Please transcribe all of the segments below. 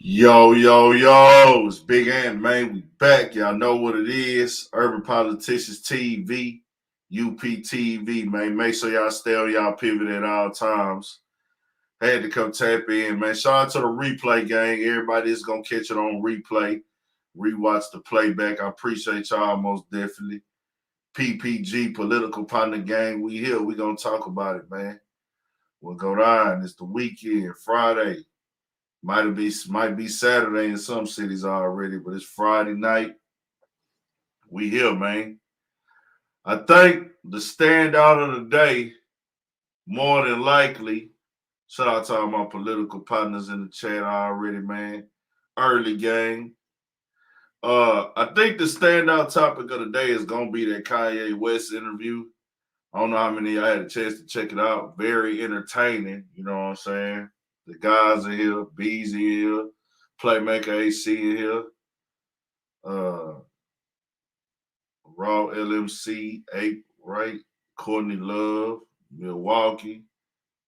Yo, it's Big Ant, man. We back. Y'all know what it is. Urban Politicians TV, UPTV, man. Make sure y'all stay on y'all pivot at all times. Had to come tap in, man. Shout out to the replay gang. Everybody is going to catch it on replay. Rewatch the playback. I appreciate y'all most definitely. PPG, Political Partner Gang. We here. We going to talk about it, man. We'll go down. It's the weekend, Friday. Might be Saturday in some cities already, but it's Friday night. We here, man. I think the standout of the day, more than likely, shout out to all my political partners in the chat already, man. Early gang. I think the standout topic of the day is gonna be that Kanye West interview. I don't know how many of y'all had a chance to check it out. Very entertaining, you know what I'm saying? The guys are here, Beezy here, Playmaker AC in here. Raw LMC, Ape, right? Courtney Love, Milwaukee,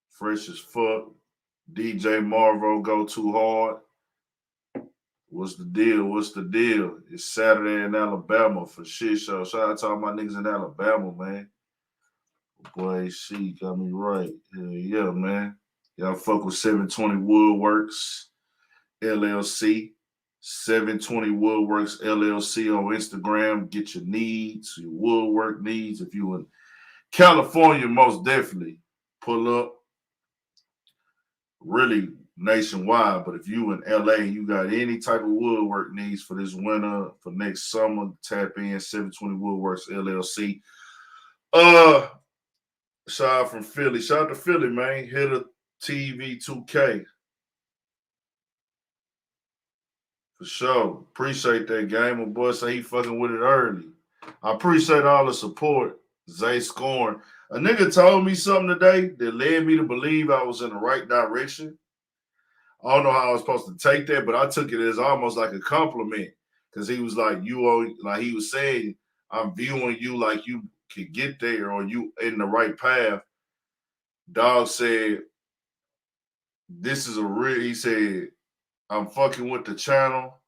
Fresh as Fuck, DJ Marvo, Go Too Hard. What's the deal? What's the deal? It's Saturday in Alabama for shit show. Shout out to all my niggas in Alabama, man. Boy, she got me right. Hell yeah, man. Y'all fuck with 720 Woodworks LLC. 720 Woodworks LLC on Instagram. Get your needs, your woodwork needs. If you in California, most definitely pull up. Really nationwide, but if you in LA and you got any type of woodwork needs for this winter, for next summer, tap in 720 Woodworks LLC. Shout out from Philly. Shout out to Philly, man. Hit a TV 2K. For sure. Appreciate that game. My boy say he fucking with it early. I appreciate all the support. Zay scoring. A nigga told me something today that led me to believe I was in the right direction. I don't know how I was supposed to take that, but I took it as almost like a compliment. Cause he was like, like he was saying, I'm viewing you like you could get there or you in the right path. Dog said, this is a real, he said, I'm fucking with the channel.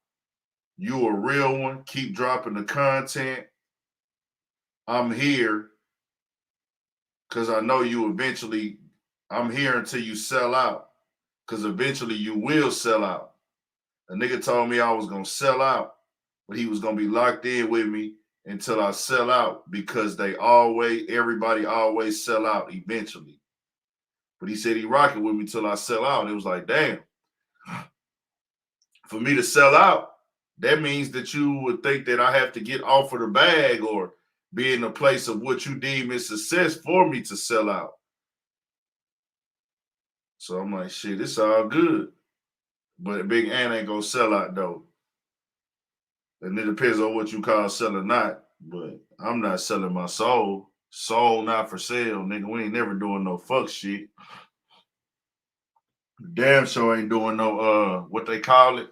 You a real one. Keep dropping the content. I'm here because I know you eventually, I'm here until you sell out because eventually you will sell out. A nigga told me I was going to sell out, but he was going to be locked in with me until I sell out because everybody always sell out eventually. But he said he rocking with me till I sell out. It was like, damn. For me to sell out, that means that you would think that I have to get off of the bag or be in a place of what you deem as success for me to sell out. So I'm like, shit, it's all good. But Big Ant ain't gonna sell out though. And it depends on what you call selling not. But I'm not selling my soul. Soul not for sale, nigga. We ain't never doing no fuck shit. Damn sure ain't doing no what they call it.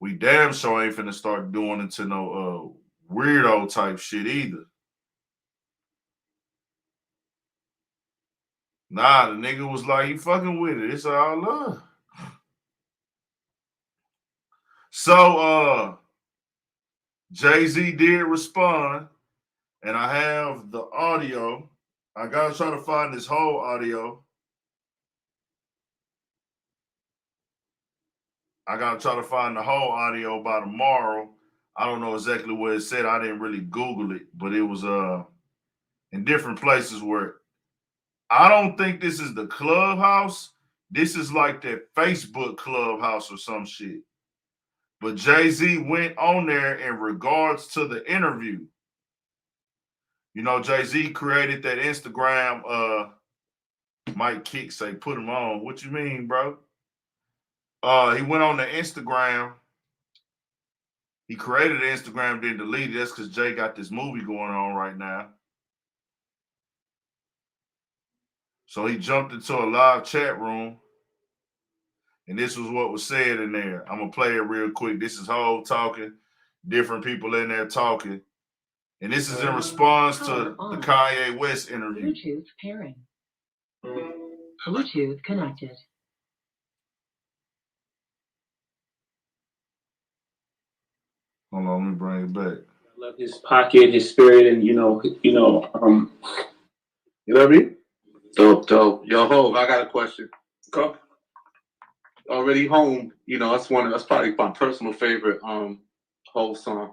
We damn sure ain't finna start doing it to no weirdo type shit either. Nah, the nigga was like, he fucking with it. It's all love. So Jay-Z did respond, and I have the audio. I gotta try to find this whole audio. I gotta try to find the whole audio by tomorrow. I don't know exactly what it said. I didn't really Google it, but it was in different places where I don't think this is the clubhouse. This is like that Facebook clubhouse or some shit. But Jay-Z went on there in regards to the interview. You know, Jay-Z created that Instagram. Mike Kick say, put him on. What you mean, bro? He went on the Instagram. He created an Instagram, then deleted it. That's because Jay got this movie going on right now. So he jumped into a live chat room. And this was what was said in there. I'm going to play it real quick. This is Hov talking. Different people in there talking. And this is in response to the Kanye West interview. Bluetooth pairing. Bluetooth connected. Hold on, let me bring it back. I love his pocket, his spirit, and you know what I mean? Dope, dope. Yo, Hov, I got a question. Go. Already Home, that's probably my personal favorite Hov song.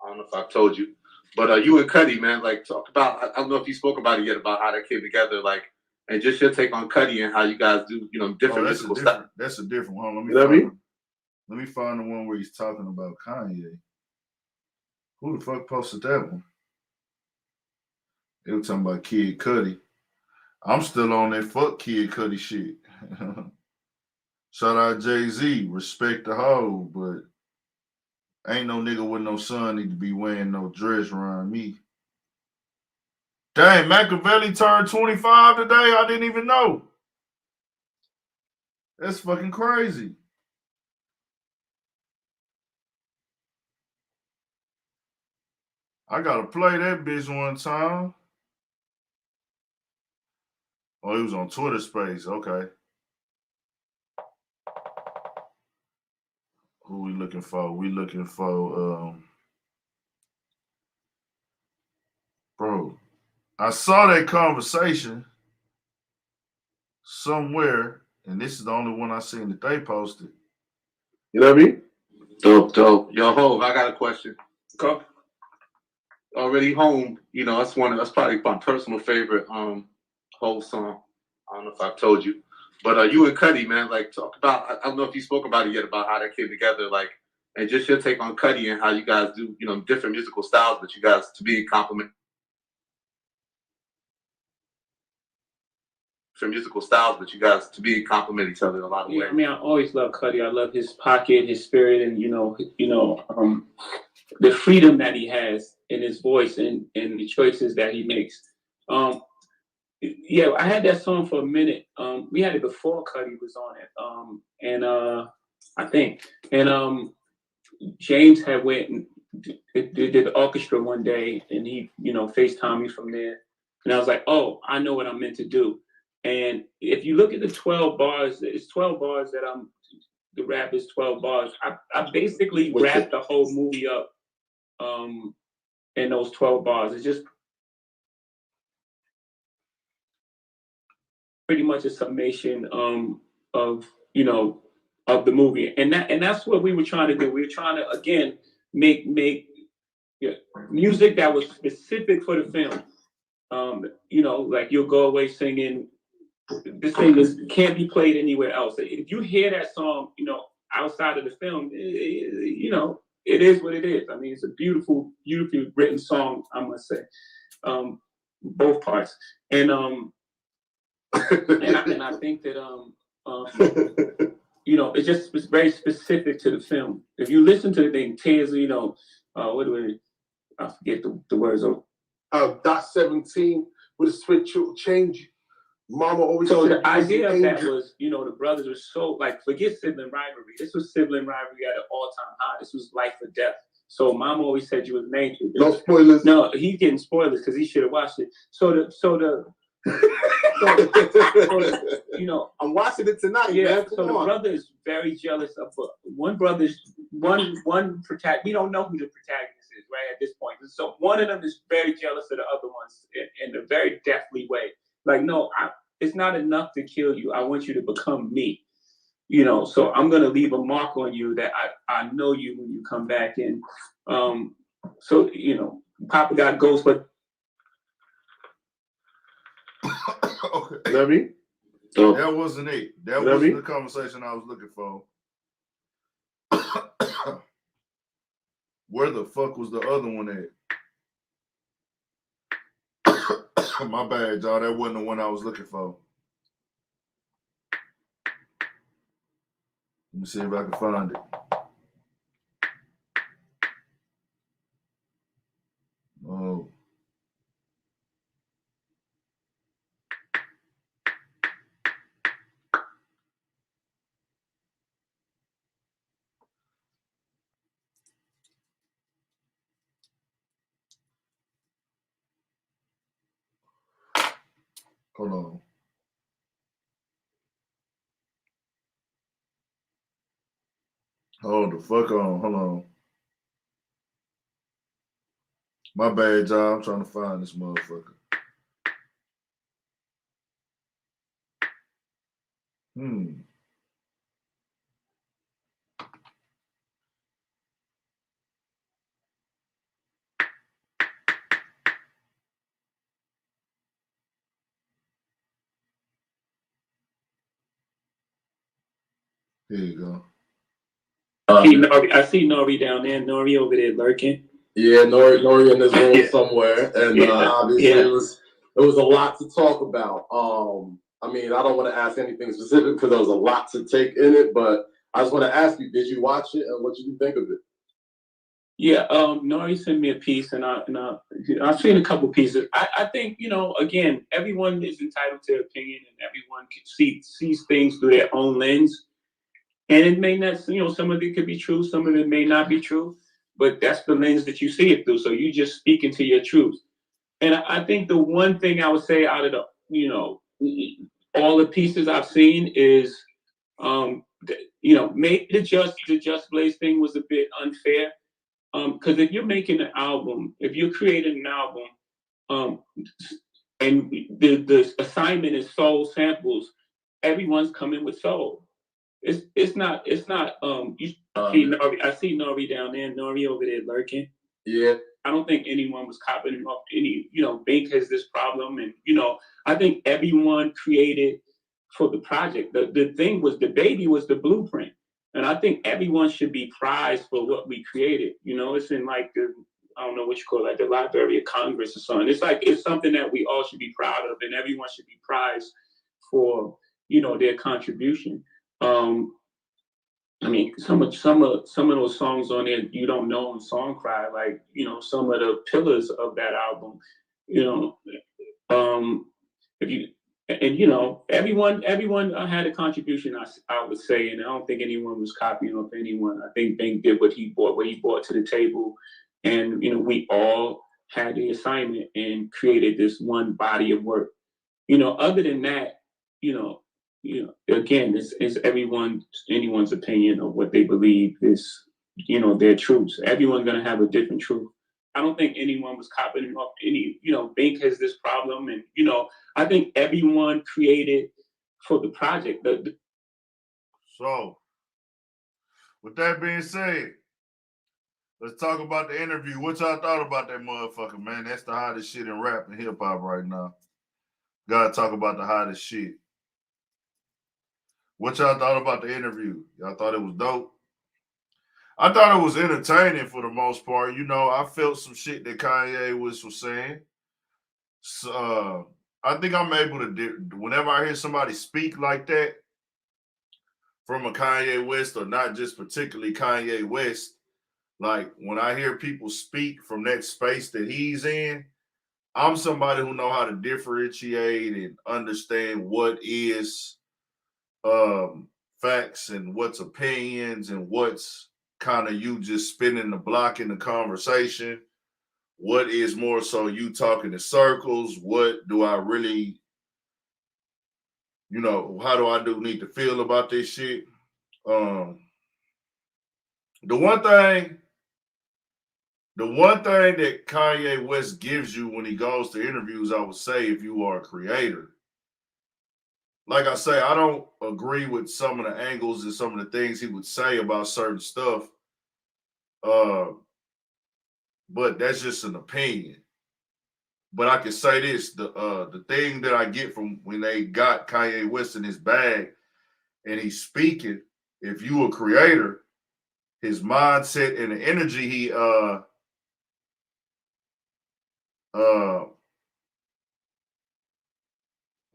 I don't know if I've told you. But you and Cudi, man, like talk about I don't know if you spoke about it yet about how that came together, like and just your take on Cudi and how you guys do, different musical stuff. That's a different one. Let me find the one where he's talking about Kanye. Who the fuck posted that one? They were talking about Kid Cudi. I'm still on that fuck Kid Cudi shit. Shout out Jay-Z, respect the hoe, but ain't no nigga with no son need to be wearing no dress around me. Dang, Machiavelli turned 25 today. I didn't even know. That's fucking crazy. I gotta play that bitch one time. Oh, he was on Twitter Space. Okay. Who we looking for? We looking for bro. I saw that conversation somewhere, and this is the only one I seen that they posted. You know what I mean? Dope, dope. Yo, Hov, I got a question. Go. Already Home, that's probably my personal favorite Hov song. I don't know if I've told you. But you and Cudi, man, like talk about I don't know if you spoke about it yet about how that came together, like and just your take on Cudi and how you guys do, different musical styles, but you guys to be complement each other in a lot of ways. I mean, I always love Cudi. I love his pocket, his spirit, and the freedom that he has in his voice and the choices that he makes. Yeah, I had that song for a minute. We had it before Cudi was on it. I think, James had went and did the orchestra one day, and he, FaceTimed me from there, and I was like, oh, I know what I'm meant to do. And if you look at the 12 bars, it's 12 bars that the rap is 12 bars. I basically wrapped the whole movie up in those 12 bars. It's just pretty much a summation of of the movie, and that's what we were trying to do. We were trying to again make music that was specific for the film. Like You'll Go Away singing. This thing can't be played anywhere else. If you hear that song, outside of the film, it is what it is. I mean, it's a beautiful, beautifully written song, I must say. Both parts, and I think that it's just very specific to the film. If you listen to the thing, tears, what do we? I forget the words of. Dot 17 with a switch will change. Mama always. So the idea of that was, the brothers were so like forget sibling rivalry. This was sibling rivalry at an all-time high. This was life or death. So Mama always said you was an angel. No spoilers. No, he's getting spoilers because he should have watched it. I'm watching it tonight. Yeah, man. so the brother is very jealous of one brother's one protagonist. We don't know who the protagonist is, right, at this point. So one of them is very jealous of the other ones in a very deathly way. Like, no, it's not enough to kill you. I want you to become me. So I'm gonna leave a mark on you that I know you when you come back in. So Papa got ghosts, but Okay. You know what I mean? That wasn't it. That wasn't the conversation I was looking for. Where the fuck was the other one at? My bad, y'all. That wasn't the one I was looking for. Let me see if I can find it. Oh. Hold on. Hold the fuck on. Hold on. My bad, y'all. I'm trying to find this motherfucker. Here you go. I see Nori down there. Nori over there lurking. Yeah, Nori in this room somewhere, and obviously it was a lot to talk about. I mean, I don't want to ask anything specific because there was a lot to take in it, but I just want to ask you: did you watch it, and what did you think of it? Yeah, Nori sent me a piece, and I've seen a couple pieces. I think, you know, again, everyone is entitled to opinion, and everyone can sees things through their own lens. And it may not, you know, some of it could be true, some of it may not be true, but that's the lens that you see it through. So you just speak into your truth. And I think the one thing I would say out of the, you know, all the pieces I've seen is, you know, maybe the Just Blaze thing was a bit unfair. Because if you're making an album, if you're creating an album, and the assignment is soul samples, everyone's coming with soul. It's not you see Nori, I see Nori down there, Nori over there lurking. Yeah. I don't think anyone was copying off any, you know, Bink has this problem, and you know, I think everyone created for the project. The thing was, the baby was the blueprint. And I think everyone should be prized for what we created. You know, it's in like I don't know what you call it, like the Library of Congress or something. It's like, it's something that we all should be proud of, and everyone should be prized for, you know, their contribution. I mean, some of those songs on there you don't know on Song Cry, like, you know, some of the pillars of that album, you know, if you and you know, everyone had a contribution, I would say, and I don't think anyone was copying off anyone. I think Bink did what he brought to the table, and you know, we all had the assignment and created this one body of work. You know, other than that, you know, again, it's anyone's opinion of what they believe is, you know, their truths. Everyone's gonna have a different truth. I don't think anyone was copying off any, you know, Bink has this problem, and you know, I think everyone created for the project. So, with that being said, let's talk about the interview. What y'all thought about that motherfucker, man? That's the hottest shit in rap and hip hop right now. Gotta talk about the hottest shit. What y'all thought about the interview? Y'all thought it was dope? I thought it was entertaining for the most part. You know, I felt some shit that Kanye was saying. So, I think I'm able to whenever I hear somebody speak like that from a Kanye West, or not just particularly Kanye West, like when I hear people speak from that space that he's in, I'm somebody who know how to differentiate and understand what is facts and what's opinions and what's kind of you just spinning the block in the conversation. What is more so you talking in circles? What do I really, you know, how do I need to feel about this shit? The one thing that Kanye West gives you when he goes to interviews, I would say, if you are a creator, like I say, I don't agree with some of the angles and some of the things he would say about certain stuff. But that's just an opinion. But I can say this: the thing that I get from when they got Kanye West in his bag and he's speaking, if you a creator, his mindset and the energy he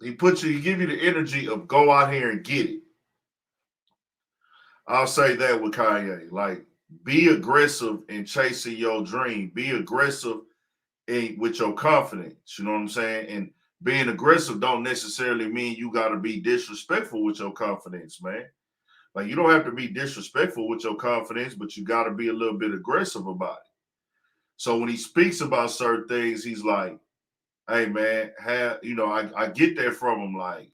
he give you the energy of go out here and get it. I'll say that with Kanye. Like, be aggressive in chasing your dream. Be aggressive with your confidence. You know what I'm saying? And being aggressive don't necessarily mean you got to be disrespectful with your confidence, man. Like, you don't have to be disrespectful with your confidence, but you got to be a little bit aggressive about it. So when he speaks about certain things, he's like, hey, man, I get that from him. Like,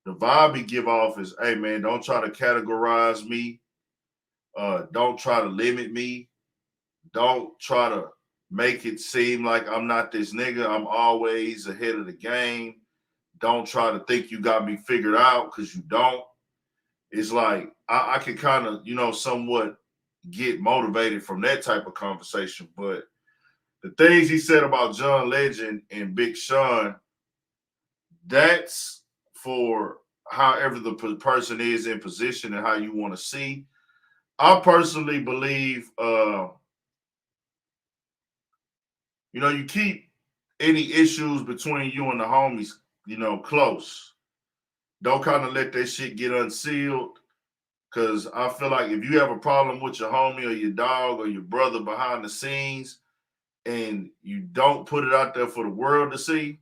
the vibe he give off is, hey, man, don't try to categorize me. Don't try to limit me. Don't try to make it seem like I'm not this nigga. I'm always ahead of the game. Don't try to think you got me figured out because you don't. It's like I can kind of, somewhat get motivated from that type of conversation. But the things he said about John Legend and Big Sean, that's for however the person is in position and how you want to see. I personally believe, you keep any issues between you and the homies, close. Don't kind of let that shit get unsealed. Because I feel like if you have a problem with your homie or your dog or your brother behind the scenes and you don't put it out there for the world to see,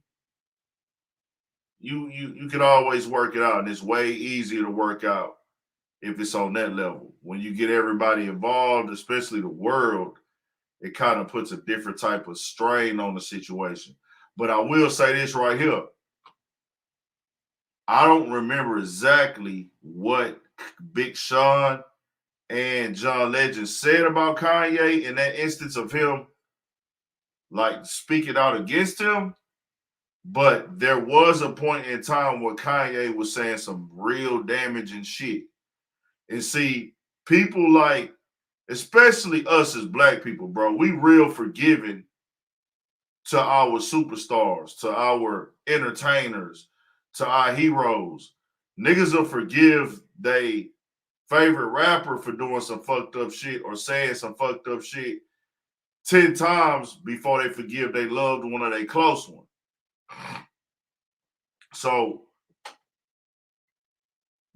you can always work it out. And it's way easier to work out if it's on that level. When you get everybody involved, especially the world, it kind of puts a different type of strain on the situation. But I will say this right here. I don't remember exactly what Big Sean and John Legend said about Kanye in that instance of him like speaking out against him. But there was a point in time where Kanye was saying some real damaging shit. And see, people like, especially us as black people, bro, we real forgiving to our superstars, to our entertainers, to our heroes. Niggas will forgive they favorite rapper for doing some fucked up shit or saying some fucked up shit 10 times before they forgive they loved one or they close one. So,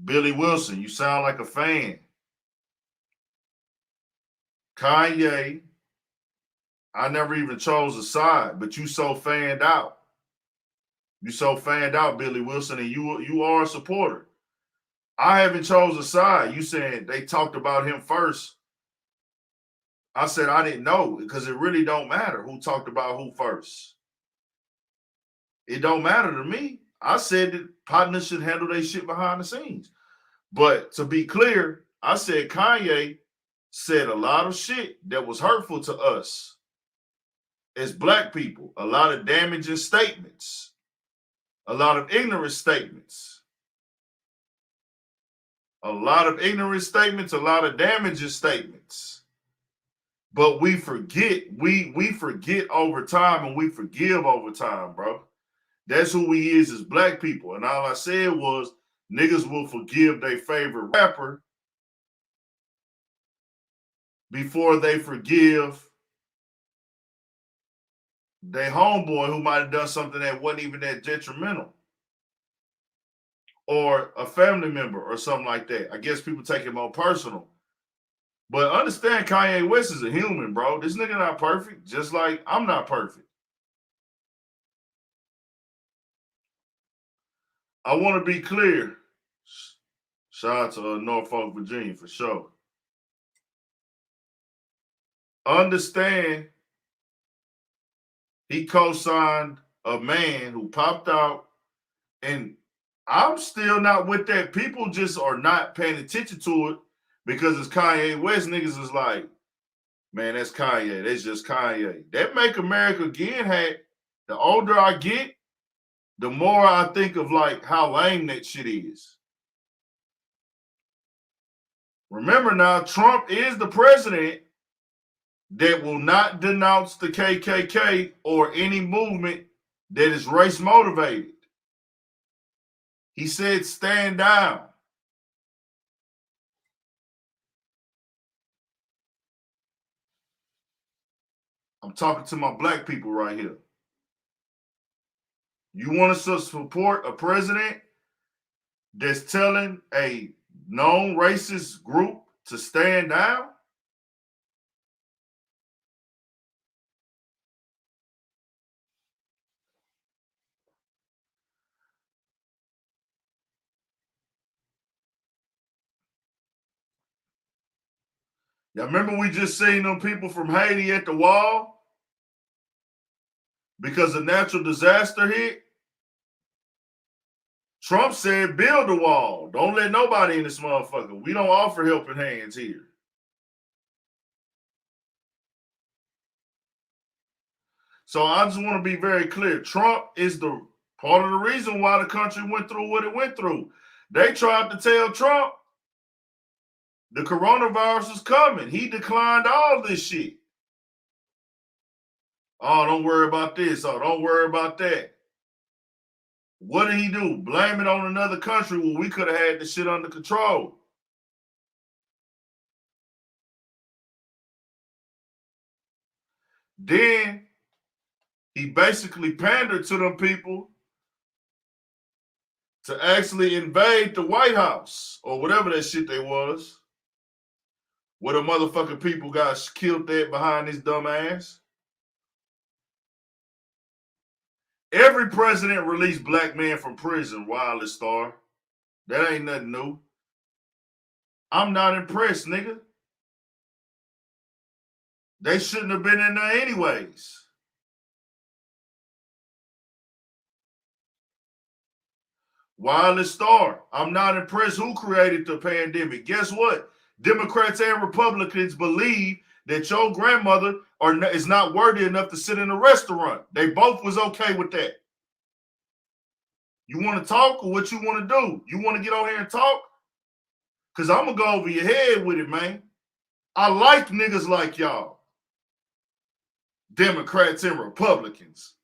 Billy Wilson, you sound like a fan. Kanye, I never even chose a side, but you so fanned out. You so fanned out, Billy Wilson, and you are a supporter. I haven't chose a side. You said they talked about him first. I said I didn't know because it really don't matter who talked about who first. It don't matter to me. I said that partners should handle their shit behind the scenes. But to be clear, I said Kanye said a lot of shit that was hurtful to us as black people. A lot of damaging statements. A lot of ignorant statements. A lot of ignorant statements, a lot of damaging statements. But we forget, we forget over time and we forgive over time, bro. That's who we is as black people. And all I said was niggas will forgive their favorite rapper before they forgive their homeboy who might have done something that wasn't even that detrimental. Or a family member or something like that. I guess people take it more personal. But understand Kanye West is a human, bro. This nigga not perfect, just like I'm not perfect. I want to be clear. Shout out to Norfolk, Virginia, for sure. Understand he co-signed a man who popped out, and I'm still not with that. People just are not paying attention to it because it's Kanye West. Niggas is like, man, that's Kanye. That's just Kanye. That Make America Again hat, the older I get, the more I think of like how lame that shit is. Remember now, Trump is the president that will not denounce the KKK or any movement that is race motivated. He said, stand down. I'm talking to my black people right here. You want us to support a president that's telling a known racist group to stand down? Y'all remember we just seen them people from Haiti at the wall because a natural disaster hit? Trump said, build a wall. Don't let nobody in this motherfucker. We don't offer helping hands here. So I just want to be very clear. Trump is the part of the reason why the country went through what it went through. They tried to tell Trump the coronavirus is coming. He declined all this shit. Oh, don't worry about this. Oh, don't worry about that. What did he do? Blame it on another country where we could have had the shit under control. Then he basically pandered to them people to actually invade the White House or whatever that shit they was, where the motherfucking people got killed there behind his dumb ass. Every president released black men from prison, Wireless Star. That ain't nothing new. I'm not impressed, nigga. They shouldn't have been in there anyways. Wireless Star. I'm not impressed who created the pandemic. Guess what? Democrats and Republicans believe that your grandmother is not worthy enough to sit in a restaurant. They both was okay with that. You want to talk or what you want to do? You want to get on here and talk? Because I'm going to go over your head with it, man. I like niggas like y'all. Democrats and Republicans.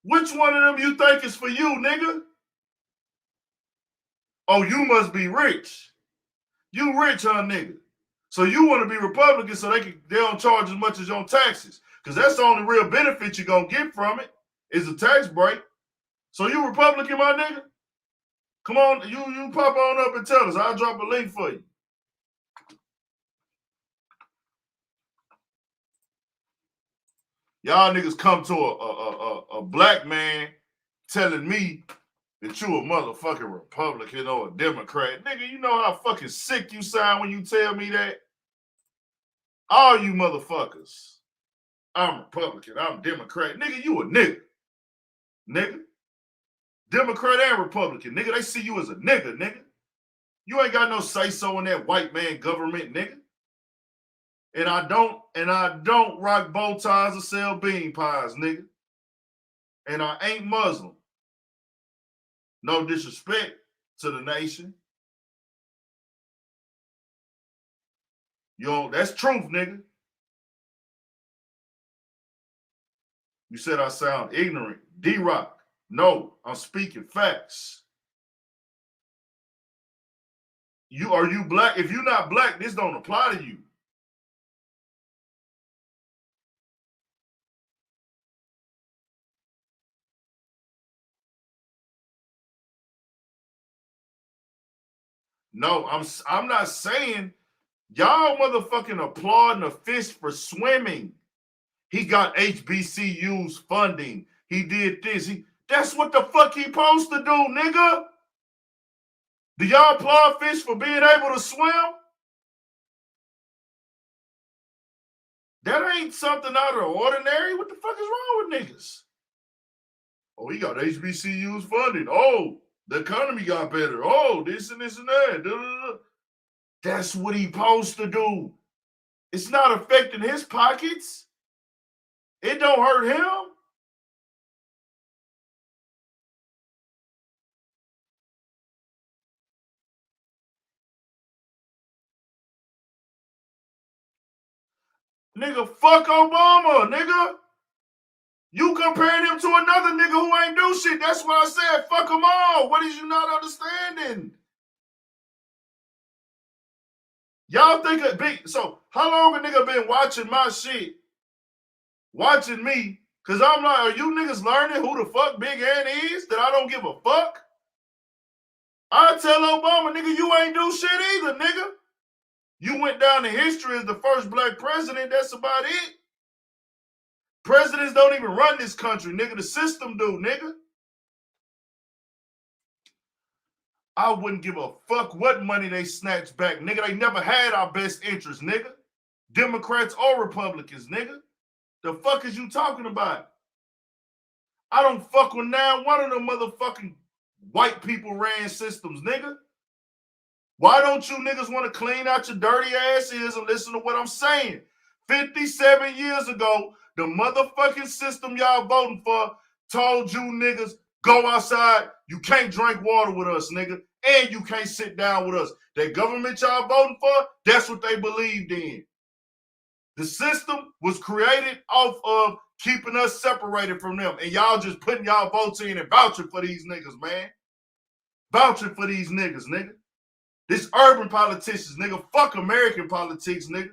Which one of them you think is for you, nigga? Oh, you must be rich. You rich, huh, nigga? So you want to be Republican so they don't charge as much as on taxes. Because that's the only real benefit you're going to get from it is a tax break. So you Republican, my nigga? Come on, you pop on up and tell us. I'll drop a link for you. Y'all niggas come to a black man telling me that you a motherfucking Republican or a Democrat. Nigga, you know how fucking sick you sound when you tell me that? All you motherfuckers. I'm Republican. I'm Democrat. Nigga, you a nigga. Nigga. Democrat and Republican. Nigga, they see you as a nigga, nigga. You ain't got no say-so in that white man government, nigga. And I don't rock bow ties or sell bean pies, nigga. And I ain't Muslim. No disrespect to the nation. That's truth, nigga. You said I sound ignorant. D-Rock. No, I'm speaking facts. Are you black? If you're not black, this don't apply to you. No, I'm not saying y'all motherfucking applauding a fish for swimming. He got HBCU's funding. He did this. That's what the fuck he supposed to do, nigga. Do y'all applaud fish for being able to swim? That ain't something out of the ordinary. What the fuck is wrong with niggas? Oh, he got HBCU's funding. Oh, the economy got better. Oh, this and this and that. That's what he supposed to do. It's not affecting his pockets. It don't hurt him. Nigga, fuck Obama, nigga. You comparing him to another nigga who ain't do shit. That's why I said fuck them all. What is you not understanding? Y'all think it big. So how long a nigga been watching my shit? Watching me? Cause I'm like, are you niggas learning who the fuck Big Ant is? That I don't give a fuck? I tell Obama, nigga, you ain't do shit either, nigga. You went down in history as the first black president. That's about it. Presidents don't even run this country, nigga. The system do, nigga. I wouldn't give a fuck what money they snatched back, nigga. They never had our best interest, nigga. Democrats or Republicans, nigga. The fuck is you talking about? I don't fuck with now one of them motherfucking white people ran systems, nigga. Why don't you niggas want to clean out your dirty asses and listen to what I'm saying? 57 years ago, The motherfucking system y'all voting for told you niggas, go outside. You can't drink water with us, nigga. And you can't sit down with us. That government y'all voting for, that's what they believed in. The system was created off of keeping us separated from them. And y'all just putting y'all votes in and vouching for these niggas, man. Vouching for these niggas, nigga. This urban politicians, nigga. Fuck American politics, nigga.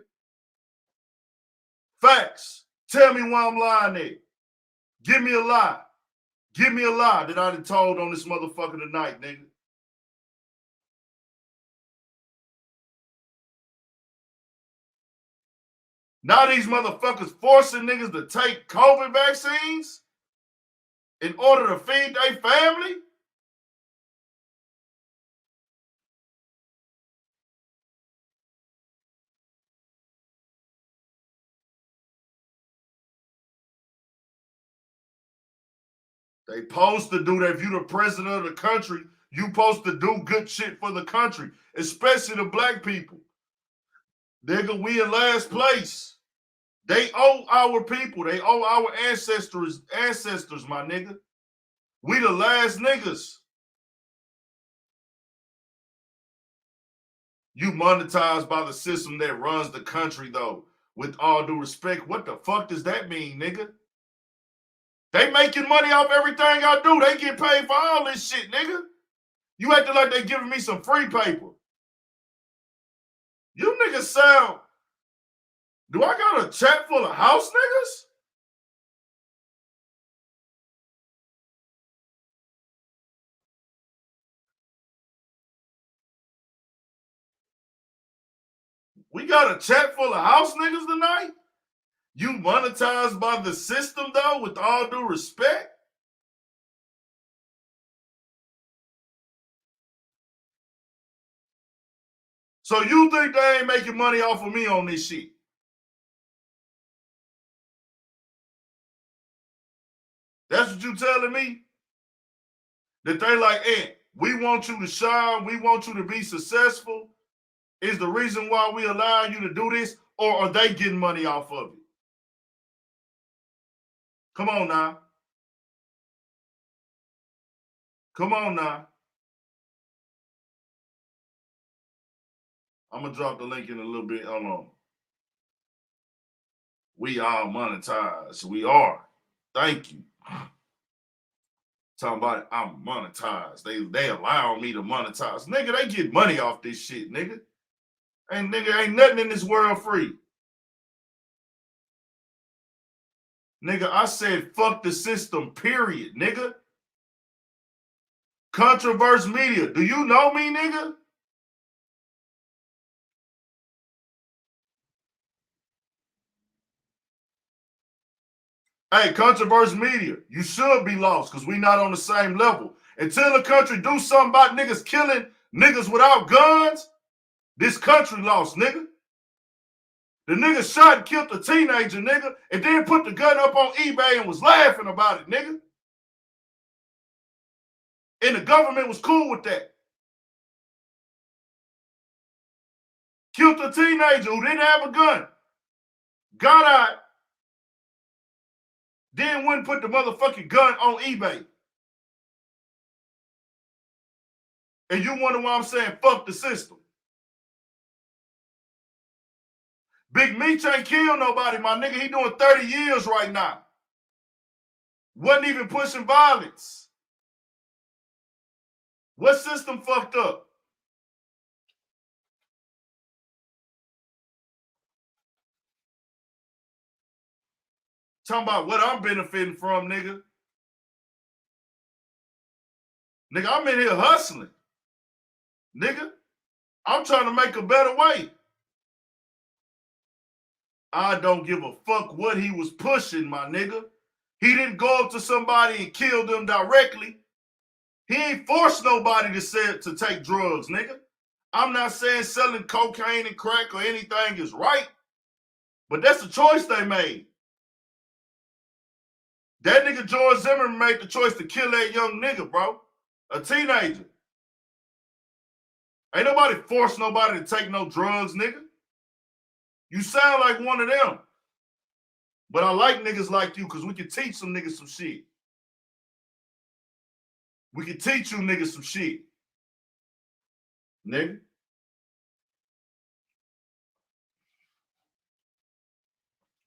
Facts. Tell me why I'm lying at. Give me a lie. Give me a lie that I done told on this motherfucker tonight, nigga. Now these motherfuckers forcing niggas to take COVID vaccines in order to feed their family? They supposed to do that. If you the president of the country, you supposed to do good shit for the country, especially the black people. Nigga, we in last place. They owe our people. They owe our ancestors, my nigga. We the last niggas. You monetized by the system that runs the country, though. With all due respect, what the fuck does that mean, nigga? They making money off everything I do. They get paid for all this shit, nigga. You acting like they giving me some free paper. You niggas sound... Do I got a chat full of house niggas? We got a chat full of house niggas tonight? You monetized by the system, though, with all due respect? So you think they ain't making money off of me on this shit? That's what you telling me? That they like, we want you to shine, we want you to be successful, is the reason why we allow you to do this, or are they getting money off of it? Come on now. Come on now. I'm going to drop the link in a little bit. Hold on. We are monetized. We are. Thank you. Talking about it, I'm monetized. They allow me to monetize. Nigga, they get money off this shit, nigga. And nigga, ain't nothing in this world free. Nigga, I said fuck the system, period, nigga. Controverse Media. Do you know me, nigga? Hey, Controverse Media, you should be lost because we not on the same level. Until the country do something about niggas killing niggas without guns, this country lost, nigga. The nigga shot and killed a teenager, nigga, and then put the gun up on eBay and was laughing about it, nigga. And the government was cool with that. Killed a teenager who didn't have a gun. Got out. Then wouldn't put the motherfucking gun on eBay. And you wonder why I'm saying fuck the system. Big Meech ain't killed nobody, my nigga. He doing 30 years right now. Wasn't even pushing violence. What system fucked up? Talking about what I'm benefiting from, nigga. Nigga, I'm in here hustling. Nigga, I'm trying to make a better way. I don't give a fuck what he was pushing, my nigga. He didn't go up to somebody and kill them directly. He ain't forced nobody to take drugs, nigga. I'm not saying selling cocaine and crack or anything is right, but that's the choice they made. That nigga George Zimmerman made the choice to kill that young nigga, bro. A teenager. Ain't nobody forced nobody to take no drugs, nigga. You sound like one of them. But I like niggas like you because we can teach some niggas some shit. We can teach you niggas some shit. Nigga.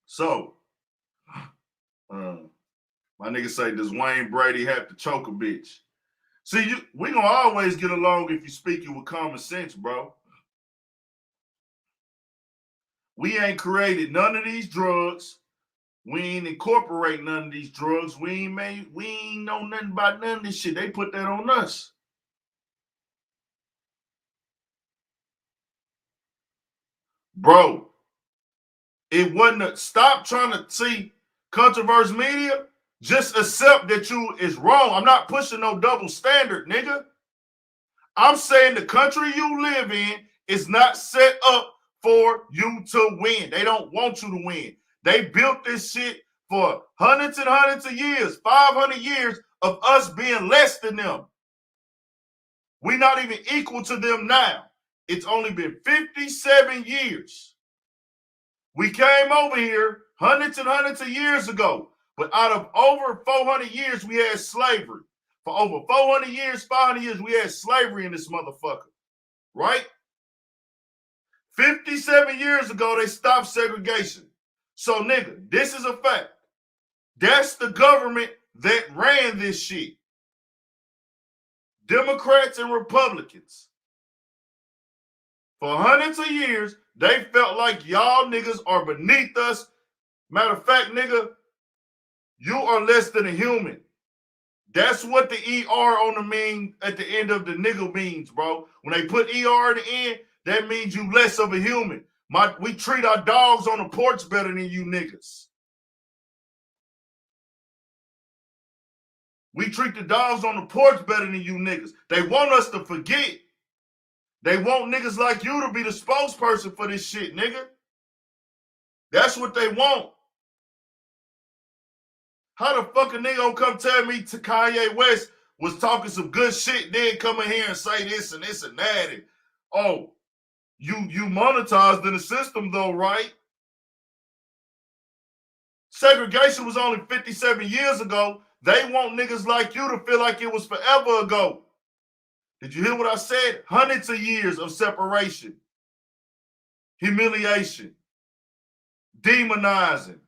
So, my nigga say, does Wayne Brady have to choke a bitch? See, we gonna always get along if you speaking with common sense, bro. We ain't created none of these drugs. We ain't incorporate none of these drugs. We ain't know nothing about none of this shit. They put that on us. Bro, it wasn't stop trying to see controversial media. Just accept that you is wrong. I'm not pushing no double standard, nigga. I'm saying the country you live in is not set up for you to win. They don't want you to win. They built this shit for hundreds and hundreds of years, 500 years of us being less than them. We're not even equal to them now. It's only been 57 years. We came over here hundreds and hundreds of years ago, but out of over 400 years, we had slavery. For over 400 years, 500 years, we had slavery in this motherfucker, right? 57 years ago, they stopped segregation. So, nigga, this is a fact. That's the government that ran this shit. Democrats and Republicans. For hundreds of years, they felt like y'all niggas are beneath us. Matter of fact, nigga, you are less than a human. That's what the ER on the mean at the end of the nigga means, bro. When they put ER at the end, that means you less of a human. We treat our dogs on the porch better than you niggas. We treat the dogs on the porch better than you niggas. They want us to forget. They want niggas like you to be the spokesperson for this shit, nigga. That's what they want. How the fuck a nigga gonna come tell me to Kanye West was talking some good shit, then come in here and say this and this and that? And, oh, you monetized in the system though, right? Segregation was only 57 years ago. They want niggas like you to feel like it was forever ago. Did you hear what I said? Hundreds of years of separation, humiliation, demonizing,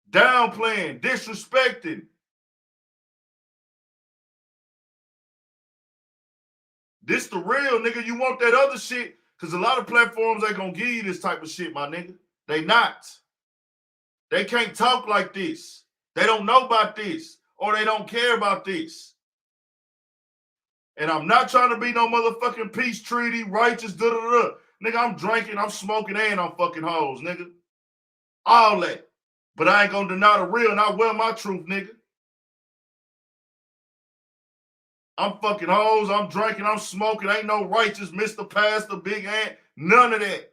downplaying, disrespecting. This the real, nigga. You want that other shit? Because a lot of platforms ain't gonna give you this type of shit, my nigga. They not. They can't talk like this. They don't know about this, or they don't care about this. And I'm not trying to be no motherfucking peace treaty, righteous, da-da-da. Nigga, I'm drinking, I'm smoking, and I'm fucking hoes, nigga. All that. But I ain't gonna deny the real, and I wear my truth, nigga. I'm fucking hoes, I'm drinking, I'm smoking. Ain't no righteous, Mr. Pastor, Big Ant, none of that.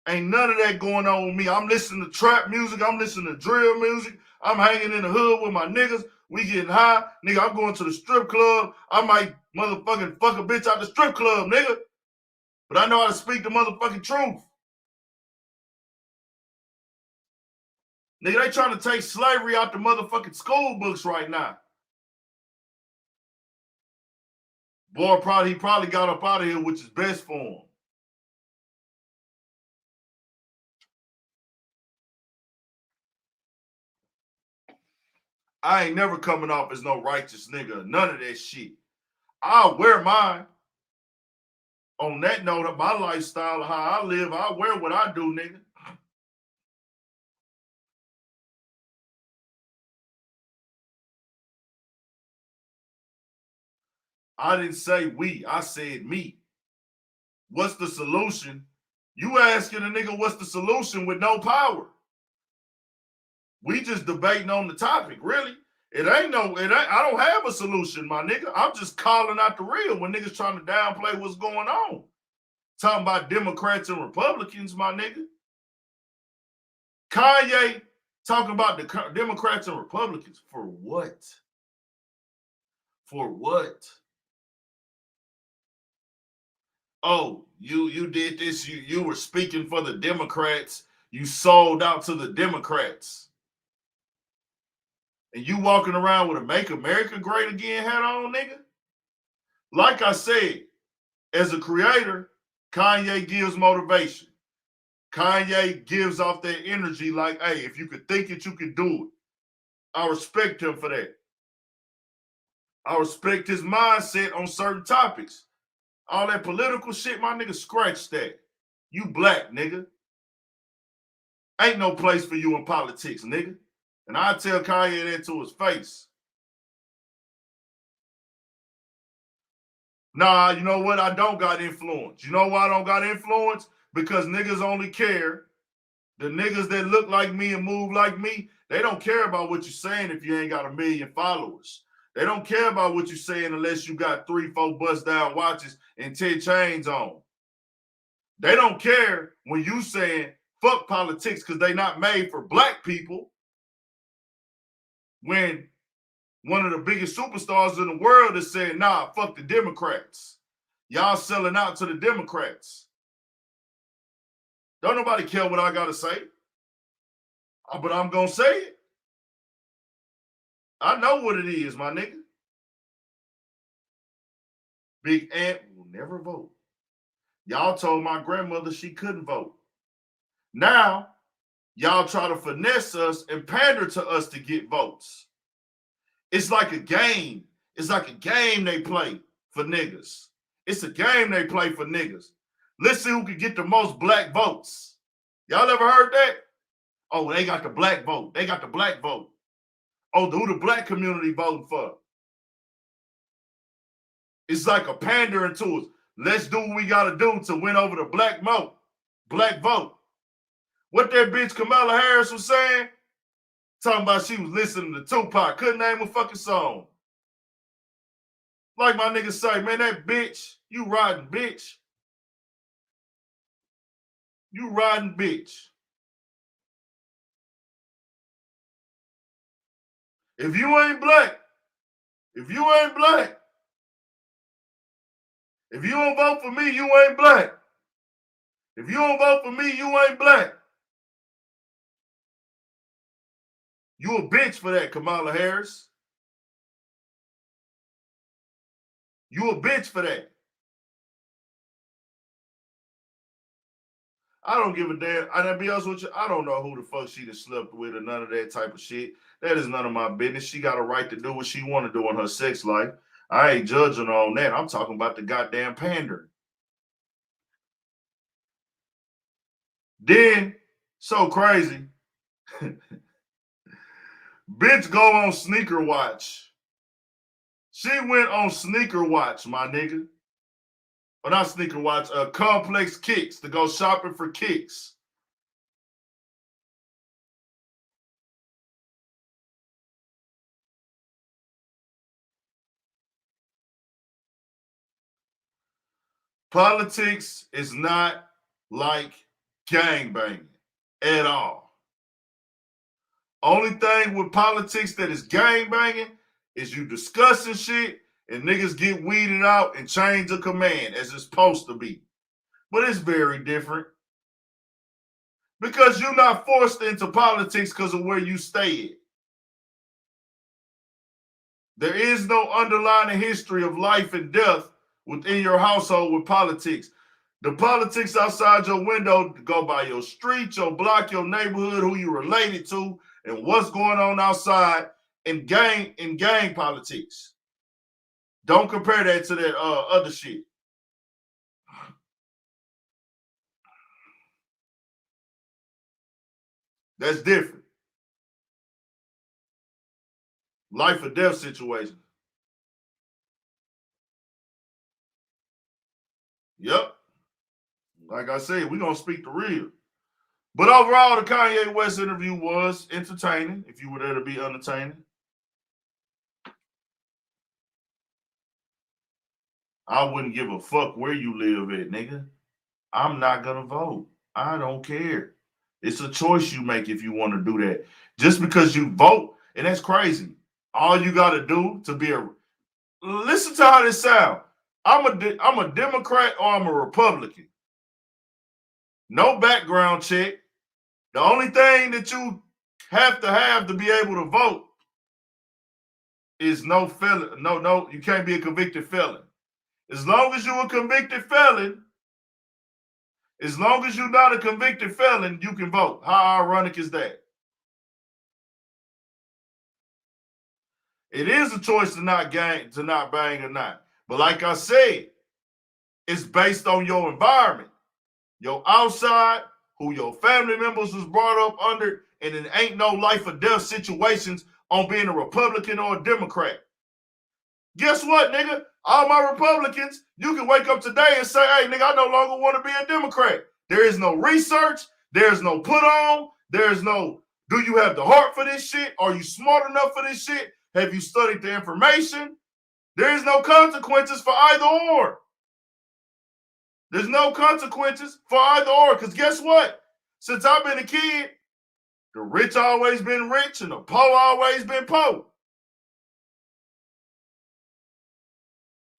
Ain't none of that going on with me. I'm listening to trap music, I'm listening to drill music. I'm hanging in the hood with my niggas. We getting high. Nigga, I'm going to the strip club. I might motherfucking fuck a bitch out the strip club, nigga. But I know how to speak the motherfucking truth. Nigga, they trying to take slavery out the motherfucking school books right now. Boy, he probably got up out of here, which is best for him. I ain't never coming off as no righteous nigga. None of that shit. I'll wear mine. On that note of my lifestyle, how I live, I wear what I do, nigga. I didn't say we, I said me. What's the solution? You asking a nigga what's the solution with no power. We just debating on the topic, really. I don't have a solution, my nigga. I'm just calling out the real when niggas trying to downplay what's going on. Talking about Democrats and Republicans, my nigga. Kanye talking about the Democrats and Republicans. For what? For what? Oh, you did this. You were speaking for the Democrats. You sold out to the Democrats. And you walking around with a Make America Great Again hat on, nigga? Like I said, as a creator, Kanye gives motivation. Kanye gives off that energy like, hey, if you could think it, you could do it. I respect him for that. I respect his mindset on certain topics. All that political shit, my nigga, scratch that. You black, nigga. Ain't no place for you in politics, nigga. And I tell Kanye that to his face. Nah, you know what? I don't got influence. You know why I don't got influence? Because niggas only care. The niggas that look like me and move like me, they don't care about what you're saying if you ain't got 1 million followers. They don't care about what you're saying unless you got 3, 4 bust-down watches and 10 chains on. They don't care when you saying fuck politics because they not made for black people. When one of the biggest superstars in the world is saying, nah, fuck the Democrats. Y'all selling out to the Democrats. Don't nobody care what I got to say. But I'm going to say it. I know what it is, my nigga. Big Ant will never vote. Y'all told my grandmother she couldn't vote. Now, y'all try to finesse us and pander to us to get votes. It's like a game. It's like a game they play for niggas. It's a game they play for niggas. Let's see who can get the most black votes. Y'all ever heard that? Oh, they got the black vote. They got the black vote. Oh, who the black community voting for? It's like a pandering to us. Let's do what we got to do to win over the black vote. Black vote. What that bitch Kamala Harris was saying? Talking about she was listening to Tupac. Couldn't name a fucking song. Like my niggas say, man, that bitch, you riding bitch. You riding bitch. If you ain't black, if you don't vote for me, you ain't black. If you don't vote for me, you ain't black. You a bitch for that, Kamala Harris. You a bitch for that. I don't give a damn. I'll be honest with you, I don't know who the fuck she done slept with or none of that type of shit. That is none of my business. She got a right to do what she want to do in her sex life. I ain't judging her on that. I'm talking about the goddamn pandering. Then, so crazy, bitch go on sneaker watch. She went on sneaker watch, my nigga. Or not sneaker watch, complex kicks to go shopping for kicks. Politics is not like gangbanging at all. Only thing with politics that is gangbanging is you discussing shit and niggas get weeded out and change of command as it's supposed to be. But it's very different. Because you're not forced into politics because of where you stay at. There is no underlying history of life and death within your household with politics. The politics outside your window go by your street, your block, your neighborhood, who you related to, and what's going on outside in gang politics. Don't compare that to that other shit. That's different. Life or death situation. Yep. Like I said, we're going to speak the real. But overall, the Kanye West interview was entertaining, if you were there to be entertaining. I wouldn't give a fuck where you live at, nigga. I'm not going to vote. I don't care. It's a choice you make if you want to do that. Just because you vote, and that's crazy. All you got to do to be a... Listen to how this sounds. I'm a Democrat or I'm a Republican. No background check. The only thing that you have to be able to vote is no felon. No, you can't be a convicted felon. As long as you're a convicted felon, as long as you're not a convicted felon, you can vote. How ironic is that? It is a choice to not bang or not. But like I said, it's based on your environment, your outside, who your family members was brought up under, and it ain't no life or death situations on being a Republican or a Democrat. Guess what, nigga? All my Republicans, you can wake up today and say, hey, nigga, I no longer want to be a Democrat. There is no research. There's no put on. There's no, do you have the heart for this shit? Are you smart enough for this shit? Have you studied the information? There is no consequences for either or. There's no consequences for either or. Because guess what? Since I've been a kid, the rich always been rich and the poor always been poor.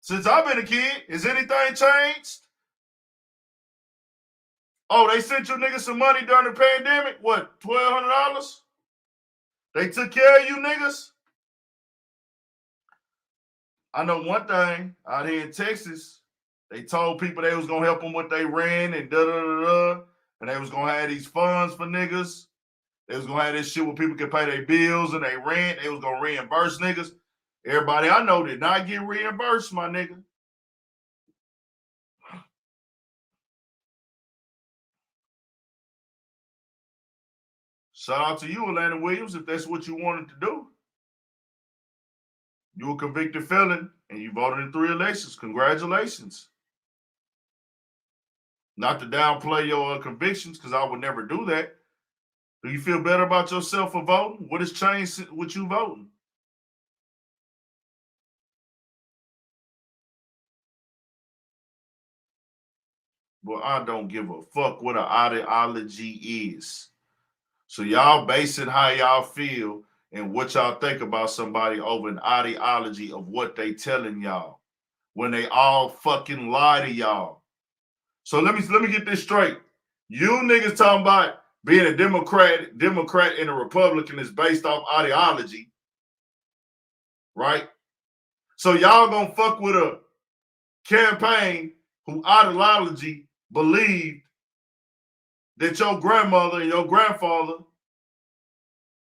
Since I've been a kid, has anything changed? Oh, they sent you niggas some money during the pandemic? What, $1,200? They took care of you niggas? I know one thing, out here in Texas, they told people they was going to help them with their rent and da-da-da-da, and they was going to have these funds for niggas. They was going to have this shit where people could pay their bills and their rent. They was going to reimburse niggas. Everybody I know did not get reimbursed, my nigga. Shout out to you, Atlanta Williams, if that's what you wanted to do. You a convicted felon and you voted in 3 elections. Congratulations. Not to downplay your convictions, because I would never do that. Do you feel better about yourself for voting? What has changed with you voting? Well, I don't give a fuck what an ideology is. So y'all base it how y'all feel and what y'all think about somebody over an ideology of what they telling y'all when they all fucking lie to y'all. So let me get this straight. You niggas talking about being a Democrat and a Republican is based off ideology, right? So y'all gonna fuck with a campaign who ideology believed that your grandmother and your grandfather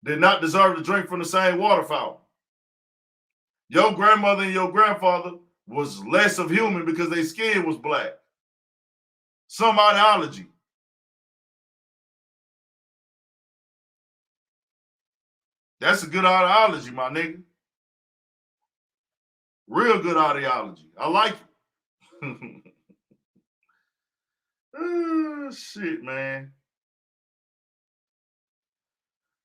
did not deserve to drink from the same water fountain. Your grandmother and your grandfather was less of human because their skin was black. Some ideology. That's a good ideology, my nigga. Real good ideology. I like it. Oh, shit, man.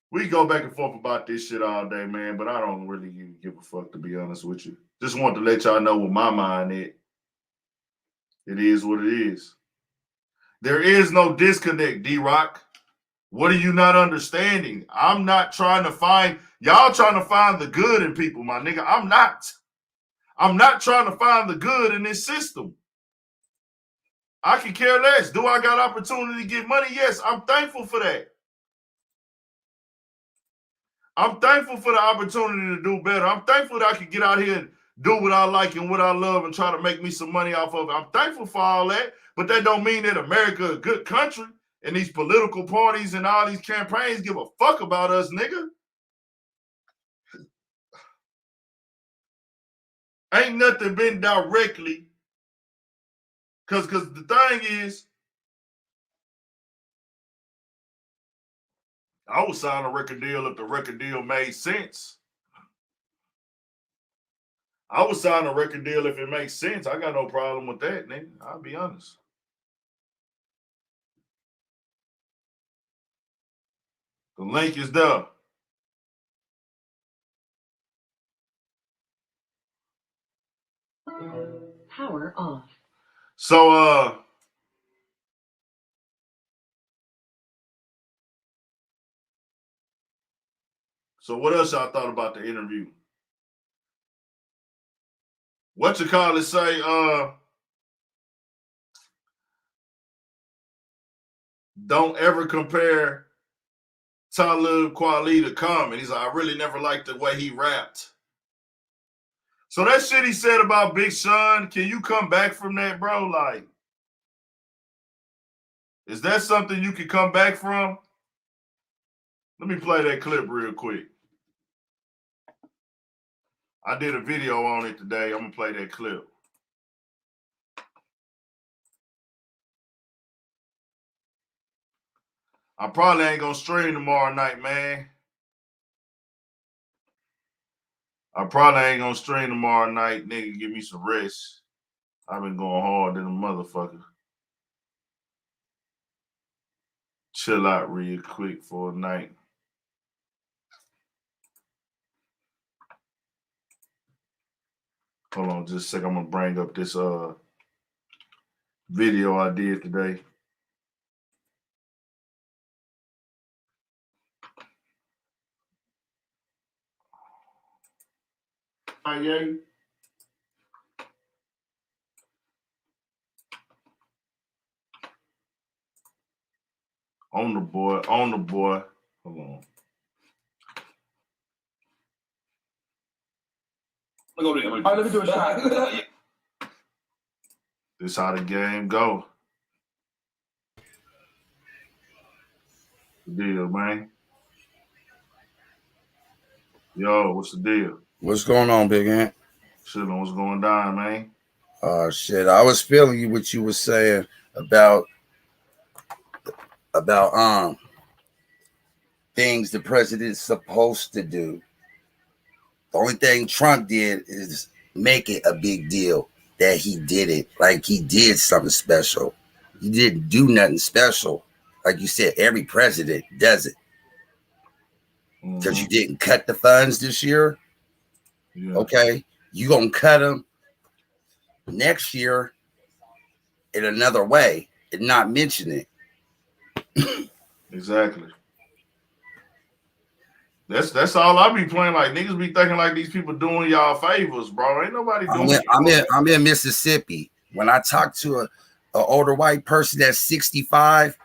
We go back and forth about this shit all day, man, but I don't really give a fuck, to be honest with you. Just want to let y'all know what my mind is. It is what it is. There is no disconnect, D-Rock. What are you not understanding? I'm not trying to find, y'all trying to find the good in people, my nigga. I'm not. I'm not trying to find the good in this system. I can care less. Do I got opportunity to get money? Yes, I'm thankful for that. I'm thankful for the opportunity to do better. I'm thankful that I can get out here and do what I like and what I love and try to make me some money off of it. I'm thankful for all that, but that don't mean that America a good country and these political parties and all these campaigns give a fuck about us, nigga. Ain't nothing been directly, because the thing is, I would sign a record deal if the record deal made sense. I would sign a record deal if it makes sense. I got no problem with that, nigga. I'll be honest. The link is there. Power off. So what else y'all thought about the interview? What you call it say, don't ever compare Talib Kweli the comment. He's like, I really never liked the way he rapped. So that shit he said about Big Sean, can you come back from that, bro? Like, is that something you can come back from? Let me play that clip real quick. I did a video on it today. I'm going to play that clip. I probably ain't going to stream tomorrow night, man. I probably ain't going to stream tomorrow night. Nigga, give me some rest. I've been going hard than a motherfucker. Chill out real quick for a night. Hold on just a second. I'm going to bring up this video I did today. Kanye. On the boy. Hold on. All right, let me do a shot. This how the game go. The deal, man. Yo, what's the deal? What's going on, Big Ant? Shit on what's going down, man. Shit. I was feeling you what you were saying about things the president's supposed to do. The only thing Trump did is make it a big deal that he did it, like he did something special. He didn't do nothing special. Like you said, every president does it. Because you didn't cut the funds this year. Yeah. Okay. You gonna cut them next year in another way and not mention it. Exactly. That's all I be playing. Like niggas be thinking like these people doing y'all favors, bro. Ain't nobody doing. I'm in Mississippi. When I talk to a older white person that's 65,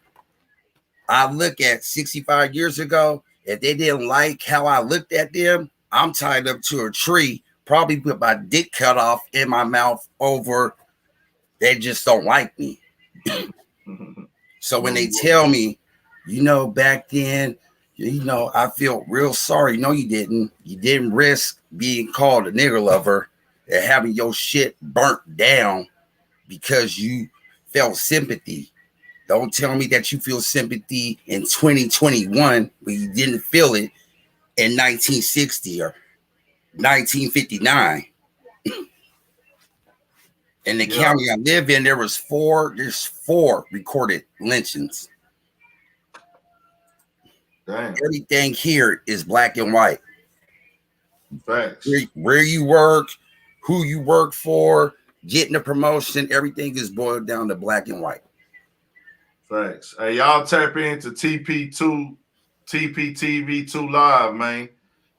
I look at 65 years ago. If they didn't like how I looked at them, I'm tied up to a tree, probably put my dick cut off in my mouth over. They just don't like me. So when they tell me, back then, I feel real sorry. No, you didn't. You didn't risk being called a nigger lover and having your shit burnt down because you felt sympathy. Don't tell me that you feel sympathy in 2021 when you didn't feel it in 1960 or 1959. In the county I live in, there's four recorded lynchings. Damn. Everything here is black and white. Facts. Where you work, who you work for, getting a promotion, everything is boiled down to black and white. Thanks. Hey, y'all tap into TPTV2 Live, man.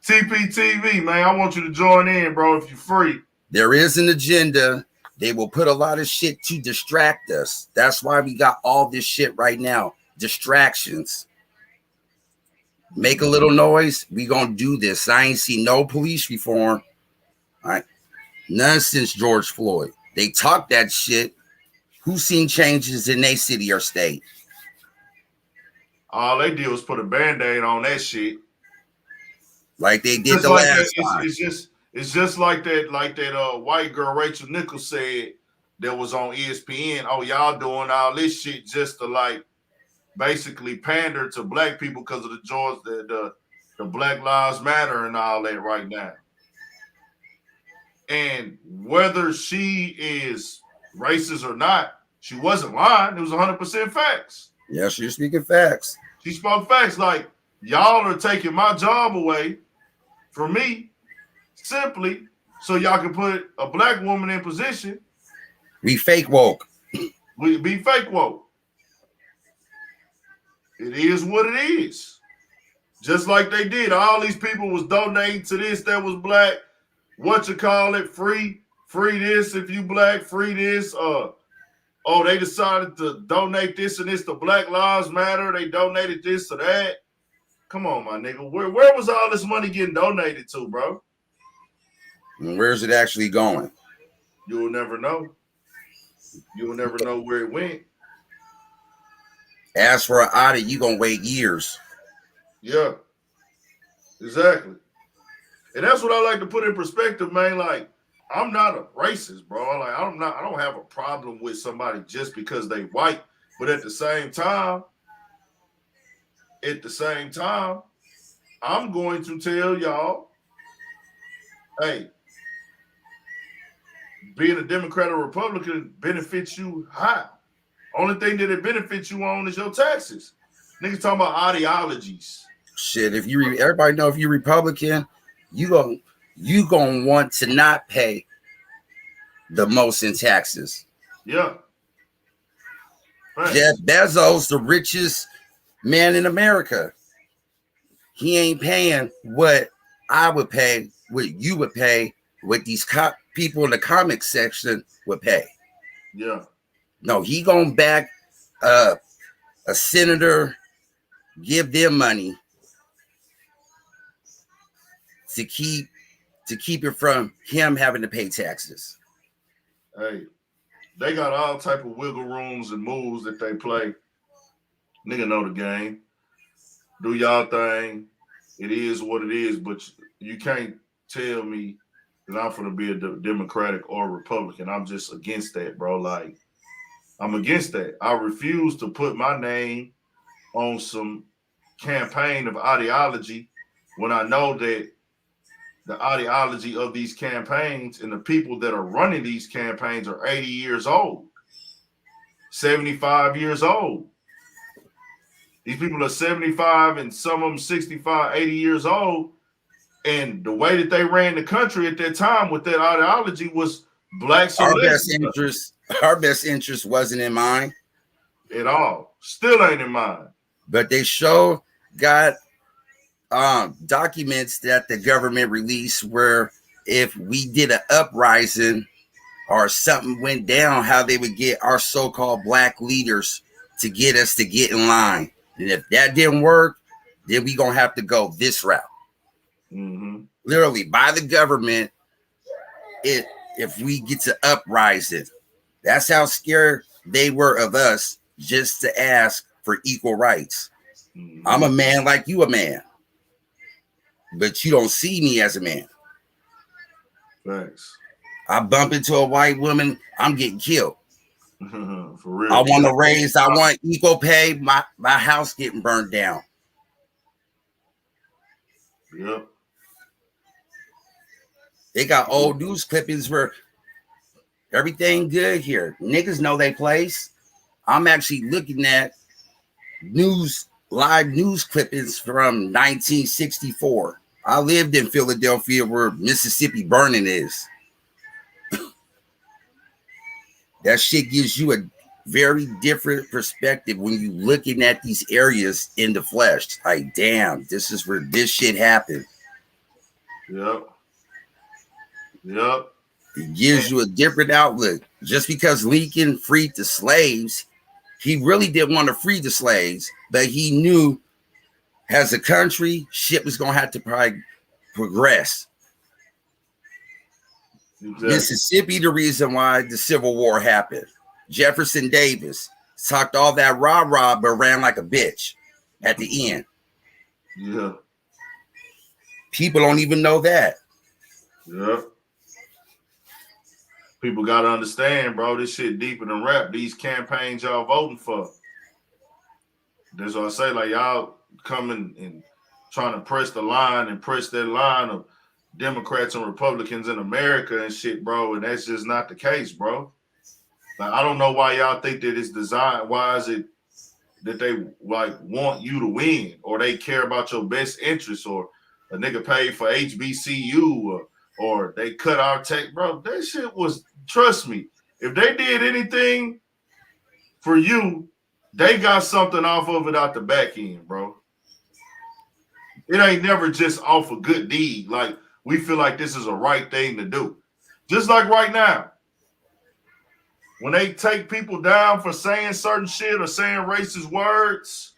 TPTV, man, I want you to join in, bro, if you're free. There is an agenda. They will put a lot of shit to distract us. That's why we got all this shit right now. Distractions. Make a little noise. We gonna do this. I ain't seen no police reform. All right. None since George Floyd. They talk that shit. Who's seen changes in their city or state? All they did was put a Band-Aid on that shit. Like they did the last time. It's just like that white girl Rachel Nichols said that was on ESPN. Oh, y'all doing all this shit just to basically pander to black people because of the Black Lives Matter and all that right now. And whether she is racist or not, she wasn't lying. It was 100% facts. Yeah, she's speaking facts. She spoke facts. Like, y'all are taking my job away from me simply so y'all can put a black woman in position. We fake woke. We be fake woke. It is what it is. Just like they did. All these people was donating to this that was black. Free this if you black, free this. They decided to donate this and this to Black Lives Matter. They donated this to that. Come on, my nigga. Where was all this money getting donated to, bro? And where's it actually going? You will never know. You will never know where it went. As for an audit, you gonna wait years. Yeah, exactly. And that's what I like to put in perspective, man. Like, I'm not a racist, bro. Like, I don't have a problem with somebody just because they white. But at the same time, I'm going to tell y'all, hey, being a Democrat or Republican benefits you how? Only thing that it benefits you on is your taxes. Niggas talking about ideologies. Shit, if you everybody know if you're Republican, you gonna want to not pay the most in taxes. Yeah. Right. Jeff Bezos, the richest man in America, he ain't paying what I would pay, what you would pay, what these people in the comic section would pay. Yeah. No, he gonna back a senator, give them money to keep it from him having to pay taxes. Hey, they got all type of wiggle rooms and moves that they play. Nigga know the game. Do y'all thing. It is what it is, but you can't tell me that I'm gonna be a Democratic or Republican. I'm just against that, bro. Like, I'm against that. I refuse to put my name on some campaign of ideology when I know that the ideology of these campaigns and the people that are running these campaigns are 80 years old, 75 years old. These people are 75 and some of them 65, 80 years old. And the way that they ran the country at that time with that ideology was black supremacy. Our best interest wasn't in mind at all. Still ain't in mind. But they got documents that the government released where if we did an uprising or something went down, how they would get our so-called black leaders to get us to get in line. And if that didn't work, then we gonna have to go this route. Mm-hmm. Literally by the government. If we get to uprising, that's how scared they were of us just to ask for equal rights. Mm-hmm. I'm a man like you a man, but you don't see me as a man. Thanks. I bump into a white woman, I'm getting killed. For real. I want to raise, I want equal pay, my house getting burned down. Yep. They got old news clippings where everything good here. Niggas know they place. I'm actually looking at live news clippings from 1964. I lived in Philadelphia where Mississippi burning is. That shit gives you a very different perspective when you looking at these areas in the flesh. Like, damn, this is where this shit happened. Yep. Yep. It gives you a different outlook. Just because Lincoln freed the slaves, he really didn't want to free the slaves, but he knew as a country, shit was going to have to probably progress. Exactly. Mississippi, the reason why the Civil War happened. Jefferson Davis talked all that rah-rah, but ran like a bitch at the end. Yeah. People don't even know that. Yeah. People got to understand, bro, this shit deeper than rap. These campaigns y'all voting for. That's what I say, like, y'all coming and trying to press the line and press that line of Democrats and Republicans in America and shit, bro, and that's just not the case, bro. Like, I don't know why y'all think that it's designed. Why is it that they, like, want you to win or they care about your best interests or a nigga paid for HBCU or they cut our tech, bro? That shit was, trust me, if they did anything for you, they got something off of it out the back end, bro. It ain't never just off a good deed. Like, we feel like this is a right thing to do. Just like right now, when they take people down for saying certain shit or saying racist words,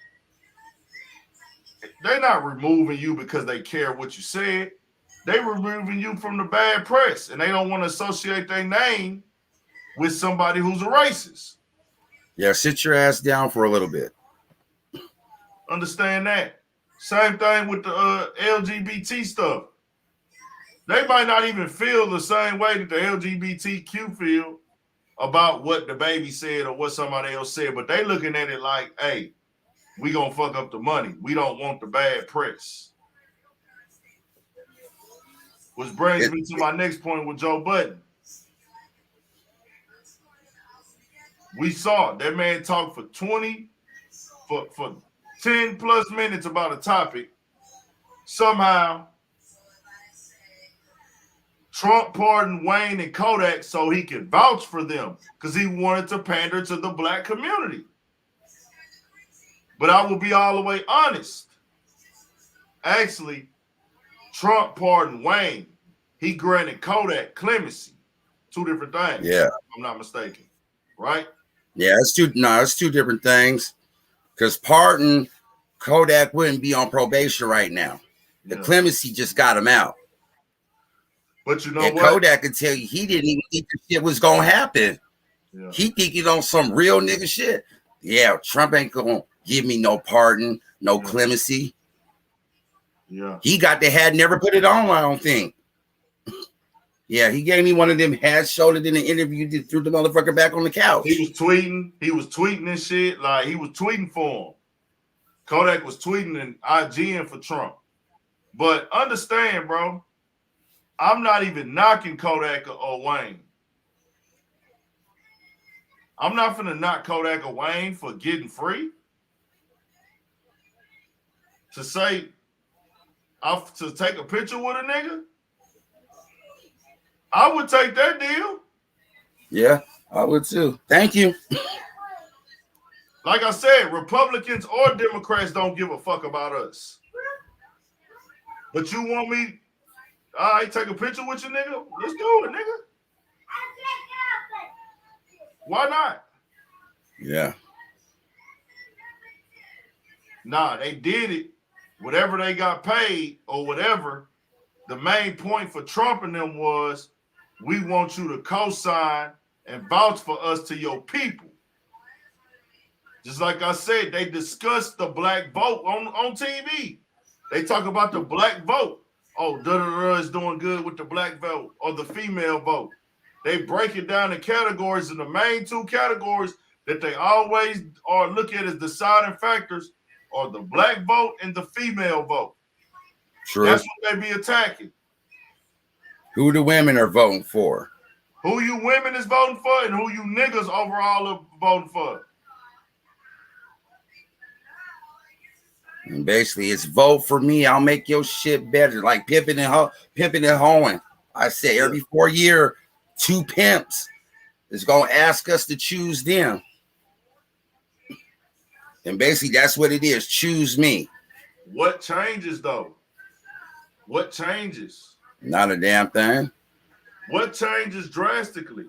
they're not removing you because they care what you said. They removing you from the bad press, and they don't want to associate their name with somebody who's a racist. Yeah, sit your ass down for a little bit. Understand that. Same thing with the LGBT stuff. They might not even feel the same way that the LGBTQ feel about what the baby said or what somebody else said, but they looking at it like, hey, we gonna fuck up the money. We don't want the bad press. Which brings me to my next point with Joe Budden. We saw that man talk for 10 plus minutes about a topic. Somehow, Trump pardoned Wayne and Kodak so he could vouch for them because he wanted to pander to the black community. But I will be all the way honest. Actually, Trump pardoned Wayne. He granted Kodak clemency. Two different things. Yeah. If I'm not mistaken. Right? Yeah, it's two different things. Because pardon, Kodak wouldn't be on probation right now. The clemency just got him out. But you know and what? Kodak could tell you he didn't even think the shit was gonna happen. Yeah. He thinking on some real nigga shit. Yeah, Trump ain't gonna give me no pardon, no clemency. Yeah. He got the hat, never put it on, I don't think. Yeah, he gave me one of them hats, showed it in the interview, threw the motherfucker back on the couch. He was tweeting and shit. Like, he was tweeting for him. Kodak was tweeting and IGing for Trump. But understand, bro, I'm not even knocking Kodak or Wayne. I'm not finna knock Kodak or Wayne for getting free. To say, to take a picture with a nigga, I would take that deal. Yeah, I would too. Thank you. Like I said, Republicans or Democrats don't give a fuck about us. But you want me, all right, take a picture with you, nigga? Let's do it, nigga. Why not? Yeah. Nah, they did it. Whatever they got paid or whatever, the main point for Trump and them was, we want you to co-sign and vouch for us to your people. Just like I said, they discussed the black vote on TV. They talk about the black vote. Oh, da-da-da is doing good with the black vote or the female vote. They break it down in categories, and the main two categories that they always are look at as deciding factors are the black vote and the female vote. True. That's what they be attacking. Who the women are voting for. Who you women is voting for and who you niggas overall are voting for. And basically, it's vote for me. I'll make your shit better. Like Pippin and Hoeing. I say every 4 years, 2 pimps is going to ask us to choose them. And basically, that's what it is. Choose me. What changes, though? What changes? Not a damn thing. What changes drastically?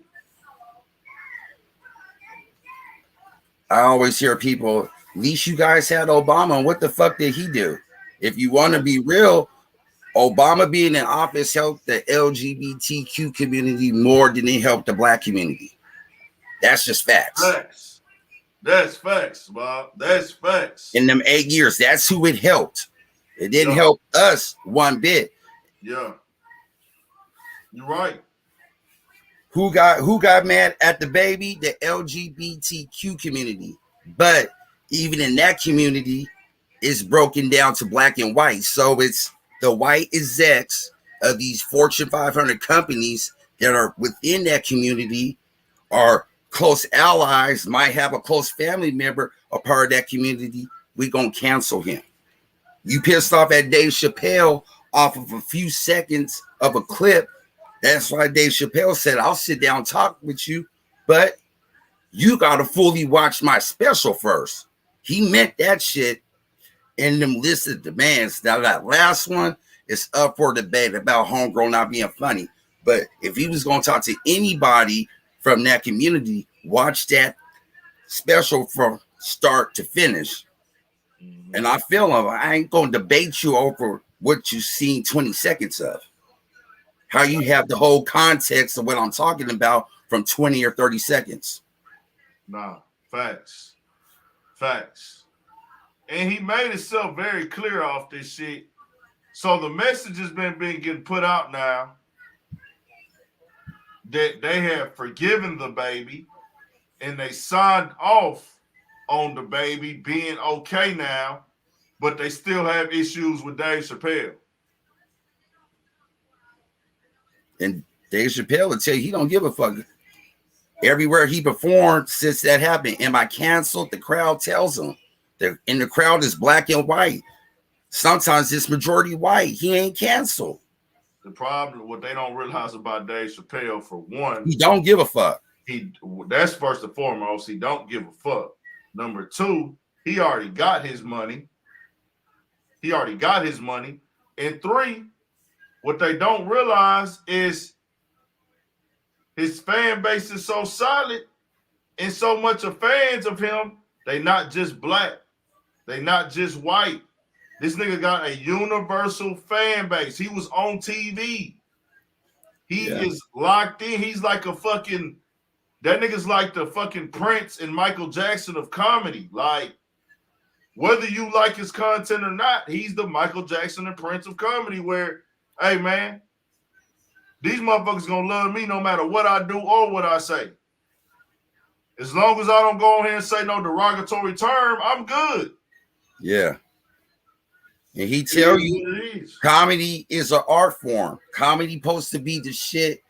I always hear people, at least you guys had Obama. What the fuck did he do? If you want to be real, Obama being in office helped the LGBTQ community more than he helped the black community. That's just facts. Facts. That's facts, Bob. That's facts. In them 8 years, that's who it helped. It didn't help us one bit. Yeah. You're right. Who got mad at the baby? The LGBTQ community. But even in that community, it's broken down to black and white. So it's the white execs of these Fortune 500 companies that are within that community are close allies, might have a close family member, a part of that community. We gonna cancel him. You pissed off at Dave Chappelle off of a few seconds of a clip. That's why Dave Chappelle said, I'll sit down and talk with you, but you got to fully watch my special first. He meant that shit in them listed demands. Now, that last one is up for debate about Homegirl not being funny. But if he was going to talk to anybody from that community, watch that special from start to finish. And I feel him. I ain't gonna debate you over what you seen 20 seconds of. How you have the whole context of what I'm talking about from 20 or 30 seconds. Nah, facts. Facts. And he made himself very clear off this shit. So the message has been getting put out now that they have forgiven the baby and they signed off on the baby being okay now, but they still have issues with Dave Chappelle. And Dave Chappelle will tell you he don't give a fuck. Everywhere he performed since that happened, am I canceled? The crowd tells him. And the crowd is black and white. Sometimes it's majority white. He ain't canceled. The problem, what they don't realize about Dave Chappelle, for one, he don't give a fuck. That's first and foremost. He don't give a fuck. Number two, he already got his money. And three, what they don't realize is his fan base is so solid and so much of fans of him, they not just black. They not just white. This nigga got a universal fan base. He was on TV. He is locked in. He's like that nigga's like the fucking Prince and Michael Jackson of comedy. Like, whether you like his content or not, he's the Michael Jackson and Prince of comedy where, hey, man, these motherfuckers gonna love me no matter what I do or what I say. As long as I don't go on here and say no derogatory term, I'm good. Yeah. And he tell you comedy is an art form. Comedy supposed to be the shit.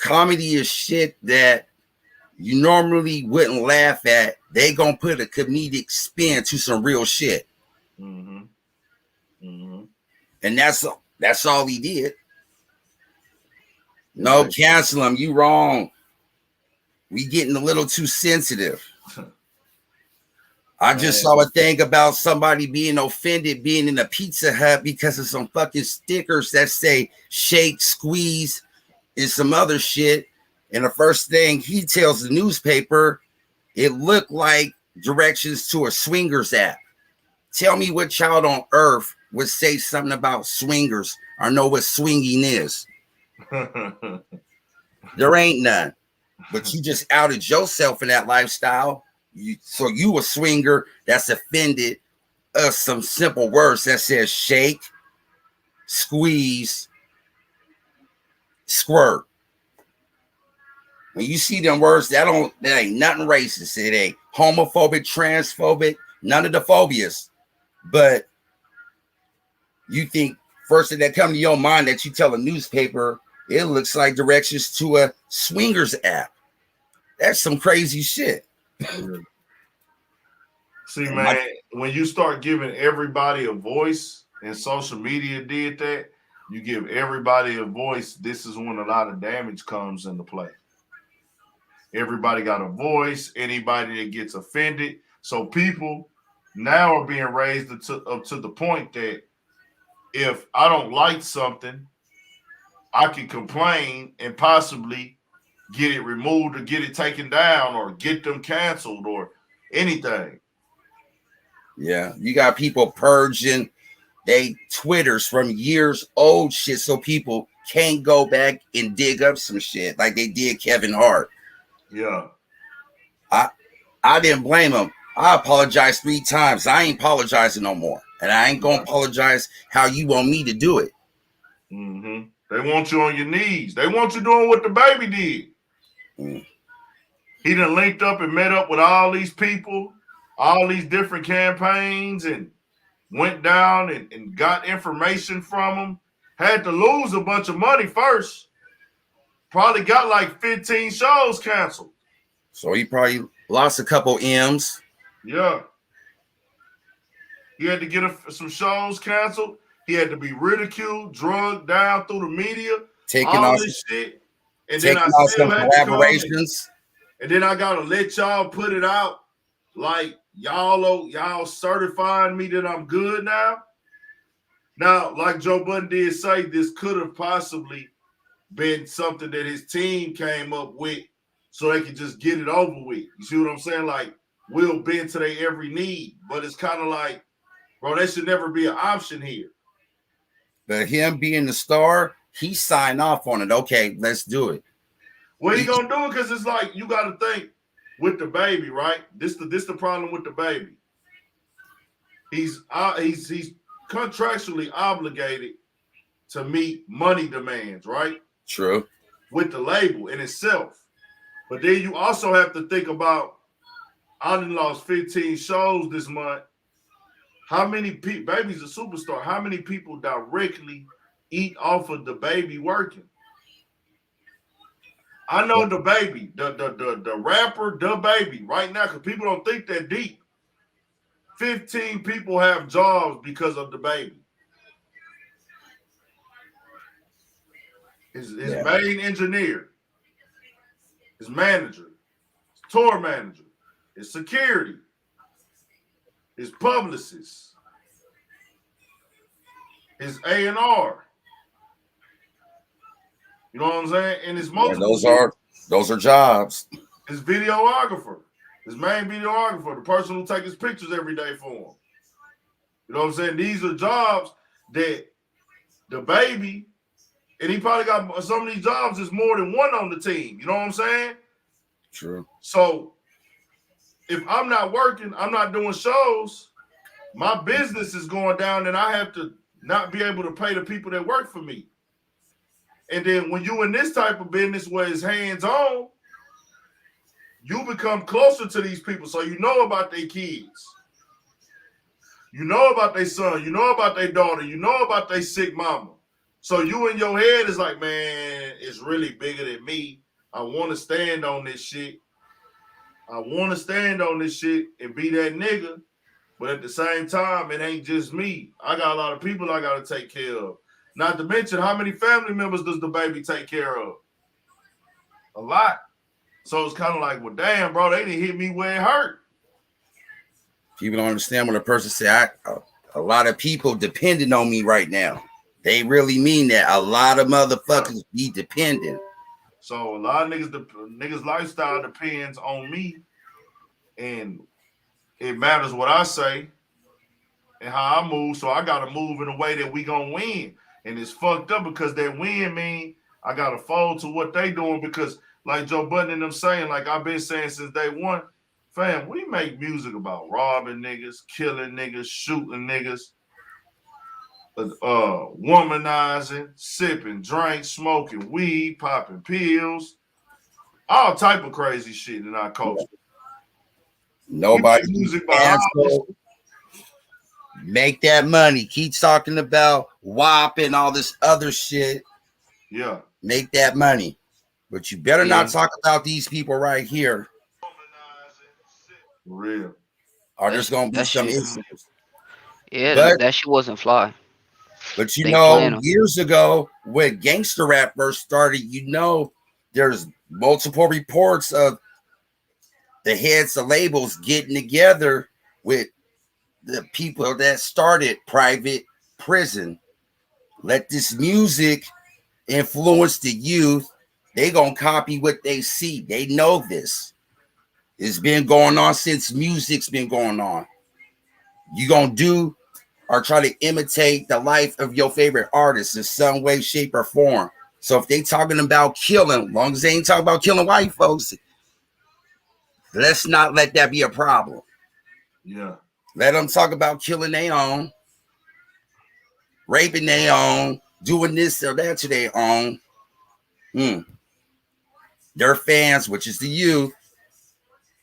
Comedy is shit that you normally wouldn't laugh at. They gonna put a comedic spin to some real shit. And that's all he did. No, cancel him. You wrong. We getting a little too sensitive. I just saw a thing about somebody being offended being in a Pizza Hut because of some fucking stickers that say shake, squeeze, and some other shit. And the first thing he tells the newspaper, it looked like directions to a swingers app. Tell me what child on earth would say something about swingers or know what swinging is. There ain't none. But you just outed yourself in that lifestyle. So you a swinger that's offended of some simple words that says shake, squeeze, squirt. When you see them words, that ain't nothing racist. It ain't homophobic, transphobic, none of the phobias. But you think first thing that come to your mind that you tell a newspaper, it looks like directions to a swingers app. That's some crazy shit. See, man, when you start giving everybody a voice, and social media did that, you give everybody a voice, this is when a lot of damage comes into play. Everybody got a voice, anybody that gets offended. So people now are being raised up to the point that if I don't like something, I can complain and possibly get it removed or get it taken down or get them canceled or anything. Yeah, you got people purging they Twitters from years old shit so people can't go back and dig up some shit like they did Kevin Hart. Yeah. I didn't blame him. I apologized 3 times. I ain't apologizing no more. And I ain't gonna apologize how you want me to do it. They want you on your knees. They want you doing what the baby did. He done linked up and met up with all these people, all these different campaigns, and went down and got information from them. Had to lose a bunch of money first. Probably got like 15 shows canceled. So he probably lost a couple M's. Yeah. He had to get some shows canceled. He had to be ridiculed, drugged down through the media, taking all off this shit. And taking then I off still some had to collaborations. And then I gotta let y'all put it out like y'all certifying me that I'm good now. Now, like Joe Budden did say, this could have possibly been something that his team came up with so they could just get it over with. You see what I'm saying? Like, will bend to their every need. But it's kind of like, bro, that should never be an option here. But him being the star, he signed off on it. Okay, let's do it. Well, he gonna do it because it's like you got to think with the baby, right? This the problem with the baby. He's contractually obligated to meet money demands, right? True. With the label in itself. But then you also have to think about, I done lost 15 shows this month. How many people, baby's a superstar, how many people directly eat off of the baby working? I know the baby, the rapper, the baby, right now, because people don't think that deep. 15 people have jobs because of the baby. His main engineer, his manager, his tour manager, his security, his publicist, his A&R. You know what I'm saying? And his multiple. Yeah, those are jobs. His videographer, his main videographer, the person who takes his pictures every day for him. You know what I'm saying? These are jobs that the baby, and he probably got some of these jobs is more than one on the team. You know what I'm saying? True. So if I'm not working, I'm not doing shows, my business is going down and I have to not be able to pay the people that work for me. And then when you in this type of business where it's hands-on, you become closer to these people. So you know about their kids. You know about their son. You know about their daughter. You know about their sick mama. So you in your head is like, man, it's really bigger than me. I want to stand on this shit. I want to stand on this shit and be that nigga. But at the same time, it ain't just me. I got a lot of people I got to take care of. Not to mention, how many family members does the baby take care of? A lot. So it's kind of like, well, damn, bro, they didn't hit me where it hurt. People don't understand when a person say, a lot of people depending on me right now. They really mean that. A lot of motherfuckers be dependent. So a lot of niggas' lifestyle depends on me. And it matters what I say and how I move. So I got to move in a way that we going to win. And it's fucked up because that win mean I got to fold to what they doing because like Joe Budden and them saying, like I've been saying since day one, fam, we make music about robbing niggas, killing niggas, shooting niggas, womanizing, sipping, drink, smoking weed, popping pills, all type of crazy shit in our culture. Nobody make that money. Keep talking about WAP and all this other shit. Yeah. Make that money. But you better not talk about these people right here. For real. Or there's going to be some issues. Yeah, but, that shit wasn't fly. But you know, years ago, when gangster rap first started, you know, there's multiple reports of the heads of labels getting together with the people that started Private Prison. Let this music influence the youth. They gonna copy what they see. They know this. It's been going on since music's been going on. You gonna do or try to imitate the life of your favorite artist in some way, shape, or form. So if they talking about killing, as long as they ain't talking about killing white folks, let's not let that be a problem. Yeah. Let them talk about killing their own, raping their own, doing this or that to their own. Their fans, which is the youth,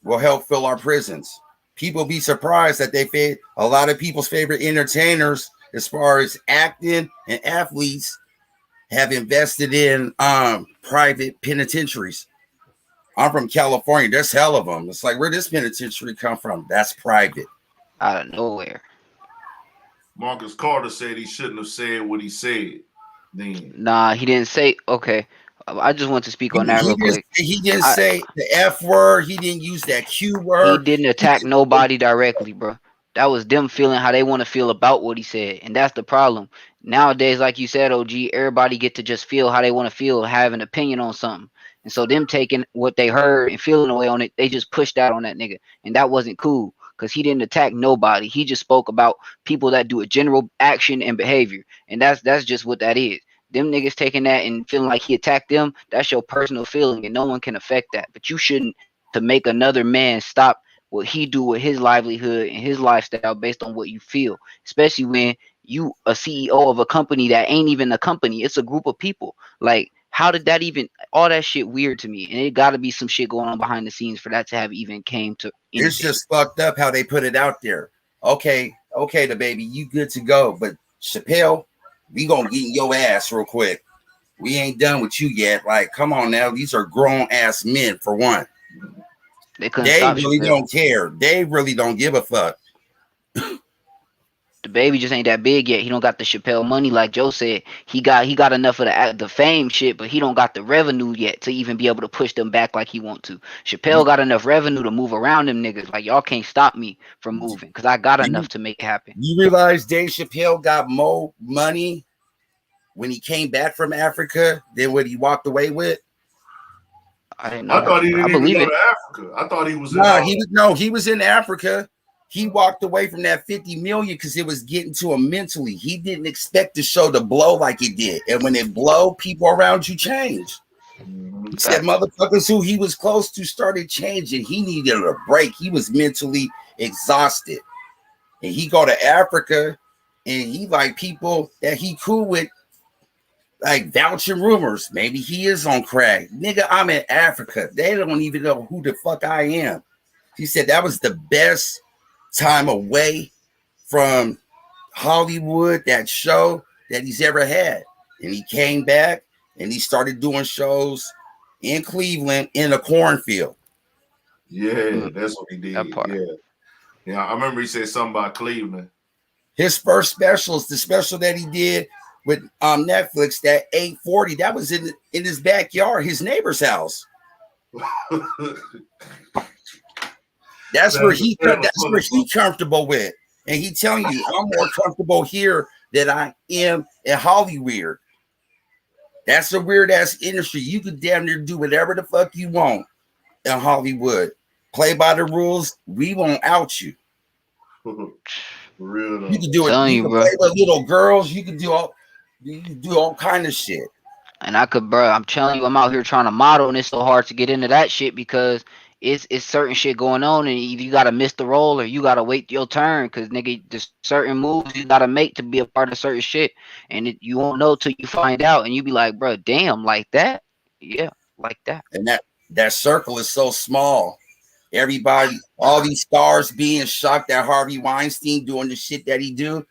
will help fill our prisons. People be surprised that a lot of people's favorite entertainers, as far as acting and athletes, have invested in private penitentiaries. I'm from California. There's hell of them. It's like, where this penitentiary come from? That's private. Out of nowhere. Marcus Carter said he shouldn't have said what he said then. Nah, he didn't say, okay. I just want to speak on that real quick. He didn't say the F word. He didn't use that Q word. He didn't attack nobody directly, bro. That was them feeling how they want to feel about what he said. And that's the problem. Nowadays, like you said, OG, everybody get to just feel how they want to feel, have an opinion on something. And so them taking what they heard and feeling away on it, they just pushed that on that nigga, and that wasn't cool because he didn't attack nobody. He just spoke about people that do a general action and behavior, and that's just what that is. Them niggas taking that and feeling like he attacked them, that's your personal feeling, and no one can affect that. But you shouldn't to make another man stop what he do with his livelihood and his lifestyle based on what you feel, especially when you a CEO of a company that ain't even a company. It's a group of people. Like, how did that even all that shit weird to me? And it got to be some shit going on behind the scenes for that to have even came to anything. It's just fucked up how they put it out there. Okay, the baby, you good to go, but Chappelle, we gonna get in your ass real quick. We ain't done with you yet. Like, come on now, these are grown ass men for one. They couldn't They stop really Chappelle. don't care. They really don't give a fuck. The baby just ain't that big yet. He don't got the Chappelle money, like Joe said. He got enough of the fame shit, but he don't got the revenue yet to even be able to push them back like he want to. Chappelle got enough revenue to move around them niggas. Like, y'all can't stop me from moving because I got enough to make it happen. You realize Dave Chappelle got more money when he came back from Africa than what he walked away with? I didn't know. I thought he didn't even believe go it. to Africa. I thought he was. He was in Africa. He walked away from that 50 million because it was getting to him mentally. He didn't expect the show to blow like it did. And when it blow, people around you change. He said motherfuckers who he was close to started changing. He needed a break. He was mentally exhausted. And he go to Africa and he like people that he cool with, like vouching rumors. Maybe he is on crack. Nigga, I'm in Africa. They don't even know who the fuck I am. He said that was the best time away from Hollywood, that show that he's ever had. And he came back and he started doing shows in Cleveland in a cornfield. Yeah, that's what he did. Yeah, I remember he said something about Cleveland. His first specials, the special that he did with Netflix, that 840, that was in his backyard, his neighbor's house. That's where he comfortable with. And he telling you, I'm more comfortable here than I am in Hollywood. That's a weird ass industry. You could damn near do whatever the fuck you want in Hollywood. Play by the rules. We won't out you. For real though. You can do it. You can play with little girls. You can do all kind of shit. And I could, bro. I'm telling you, I'm out here trying to model, and it's so hard to get into that shit because it's certain shit going on, and either you gotta miss the role or you gotta wait your turn, cause nigga, there's certain moves you gotta make to be a part of certain shit, and you won't know till you find out, and you be like, bro, damn, like that, yeah, like that. And that circle is so small. Everybody, all these stars being shocked at Harvey Weinstein doing the shit that he do.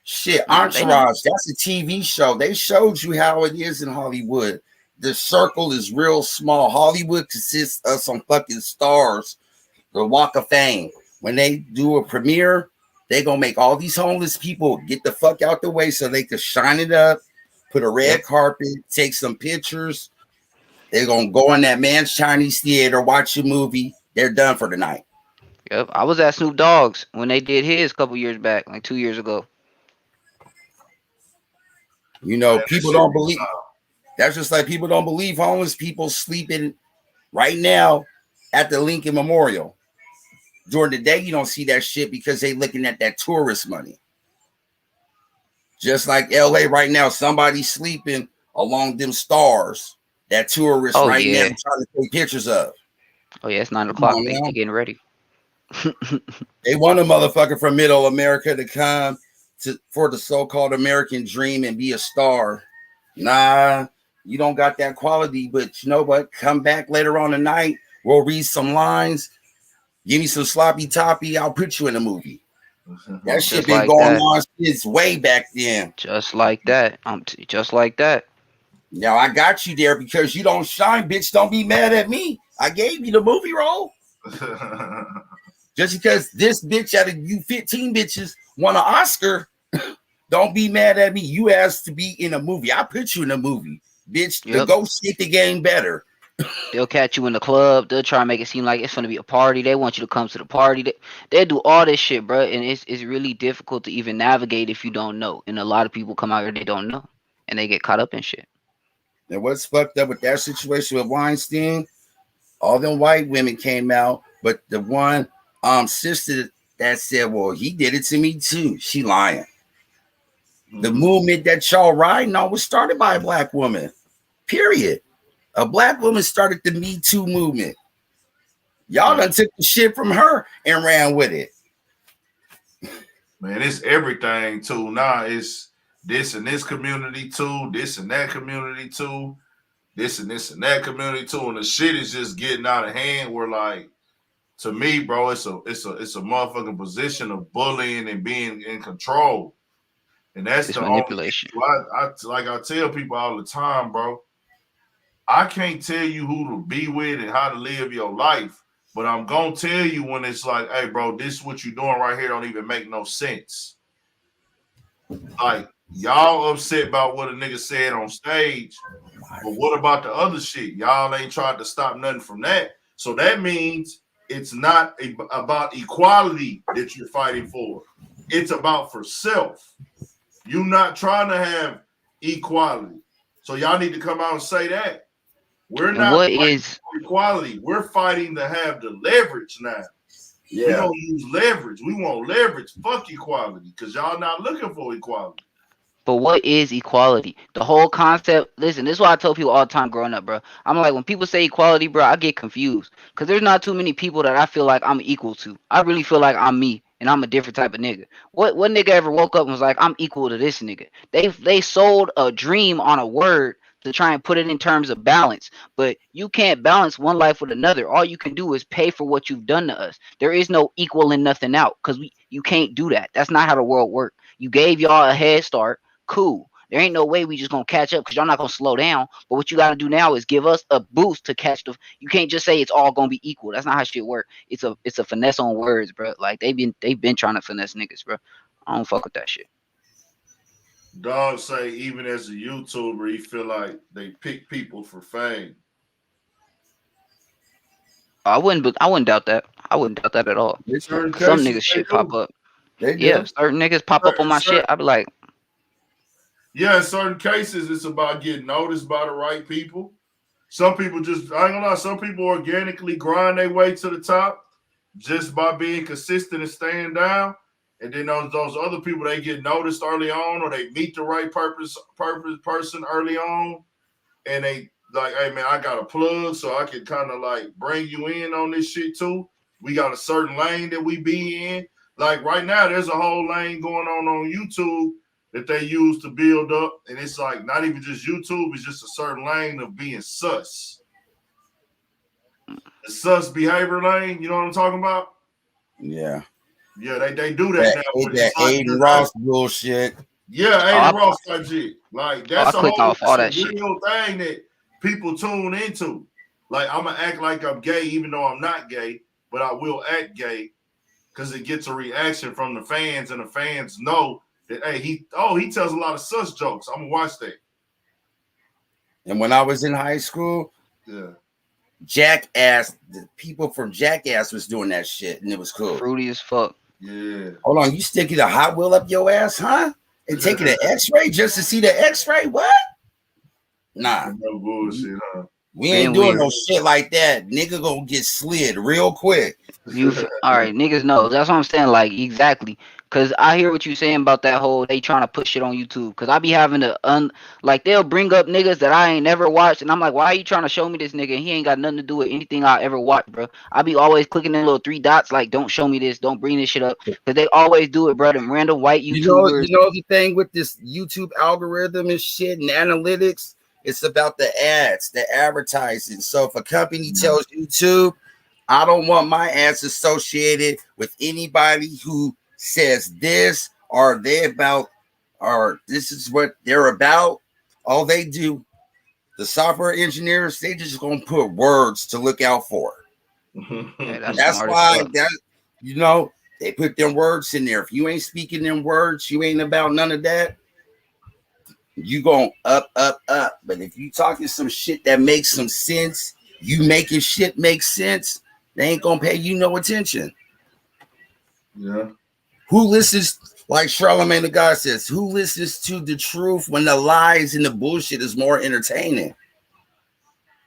Shit, Entourage, that's a TV show. They showed you how it is in Hollywood. The circle is real small. Hollywood consists of some fucking stars. The Walk of Fame. When they do a premiere, they gonna make all these homeless people get the fuck out the way so they can shine it up, put a red carpet, take some pictures. They're gonna go in that man's Chinese theater, watch a movie. They're done for the night. Yep, I was at Snoop Dogg's when they did his a couple years back, like 2 years ago. You know, people don't believe. That's just like people don't believe homeless people sleeping right now at the Lincoln Memorial. During the day, you don't see that shit because they looking at that tourist money. Just like LA right now, somebody's sleeping along them stars that tourists now trying to take pictures of. Oh yeah, it's 9 o'clock. They getting ready. They want a motherfucker from Middle America to come for the so-called American dream and be a star. Nah, you don't got that quality, but you know what? Come back later on tonight. We'll read some lines. Give me some sloppy toppy. I'll put you in a movie. That shit been going on since way back then. Just like that. Just like that. Now I got you there because you don't shine, bitch. Don't be mad at me. I gave you the movie role. Just because this bitch out of you 15 bitches won an Oscar, don't be mad at me. You asked to be in a movie. I put you in a movie, bitch. To go shit the game better. They'll catch you in the club. They'll try to make it seem like it's going to be a party. They want you to come to the party. They do all this shit, bro. And it's really difficult to even navigate if you don't know. And a lot of people come out here, they don't know. And they get caught up in shit. And what's fucked up with that situation with Weinstein? All them white women came out, but the one sister that said, "Well, he did it to me too," she lying. The movement that y'all riding on was started by a black woman. Period. A black woman started the Me Too movement. Y'all done took the shit from her and ran with it. Man, it's everything too. Now it's this and this community too, this and that community too, this and that community too, and the shit is just getting out of hand. Where like, to me, bro, it's a motherfucking position of bullying and being in control, and that's It's the manipulation. I tell people all the time, bro. I can't tell you who to be with and how to live your life, but I'm gonna tell you when it's like, hey, bro, this is what you're doing right here don't even make no sense. Like, y'all upset about what a nigga said on stage, but what about the other shit? Y'all ain't tried to stop nothing from that. So that means it's not about equality that you're fighting for. It's about for self. You're not trying to have equality. So y'all need to come out and say that. We're not fighting for equality. We're fighting to have the leverage now. Yeah. We don't use leverage. We want leverage. Fuck equality, because y'all not looking for equality. But what is equality? The whole concept. Listen, this is what I tell people all the time growing up, bro. I'm like, when people say equality, bro, I get confused because there's not too many people that I feel like I'm equal to. I really feel like I'm me and I'm a different type of nigga. What nigga ever woke up and was like, I'm equal to this nigga? They sold a dream on a word to try and put it in terms of balance, but you can't balance one life with another. All you can do is pay for what you've done to us. There is no equaling nothing out because you can't do that. That's not how the world works. You gave y'all a head start. Cool. There ain't no way we just gonna catch up because y'all not gonna slow down. But what you gotta do now is give us a boost to catch the. You can't just say it's all gonna be equal. That's not how shit work. It's a finesse on words, bro. Like they've been trying to finesse niggas, bro. I don't fuck with that shit. Dog say even as a YouTuber, he feel like they pick people for fame. I wouldn't doubt that. I wouldn't doubt that at all. Some niggas shit pop up. Yeah, certain niggas pop up on my shit. I'd be like, yeah, in certain cases, it's about getting noticed by the right people. Some people just, I ain't gonna lie, some people organically grind their way to the top just by being consistent and staying down. And then those other people, they get noticed early on, or they meet the right person early on. And they like, hey, man, I got a plug so I can kind of like bring you in on this shit too. We got a certain lane that we be in. Like right now, there's a whole lane going on YouTube that they use to build up. And it's like not even just YouTube, it's just a certain lane of being sus. The sus behavior lane, you know what I'm talking about? Yeah. Yeah, they do that now. That Aiden Ross bullshit. Yeah, Aiden Ross type shit. Like that's a whole real thing that people tune into. Like I'm gonna act like I'm gay, even though I'm not gay, but I will act gay because it gets a reaction from the fans, and the fans know that hey, he tells a lot of sus jokes. I'm gonna watch that. And when I was in high school, Jackass, the people from Jackass was doing that shit, and it was cool. Fruity as fuck. Yeah. Hold on, you sticking a Hot Wheel up your ass, huh? And taking an X-ray just to see the X-ray? What? Nah. No bullshit, huh? We ain't doing no shit like that. Nigga gonna get slid real quick. All right, niggas know. That's what I'm saying. Like, exactly. Cause I hear what you saying about that whole they trying to push shit on YouTube. Cause I be having to like they'll bring up niggas that I ain't never watched, and I'm like, why are you trying to show me this nigga? He ain't got nothing to do with anything I ever watched, bro. I be always clicking them little 3 dots, like, don't show me this, don't bring this shit up, cause they always do it, bro. Them random white YouTubers. You know the thing with this YouTube algorithm and shit and analytics, it's about the ads, the advertising. So if a company tells YouTube, I don't want my ads associated with anybody who says this or they about or this is what they're about. All they do, the software engineers, they just gonna put words to look out for. That's why they put them words in there. If you ain't speaking them words, you ain't about none of that. You going up. But if you talking some shit that makes some sense, you making shit make sense, they ain't gonna pay you no attention. Yeah. Who listens, like Charlamagne the God says, who listens to the truth when the lies and the bullshit is more entertaining?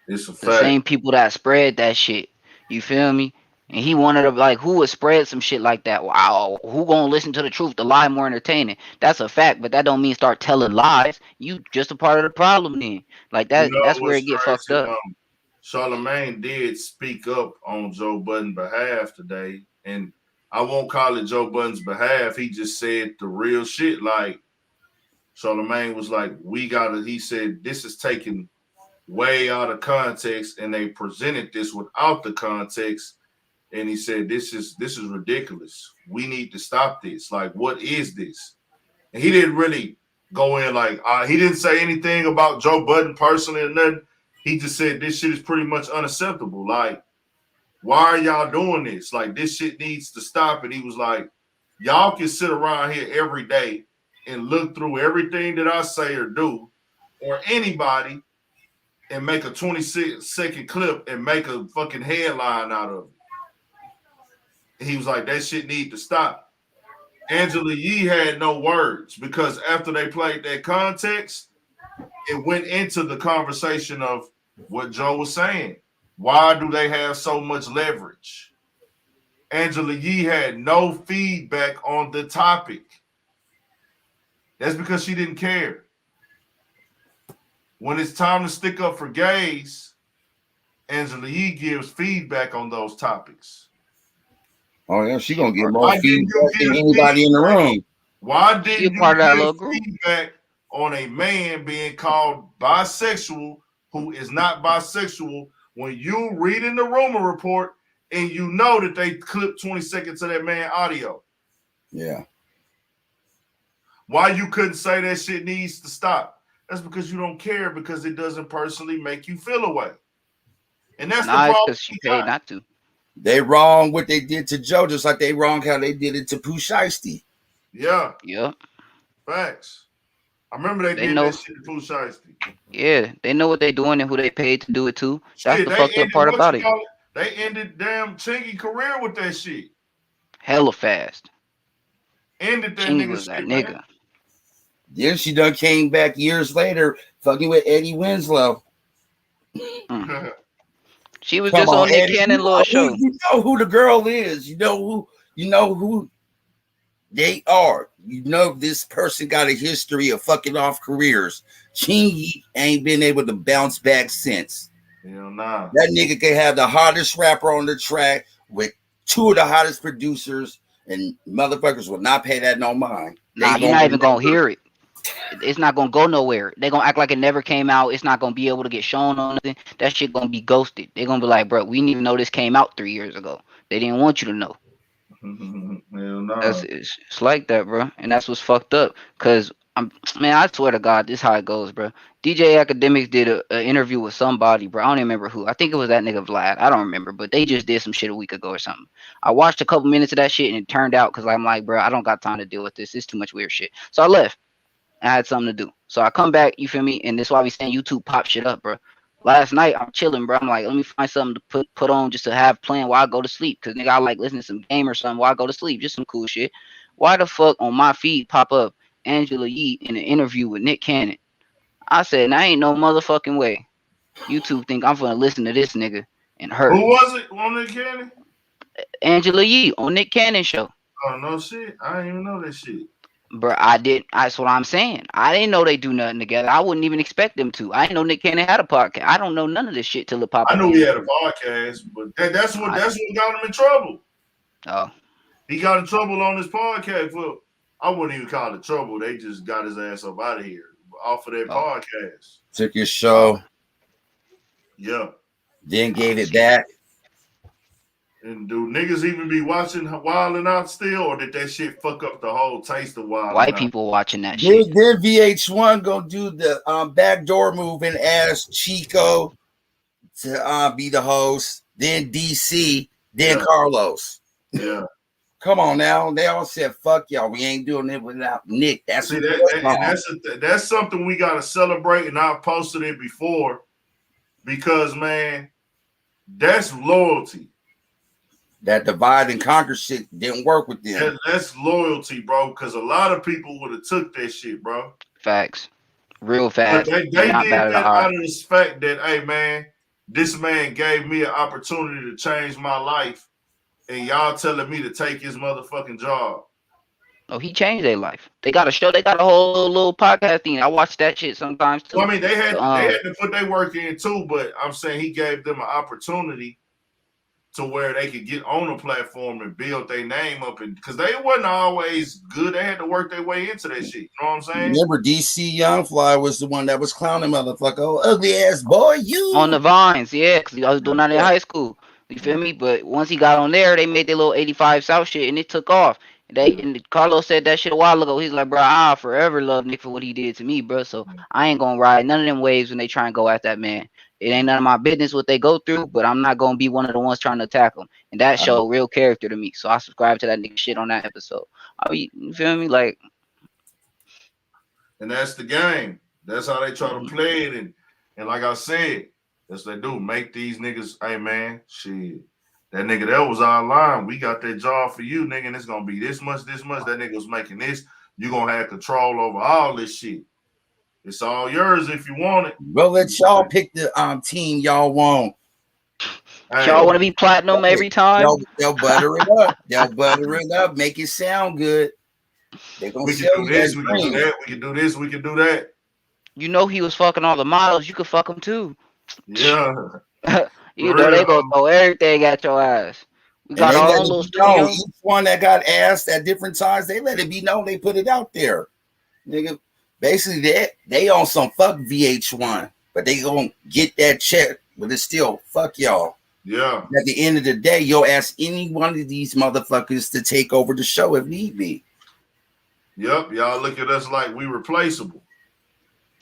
It's a The fact. same people that spread that shit. You feel me? And he wanted to like, who would spread some shit like that? Wow, who gonna listen to the truth? The lie more entertaining. That's a fact, but that don't mean start telling lies. You just a part of the problem then. Like You that. know That's where what's it get fucked crazy? up. Charlemagne did speak up on Joe Budden's behalf today, and I won't call it Joe Budden's behalf. He just said the real shit. Like Charlemagne was like, "We gotta." He said, "This is taken way out of context, and they presented this without the context." And he said, "This is ridiculous. We need to stop this. Like, what is this?" And he didn't really go in like he didn't say anything about Joe Budden personally or nothing. He just said this shit is pretty much unacceptable. Like, why are y'all doing this? Like, this shit needs to stop. And he was like, y'all can sit around here every day and look through everything that I say or do, or anybody, and make a 26-second clip and make a fucking headline out of it. And he was like, that shit need to stop. Angela Yee had no words because after they played that context, it went into the conversation of what Joe was saying. Why do they have so much leverage? Angela Yee had no feedback on the topic. That's because she didn't care. When it's time to stick up for gays, Angela Yee gives feedback on those topics. Oh yeah, she gonna get more Why didn't feedback you than give anybody in the feedback? room. Why She a didn't part of that you little give group. feedback on a man being called bisexual who is not bisexual when you read in the rumor report and you know that they clipped 20 seconds of that man audio? Yeah. Why you couldn't say that shit needs to stop? That's because you don't care, because it doesn't personally make you feel away. And that's the Nah, it's problem. because she paid not to. They wrong what they did to Joe, just like they wrong how they did it to Pooh Shiesty. Yeah, Yep. facts. I remember they did know. that shit to Pooh Shiesty. Yeah, they know what they doing and who they paid to do it to. That's Shit, the they fucked up ended part about it. They ended damn Chingy career with that shit. Hella fast. Ended that Chingy nigga was that shit, nigga. man. Then she done came back years later, fucking with Eddie Winslow. She was Come just on Nick Eddie. Cannon little show. You know who the girl is. You know who they are. You know this person got a history of fucking off careers. Chingy ain't been able to bounce back since. Hell nah. That nigga can have the hottest rapper on the track with two of the hottest producers, and motherfuckers will not pay that no mind. Nah, you're not even gonna hear it. It's not gonna go nowhere. They're gonna act like it never came out. It's not gonna be able to get shown on nothing. That shit gonna be ghosted. They're gonna be like, bro, we didn't even know this came out 3 years ago. They didn't want you to know. Hell nah. It's like that, bro. And that's what's fucked up. Cause I swear to God, this is how it goes, bro. DJ Academics did an interview with somebody, bro. I don't even remember who. I think it was that nigga Vlad. I don't remember, but they just did some shit a week ago or something. I watched a couple minutes of that shit and it turned out because I'm like, bro, I don't got time to deal with this. It's too much weird shit. So I left. I had something to do. So I come back, you feel me? And that's why we saying YouTube pop shit up, bro. Last night I'm chilling, bro. I'm like, let me find something to put on just to have playing while I go to sleep. Cause nigga, I like listening to some game or something while I go to sleep. Just some cool shit. Why the fuck on my feed pop up Angela Yee in an interview with Nick Cannon? I said, nah, ain't no motherfucking way. YouTube think I'm gonna listen to this nigga and her. Who was it on Nick Cannon? Angela Yee on Nick Cannon show. Oh no shit. I didn't even know that shit. Bro, that's what I'm saying. I didn't know they do nothing together. I wouldn't even expect them to. I didn't know Nick Cannon had a podcast. I don't know none of this shit till it popped up. I knew he had a podcast, but that's what got him in trouble. Oh. He got in trouble on his podcast. Well, I wouldn't even call it trouble. They just got his ass up out of here off of that podcast. Took his show. Yeah. Then gave it back. And do niggas even be watching Wild 'N Out still, or did that shit fuck up the whole taste of Wild 'N Out? White people watching that shit. Then VH1 gonna do the backdoor move and ask Chico to be the host. Then DC. Then Carlos. Yeah. Come on now. They all said, fuck y'all. We ain't doing it without Nick. That's that's something we gotta celebrate, and I've posted it before because man, that's loyalty. That divide and conquer shit didn't work with them. That's loyalty, bro, because a lot of people would have took that shit, bro. Facts. Real fast. But they did that out of this fact that, hey man, this man gave me an opportunity to change my life, and y'all telling me to take his motherfucking job. Oh, he changed their life. They got a show. They got a whole little podcast thing. I watch that shit sometimes too. Well, I mean, they had to put their work in too, but I'm saying he gave them an opportunity to where they could get on a platform and build their name up, and because they wasn't always good, they had to work their way into that shit. You know what I'm saying? Remember, DC Youngfly was the one that was clowning motherfucker, oh, ugly ass boy, you on the Vines, yeah, because I was doing that in high school. You feel me? But once he got on there, they made their little 85 South shit, and it took off. And Carlos said that shit a while ago. He's like, bro, I forever love Nick for what he did to me, bro. So I ain't gonna ride none of them waves when they try and go at that man. It ain't none of my business what they go through, but I'm not gonna be one of the ones trying to attack them. And that showed real character to me. So I subscribed to that nigga shit on that episode. I mean, you feel me? Like, and that's the game. That's how they try to play it. And like I said, that's what they do. Make these niggas, hey man, shit. That nigga, that was our line. We got that job for you, nigga, and it's gonna be this much, this much. That nigga was making this. You gonna have control over all this shit. It's all yours if you want it. Well, let y'all pick the team y'all want. Hey, y'all want to be platinum every time? They'll butter it up. They'll butter it up. Make it sound good. They gonna we can do this. We can do that. We can do this. We can do that. You know he was fucking all the models. You could fuck them too. Yeah. You know they gonna throw everything at your ass. We got our own little studio. Each one that got asked at different times, they let it be known. They put it out there, nigga. Basically, they on some fuck VH1, but they gonna get that check. But it's still fuck y'all. Yeah. At the end of the day, you'll ask any one of these motherfuckers to take over the show if need be. Yep. Y'all look at us like we replaceable.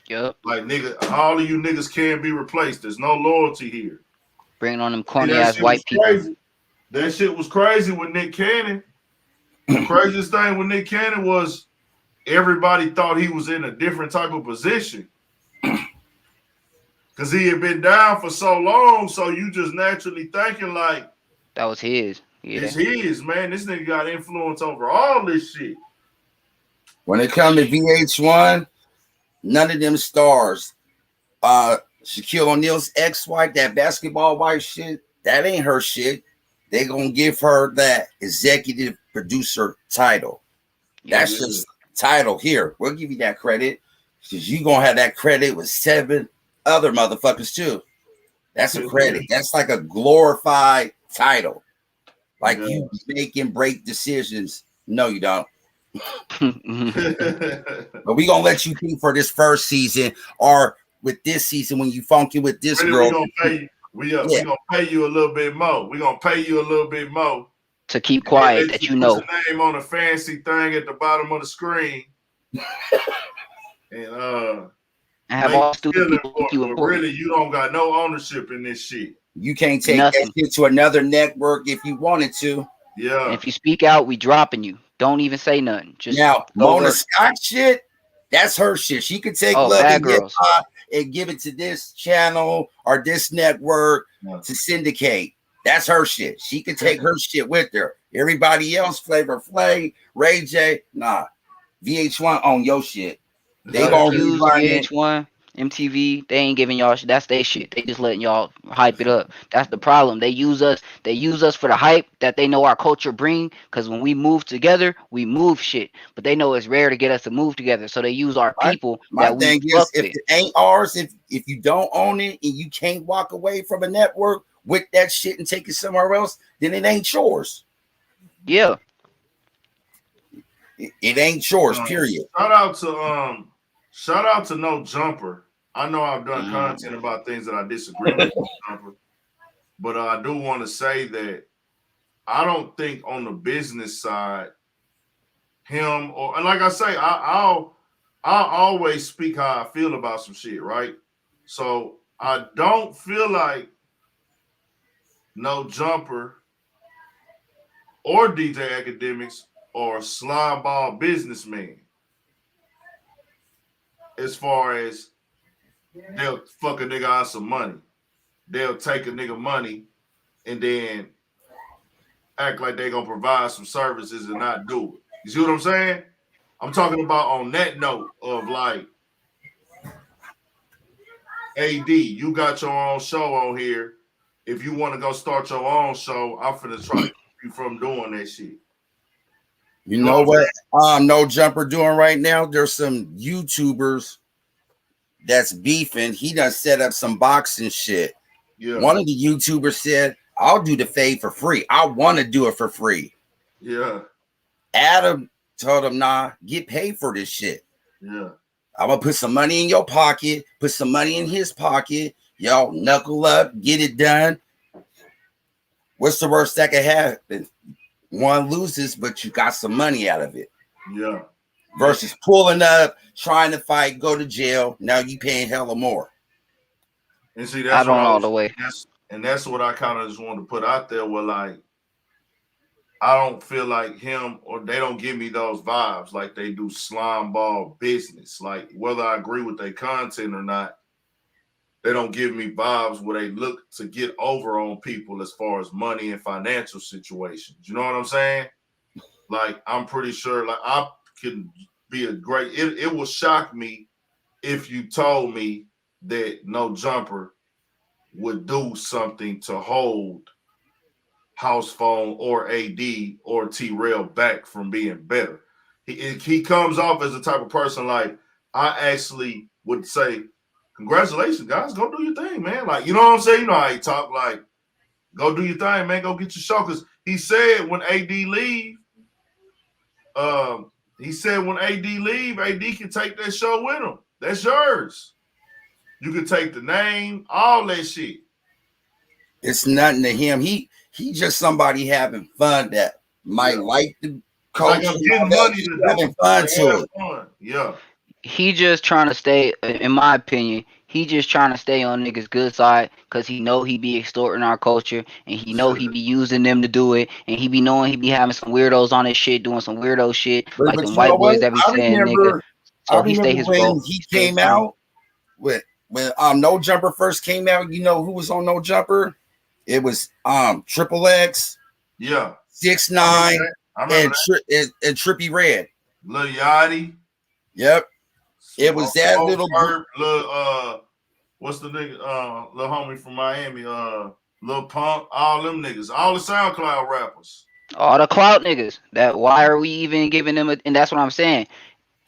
Yep. Like nigga, all of you niggas can be replaced. There's no loyalty here. Bringing on them corny ass white people. Crazy. That shit was crazy with Nick Cannon. The craziest thing with Nick Cannon was everybody thought he was in a different type of position. Because he had been down for so long, so you just naturally thinking like that was his. Yeah. It's his, man. This nigga got influence over all this shit. When it comes to VH1, none of them stars. Shaquille O'Neal's ex-wife, that basketball wife shit, that ain't her shit. They gonna give her that executive producer title. That's just title here. We'll give you that credit because you gonna have that credit with 7 other motherfuckers too. That's a credit. That's like a glorified title. Like you make and break decisions. No, you don't. But we gonna let you think for this first season or with this season when you funky with this girl. We gonna pay you a little bit more. We gonna pay you a little bit more to keep quiet. That you know. Put your name on a fancy thing at the bottom of the screen, and have all stupid people think you important. Really, you don't got no ownership in this shit. You can't take that shit to another network if you wanted to. Yeah. And if you speak out, we dropping you. Don't even say nothing. Just now, Mona Scott shit. That's her shit. She could take Love and Hip Hop and give it to this channel or this network to syndicate. That's her shit. She could take her shit with her. Everybody else, Flavor Flav, Ray J, nah. VH1 on your shit. They gonna use VH1, MTV. They ain't giving y'all shit. That's their shit. They just letting y'all hype it up. That's the problem. They use us. They use us for the hype that they know our culture bring. Because when we move together, we move shit. But they know it's rare to get us to move together. So they use our people. My thing is, if it ain't ours, if you don't own it and you can't walk away from a network with that shit and take it somewhere else, then it ain't yours. Yeah. It ain't yours. Period. Shout out to No Jumper. I know I've done content about things that I disagree with No Jumper, but I do want to say that I don't think on the business side, him or and like I say, I'll always speak how I feel about some shit, right? So I don't feel like No Jumper or DJ Academics or slime ball businessman. As far as they'll fuck a nigga out some money. They'll take a nigga money and then act like they gonna provide some services and not do it. You see what I'm saying? I'm talking about on that note of like AD, you got your own show on here. If you want to go start your own show, I'm finna try to keep you from doing that shit. You know what? No Jumper doing right now. There's some YouTubers that's beefing. He done set up some boxing shit. Yeah. One of the YouTubers said, "I'll do the fade for free. I want to do it for free." Yeah. Adam told him, "Nah, get paid for this shit. Yeah. I'm gonna put some money in your pocket, put some money in his pocket. Y'all knuckle up, get it done. What's the worst that could happen? One loses, but you got some money out of it. Yeah. Versus pulling up, trying to fight, go to jail. Now you paying hella more." And see, that's I don't what all the way. that's what I kind of just wanted to put out there. Where like, I don't feel like him, or they don't give me those vibes like they do slime ball business. Like whether I agree with their content or not, they don't give me vibes where they look to get over on people as far as money and financial situations. You know what I'm saying? Like, I'm pretty sure like I can be a great, it will shock me if you told me that No Jumper would do something to hold House Phone or AD or T-Rail back from being better. He comes off as the type of person like, I actually would say, congratulations, guys. Go do your thing, man. Like, you know what I'm saying? You know how he talk, like, go do your thing, man. Go get your show. Because he said when AD leave, AD can take that show with him. That's yours. You can take the name, all that shit. It's nothing to him. He just somebody having fun that might like the coach. Like, I'm getting money to having fun to it. Fun. Yeah. He just trying to stay, in my opinion, he just trying to stay on niggas' good side because he know he be extorting our culture and he know he be using them to do it, and he be knowing he be having some weirdos on his shit, doing some weirdo shit, like them white boys that be saying nigga. So he stay his role. He came out when No Jumper first came out. You know who was on No Jumper? It was Triple X, Yeah. 6ix9ine, and Trippie Redd. Lil Yachty. Yep. It was that little group. What's the nigga? Little homie from Miami. Lil Pump. All them niggas. All the SoundCloud rappers. All the clout niggas. That why are we even giving them? And that's what I'm saying.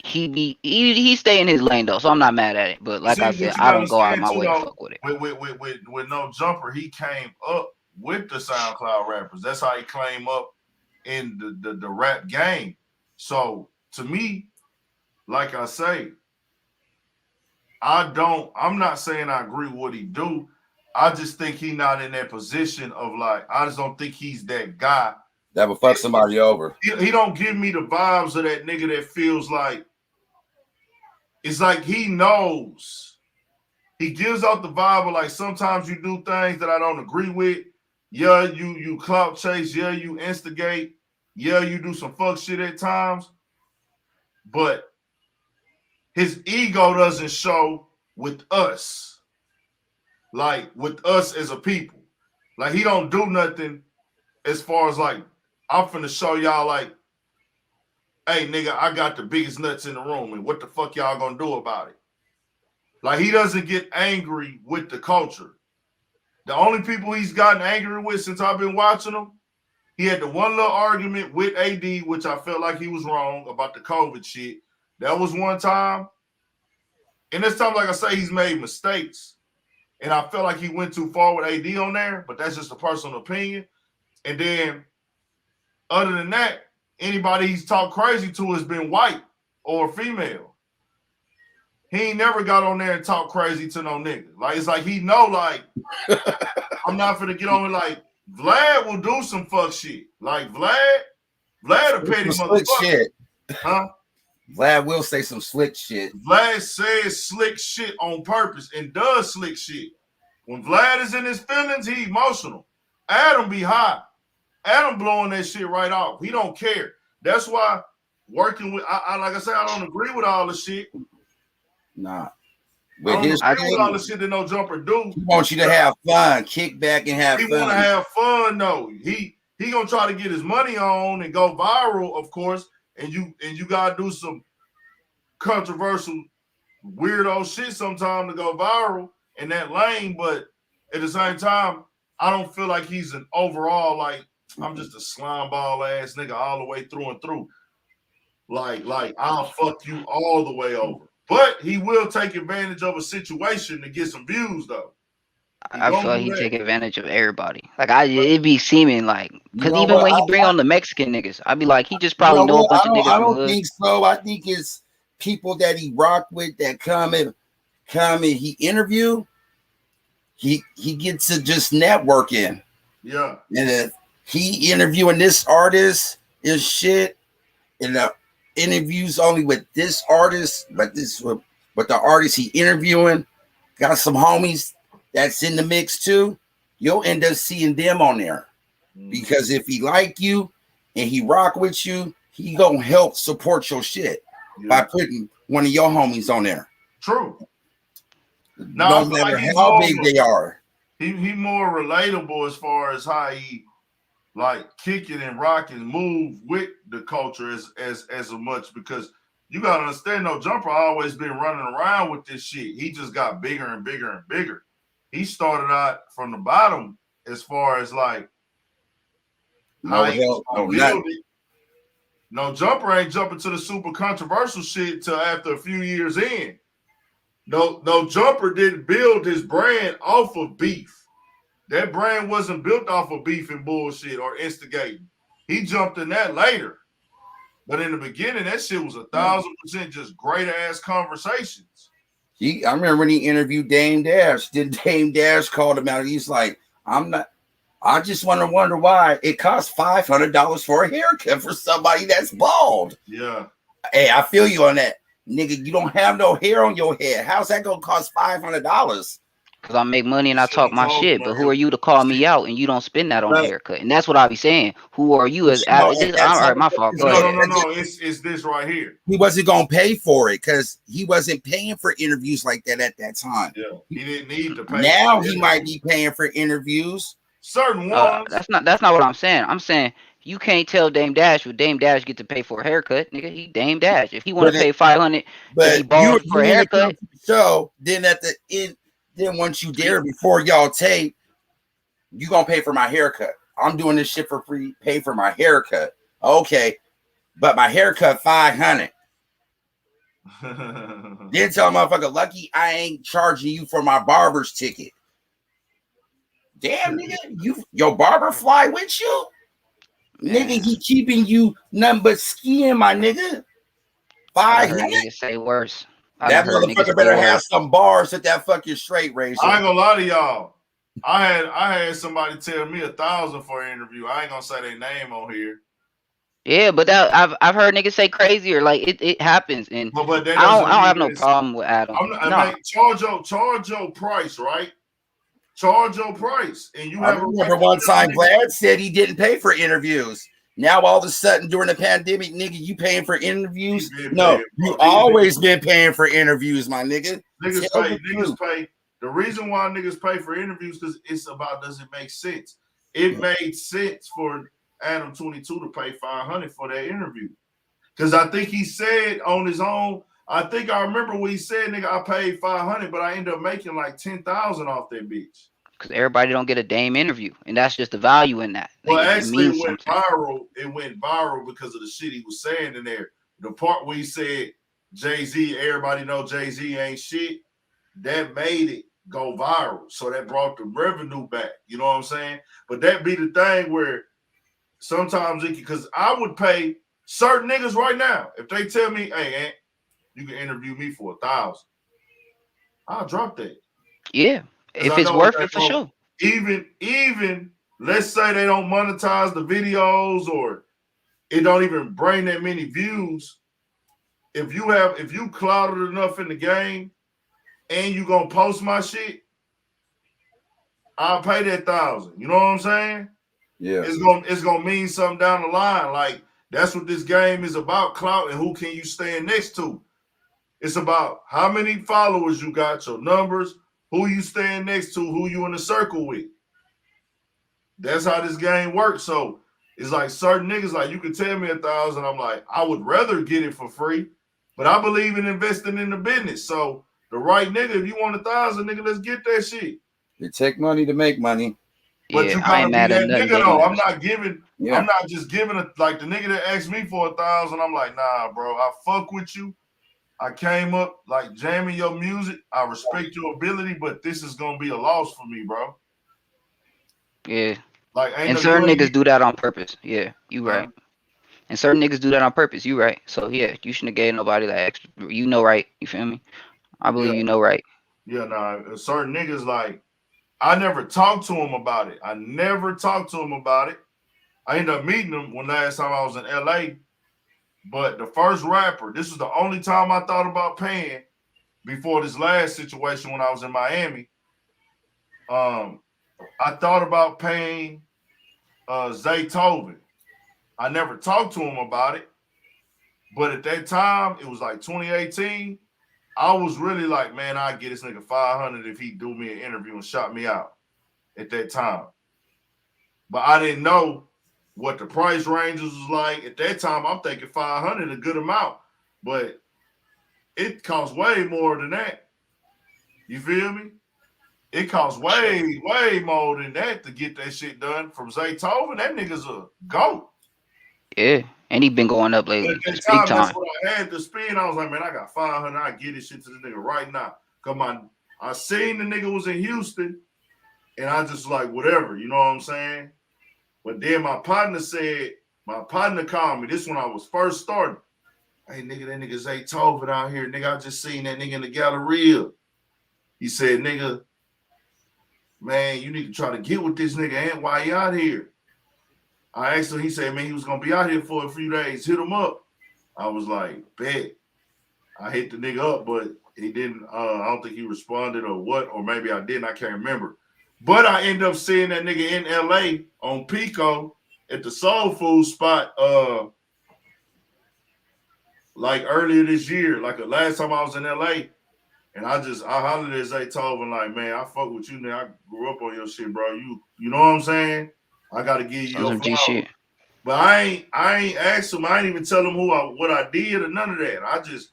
He stay in his lane though, so I'm not mad at it. But like I said, I don't go out of my way to fuck with it. With No Jumper, he came up with the SoundCloud rappers. That's how he came up in the rap game. So to me, like I say, I'm not saying I agree with what he do. I just think he not in that position of like, I just don't think he's that guy that will fuck somebody over. He don't give me the vibes of that nigga that feels like, it's like he knows. He gives out the vibe of like, sometimes you do things that I don't agree with. Yeah, you clout chase. Yeah, you instigate. Yeah, you do some fuck shit at times. But his ego doesn't show with us. Like, with us as a people. Like, he don't do nothing as far as like, I'm finna show y'all like, hey, nigga, I got the biggest nuts in the room, and what the fuck y'all gonna do about it? Like, he doesn't get angry with the culture. The only people he's gotten angry with since I've been watching him, he had the one little argument with AD, which I felt like he was wrong about the COVID shit. That was one time. And this time, like I say, he's made mistakes. And I felt like he went too far with AD on there, but that's just a personal opinion. And then, other than that, anybody he's talked crazy to has been white or female. He ain't never got on there and talk crazy to no nigga. Like, it's like he know, like, I'm not finna get on it. Like, Vlad will do some fuck shit. Like, Vlad a petty motherfucker. Shit. Huh? Vlad will say some slick shit. Vlad says slick shit on purpose and does slick shit. When Vlad is in his feelings, he emotional. Adam be high. Adam blowing that shit right off. He don't care. That's why working with, I like I said, I don't agree with all the shit. Nah. I don't agree with all the shit that No Jumper do. He wants you to have fun, kick back and have fun. He want to have fun though. He gonna try to get his money on and go viral, of course. And you gotta do some controversial, weirdo shit sometime to go viral. in that lane, but at the same time, I don't feel like he's an overall like I'm just a slime ball ass nigga all the way through and through. Like I'll fuck you all the way over. But he will take advantage of a situation to get some views though. I feel like he that. take advantage of everybody. Like it be seeming like, because know even what? when he bring on the Mexican niggas, I be like, he just You probably know know a what? bunch of niggas I from the don't hood. think so. I think it's people that he rock with that come and he interview. He gets to just networking. Yeah. And if he interviewing this artist is shit, and the interviews only with this artist, but the artist he interviewing got some homies that's in the mix too, you'll end up seeing them on there. Because if he like you and he rock with you, he gonna help support your shit by putting one of your homies on there. True. No matter how big they are. He more relatable as far as how he like kicking and rocking, move with the culture as much, because you gotta understand, no Jumper always been running around with this shit. He just got bigger and bigger and bigger. He started out from the bottom as far as like how he was gonna build it. No Jumper ain't jumping to the super controversial shit till after a few years in. No Jumper didn't build his brand off of beef. That brand wasn't built off of beef and bullshit or instigating. He jumped in that later. But in the beginning, that shit was 1,000% just great ass conversations. I remember when he interviewed Dame Dash. Then Dame Dash called him out. He's like, I just wonder why it costs $500 for a haircut for somebody that's bald. Yeah. Hey, I feel you on that. Nigga, you don't have no hair on your head. How's that gonna cost $500? Because I make money and I talk my shit, but who are you to call me out and you don't spend that on a haircut? And that's what I be saying. Who are you as all right, my fault. Go ahead. No. It's this right here. He wasn't gonna pay for it because he wasn't paying for interviews like that at that time. Yeah, he didn't need to pay. Now he might be paying for interviews. Certain ones. That's not what I'm saying. I'm saying you can't tell Dame Dash what Dame Dash get to pay for a haircut, nigga. He Dame Dash. If he want to pay $500, but he bald for a haircut. So then at the end. Then once you there before y'all tape, you gonna pay for my haircut. I'm doing this shit for free. Pay for my haircut, okay? But my haircut $500. Then tell motherfucker, lucky I ain't charging you for my barber's ticket. Damn nigga, your barber fly with you, nigga. He keeping you nothing but skin, my nigga. $500. Say worse. That motherfucker better have some bars at that fucking straight razor. I ain't gonna lie to y'all. I had somebody tell me $1,000 for an interview. I ain't gonna say their name on here. Yeah, but I've heard niggas say crazier. Like it happens, and but I don't have no problem with Adam. Charge your price, right? Charge your price, and you have. I remember one time Vlad said he didn't pay for interviews. Now all of a sudden during the pandemic, nigga, you paying for interviews? No, you always been paying for interviews, my nigga. Niggas pay. The reason why niggas pay for interviews because it's about does it make sense? It made sense for Adam 22 to pay $500 for that interview. Because I think he said on his own, I think I remember what he said, nigga, I paid $500, but I ended up making like $10,000 off that bitch. Because everybody don't get a Dame interview, and that's just the value in that. Well, actually, it went viral. It went viral because of the shit he was saying in there. The part where he said Jay-Z, everybody know Jay-Z ain't shit, that made it go viral. So that brought the revenue back. You know what I'm saying? But that be the thing where sometimes because I would pay certain niggas right now if they tell me, "Hey, Ant, you can interview me for $1,000," I'll drop that. Yeah. If it's worth it, for sure. Even let's say they don't monetize the videos or it don't even bring that many views. If you clouded enough in the game and you gonna post my shit, I'll pay that $1,000. You know what I'm saying? Yeah. It's gonna mean something down the line. Like that's what this game is about, clout, and who can you stand next to. It's about how many followers you got, your numbers. Who you stand next to, who you in a circle with. That's how this game works. So it's like certain niggas, like you can tell me $1,000. I'm like, I would rather get it for free, but I believe in investing in the business. So The right nigga, if you want 1,000, nigga, let's get that shit. It take money to make money. But Yeah, you I gotta ain't be mad at that nothing. nigga They though. doing I'm this. not giving. Yeah. I'm not just giving it like the nigga that asked me for 1,000. I'm like, nah, bro. I fuck with you. I came up like jamming your music. I respect your ability, but this is gonna be a loss for me, bro. Yeah. Like, ain't And no certain you niggas do that on purpose. Yeah, you huh? right. And certain niggas do that on purpose. You right. So yeah, you shouldn't have gave nobody that extra. You know right. You feel me? I Yeah, believe you know right. yeah, nah. Certain niggas like I never talked to him about it. I never talked to him about it. I ended up meeting him when last time I was in LA. But the first rapper, this was the only time I thought about paying before this last situation when I was in Miami. I thought about paying Zaytoven. I never talked to him about it. But at that time, it was like 2018. I was really like, man, I'd get this nigga 500 if he do me an interview and shot me out at that time. But I didn't know what the price ranges was like. At that time, I'm thinking 500 a good amount. But it costs way more than that. You feel me? It costs way, way more than that to get that shit done from Zaytoven. That nigga's a goat. Yeah. And he been going up But lately. at that It's big time, that's time. what I had to spend. I was like, man, I got 500. I get this shit to this nigga right now. Come on. I seen the nigga was in Houston, and I just like, whatever. You know what I'm saying? But then my partner called me. This when I was first starting. Hey, nigga, that nigga Zaytoven out here. Nigga, I just seen that nigga in the Galleria. He said, nigga, man, you need to try to get with this nigga. And why you out here? I asked him, he said, man, he was going to be out here for a few days. Hit him up. I was like, bet. I hit the nigga up, but he didn't, I don't think he responded or what, or maybe I didn't. I can't remember. But I ended up seeing that nigga in LA on Pico at the Soul Food spot like earlier this year, like the last time I was in LA. And I hollered at Zaytoven like, man, I fuck with you now. I grew up on your shit, bro. You know what I'm saying? I gotta give you On your some G flowers. shit. But I ain't asked him. I ain't even tell him what I did or none of that. I just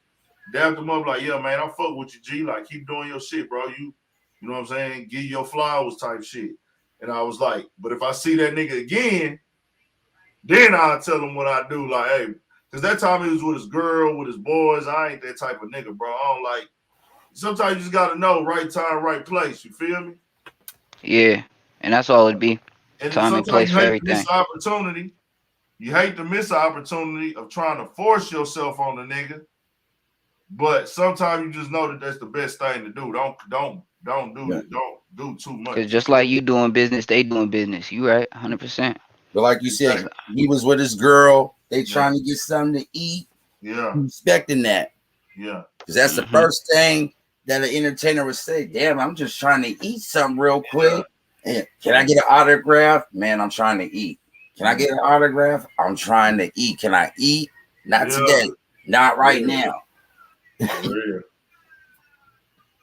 dapped him up like, yeah, man, I fuck with you, G. Like, keep doing your shit, bro. You know what I'm saying? Give you your flowers type shit. And I was like, but if I see that nigga again, then I'll tell him what I do. Like, hey, because that time he was with his girl, with his boys. I ain't that type of nigga, bro. I don't like. Sometimes you just gotta know right time, right place. You feel me? Yeah. And that's all it'd be. And Time and sometimes place you for hate to miss everything. the opportunity. You hate to miss the opportunity of trying to force yourself on the nigga. But sometimes you just know that that's the best thing to do. Don't do too much. Cause just like you doing business, they doing business. You right, 100%. But like you said, Exactly. he was with his girl. They trying to get something to eat. Yeah, You expecting that. yeah, Because that's the first thing that an entertainer would say. Damn, I'm just trying to eat something real quick. And can I get an autograph? Man, I'm trying to eat. Can I get an autograph? I'm trying to eat. Can I eat? Not today. Not right now. For real.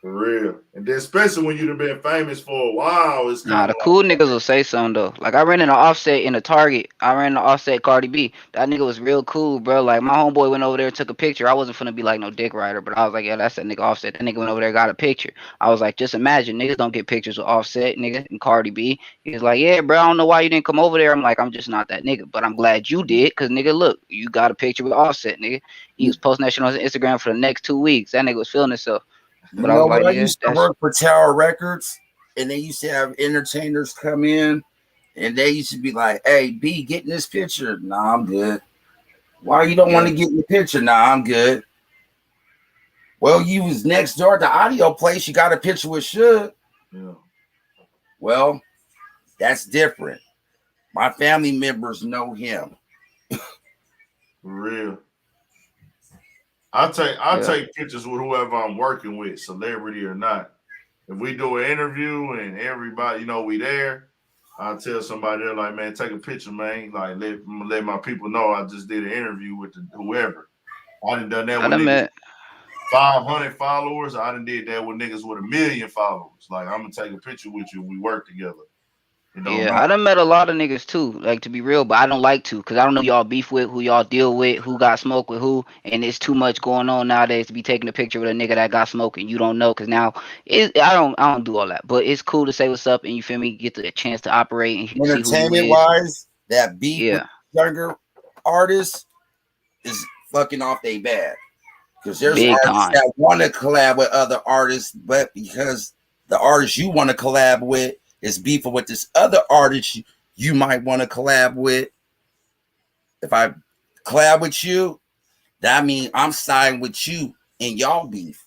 For real. And then especially when you've been famous for a while, it's Nah, kind the of cool niggas will say something though. Like I ran in an Offset in a Target. I ran the Offset Cardi B. That nigga was real cool, bro. Like my homeboy went over there and took a picture. I wasn't finna be like no dick rider, but I was like, yeah, that's that nigga Offset. That nigga went over there, got a picture. I was like, just imagine niggas don't get pictures with Offset, nigga, and Cardi B. He was like, yeah, bro, I don't know why you didn't come over there. I'm like, I'm just not that nigga, but I'm glad you did, cause nigga, look, you got a picture with Offset, nigga. He was posting that shit on his Instagram for the next 2 weeks. That nigga was feeling himself. You But I know was what? like, I nigga, used to work for Tower Records, and they used to have entertainers come in, and they used to be like, hey, B, get in this picture. Nah, I'm good. Why you don't want to get in the picture? Nah, I'm good. Well, you was next door at the audio place. You got a picture with Suge. yeah. Well, that's different. My family members know him. For real. I take pictures with whoever I'm working with, celebrity or not. If we do an interview and everybody, we there, I'll tell somebody there like, man, take a picture, man. Like let my people know I just did an interview with whoever. I done that I with done niggas met 500 followers. I done did that with niggas with 1 million followers. Like I'm gonna take a picture with you. We work together. It don't Yeah, I matter. done met a lot of niggas too, like to be real, but I don't like to because I don't know y'all beef with, who y'all deal with, who got smoke with who, and it's too much going on nowadays to be taking a picture with a nigga that got smoke and you don't know because now I don't do all that, but it's cool to say what's up and you feel me, get the chance to operate and see who you Entertainment is. wise, that beef with Yeah, younger artists is fucking off they bad. Because there's big artists time. that want to collab with other artists, but because the artist you want to collab with is beefing with this other artist you might want to collab with. If I collab with you, that means I'm siding with you in y'all beef.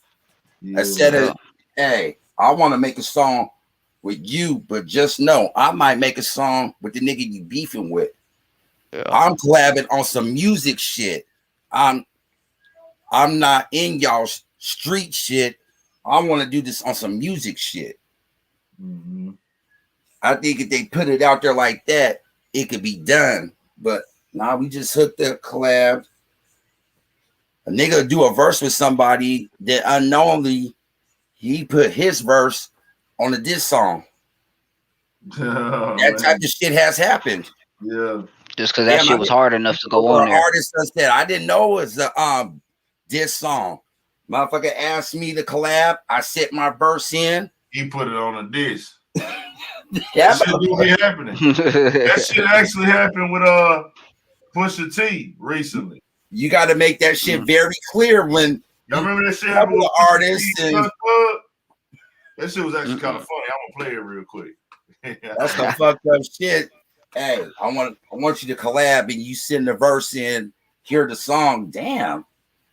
Instead Yeah, of, hey, I want to make a song with you, but just know I might make a song with the nigga you beefing with. yeah. I'm collabing on some music shit. I'm not in y'all street shit. I want to do this on some music shit. Mm-hmm. I think if they put it out there like that, it could be done. But now we just hooked up collab. A nigga do a verse with somebody that unknowingly he put his verse on a diss song. Oh, That type man. of shit has happened. Yeah. Just because that Damn, shit was hard enough to go on an there. artist said I didn't know it was a diss song. Motherfucker asked me to collab. I set my verse in. He put it on a dish. Yeah, That shit do be happening. That shit actually happened with Pusha T recently. you got to make that shit very clear when Y'all remember that shit you happened with the Pusha artist T and Club? That shit was actually kind of funny. I'm gonna play it real quick. that's some fucked up shit. Hey, I want you to collab and you send the verse in, hear the song. Damn,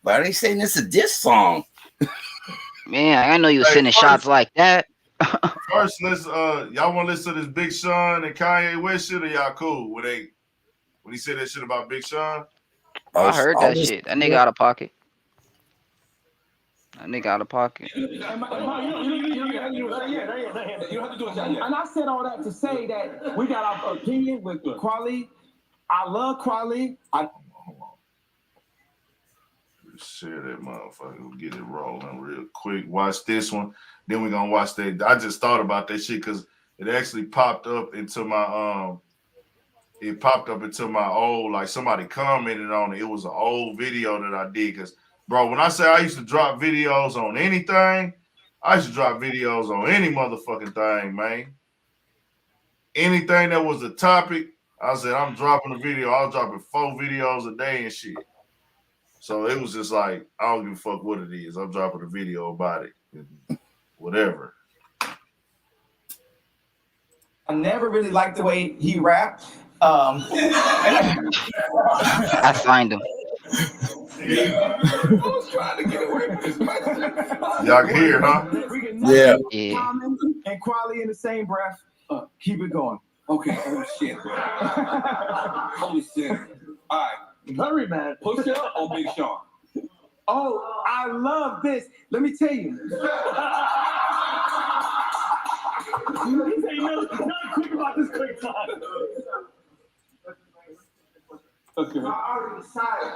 but they saying this a diss song. Man, I know you was Hey, sending shots like that. First, let's y'all want to listen to this Big Sean and Kanye West shit, or y'all cool when he said that shit about Big Sean? Oh, I heard that was- shit. That nigga out of pocket. That nigga out of pocket. You don't have to do it. And I said all that to say that we got our opinion with Kweli. I love Kweli. Share that motherfucker. We'll get it rolling real quick. Watch this one. Then we're gonna watch that. I just thought about that shit because it actually popped up into my old, like somebody commented on it. It was an old video that I did. Cause bro, when I say I used to drop videos on anything, I used to drop videos on any motherfucking thing, man. Anything that was a topic, I said I'm dropping a video. I was dropping 4 videos a day and shit. So it was just like, I don't give a fuck what it is. I'm dropping a video about it. Whatever. I never really liked the way he rapped. I signed him. I was trying to get away from this question. Y'all can hear it, huh? Yeah. Yeah. Common and Kweli in the same breath. Keep it going. Okay. Oh shit. Holy shit. All right. Hurry, man. Pusha or Big Sean? Oh, I love this. Let me tell you. Not quick about this quick time. Okay. I already decided.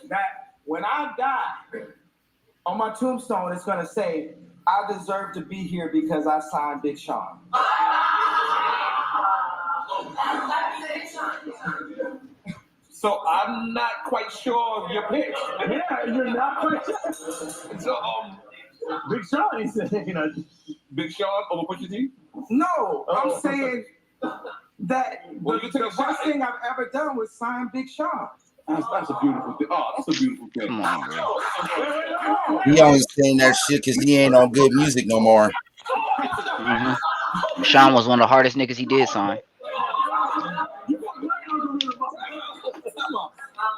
That when I die, on my tombstone, it's gonna say, "I deserve to be here because I signed Big Sean." So I'm not quite sure of your pick. Yeah, you're not quite sure. So Big Sean, he said, Big Sean over Pusha T? No, I'm saying that the worst thing I've ever done was sign Big Sean. That's a beautiful thing. Oh, that's a beautiful thing. Come on, bro. He only saying that shit because he ain't on good music no more. Sean was one of the hardest niggas he did sign.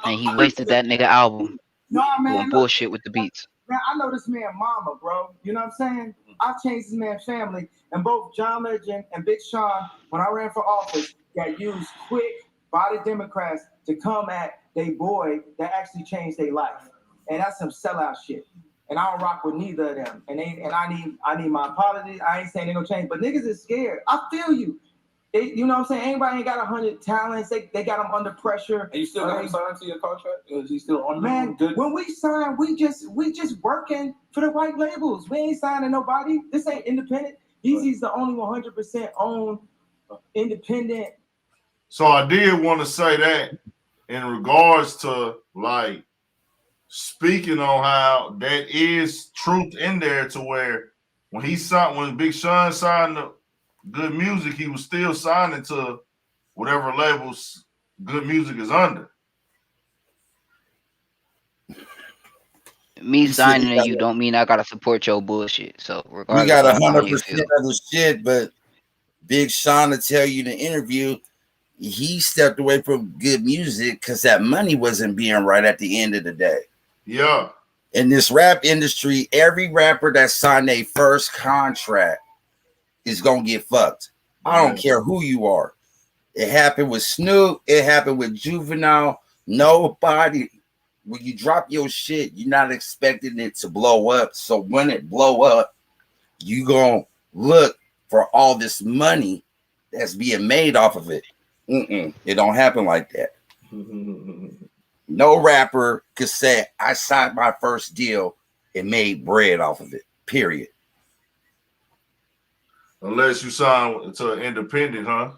And he wasted that nigga album doing bullshit with the beats. Man, I know this man mama, bro. You know what I'm saying? I've changed this man's family. And both John Legend and Big Sean, when I ran for office, got used quick by the Democrats to come at they boy that actually changed their life. And that's some sellout shit. And I don't rock with neither of them. And I need my apologies. I ain't saying they gonna change, but niggas is scared. I feel you. you know what I'm saying? Anybody ain't got 100 talents. They got them under pressure. And you still got him signed to your contract? Is he still on? Man, when we sign, we just working for the white labels. We ain't signing nobody. This ain't independent. Beezy's the only 100% owned independent. So I did want to say that in regards to like speaking on how that is truth in there to where when Big Sean signed the Good Music, he was still signing to whatever labels Good Music is under. Me signing to you don't mean I gotta support your bullshit. So regardless, We got of how you 100% feel. of the shit, but Big Sean to tell you in the interview, he stepped away from Good Music because that money wasn't being right at the end of the day. Yeah. In this rap industry, every rapper that signed their first contract is gonna get fucked. I don't care who you are. It happened with Snoop. It happened with Juvenile. Nobody, when you drop your shit, you're not expecting it to blow up. So when it blow up, you gonna look for all this money that's being made off of it. It don't happen like that. No rapper could say, I signed my first deal and made bread off of it, period. Unless you sign to an independent, huh?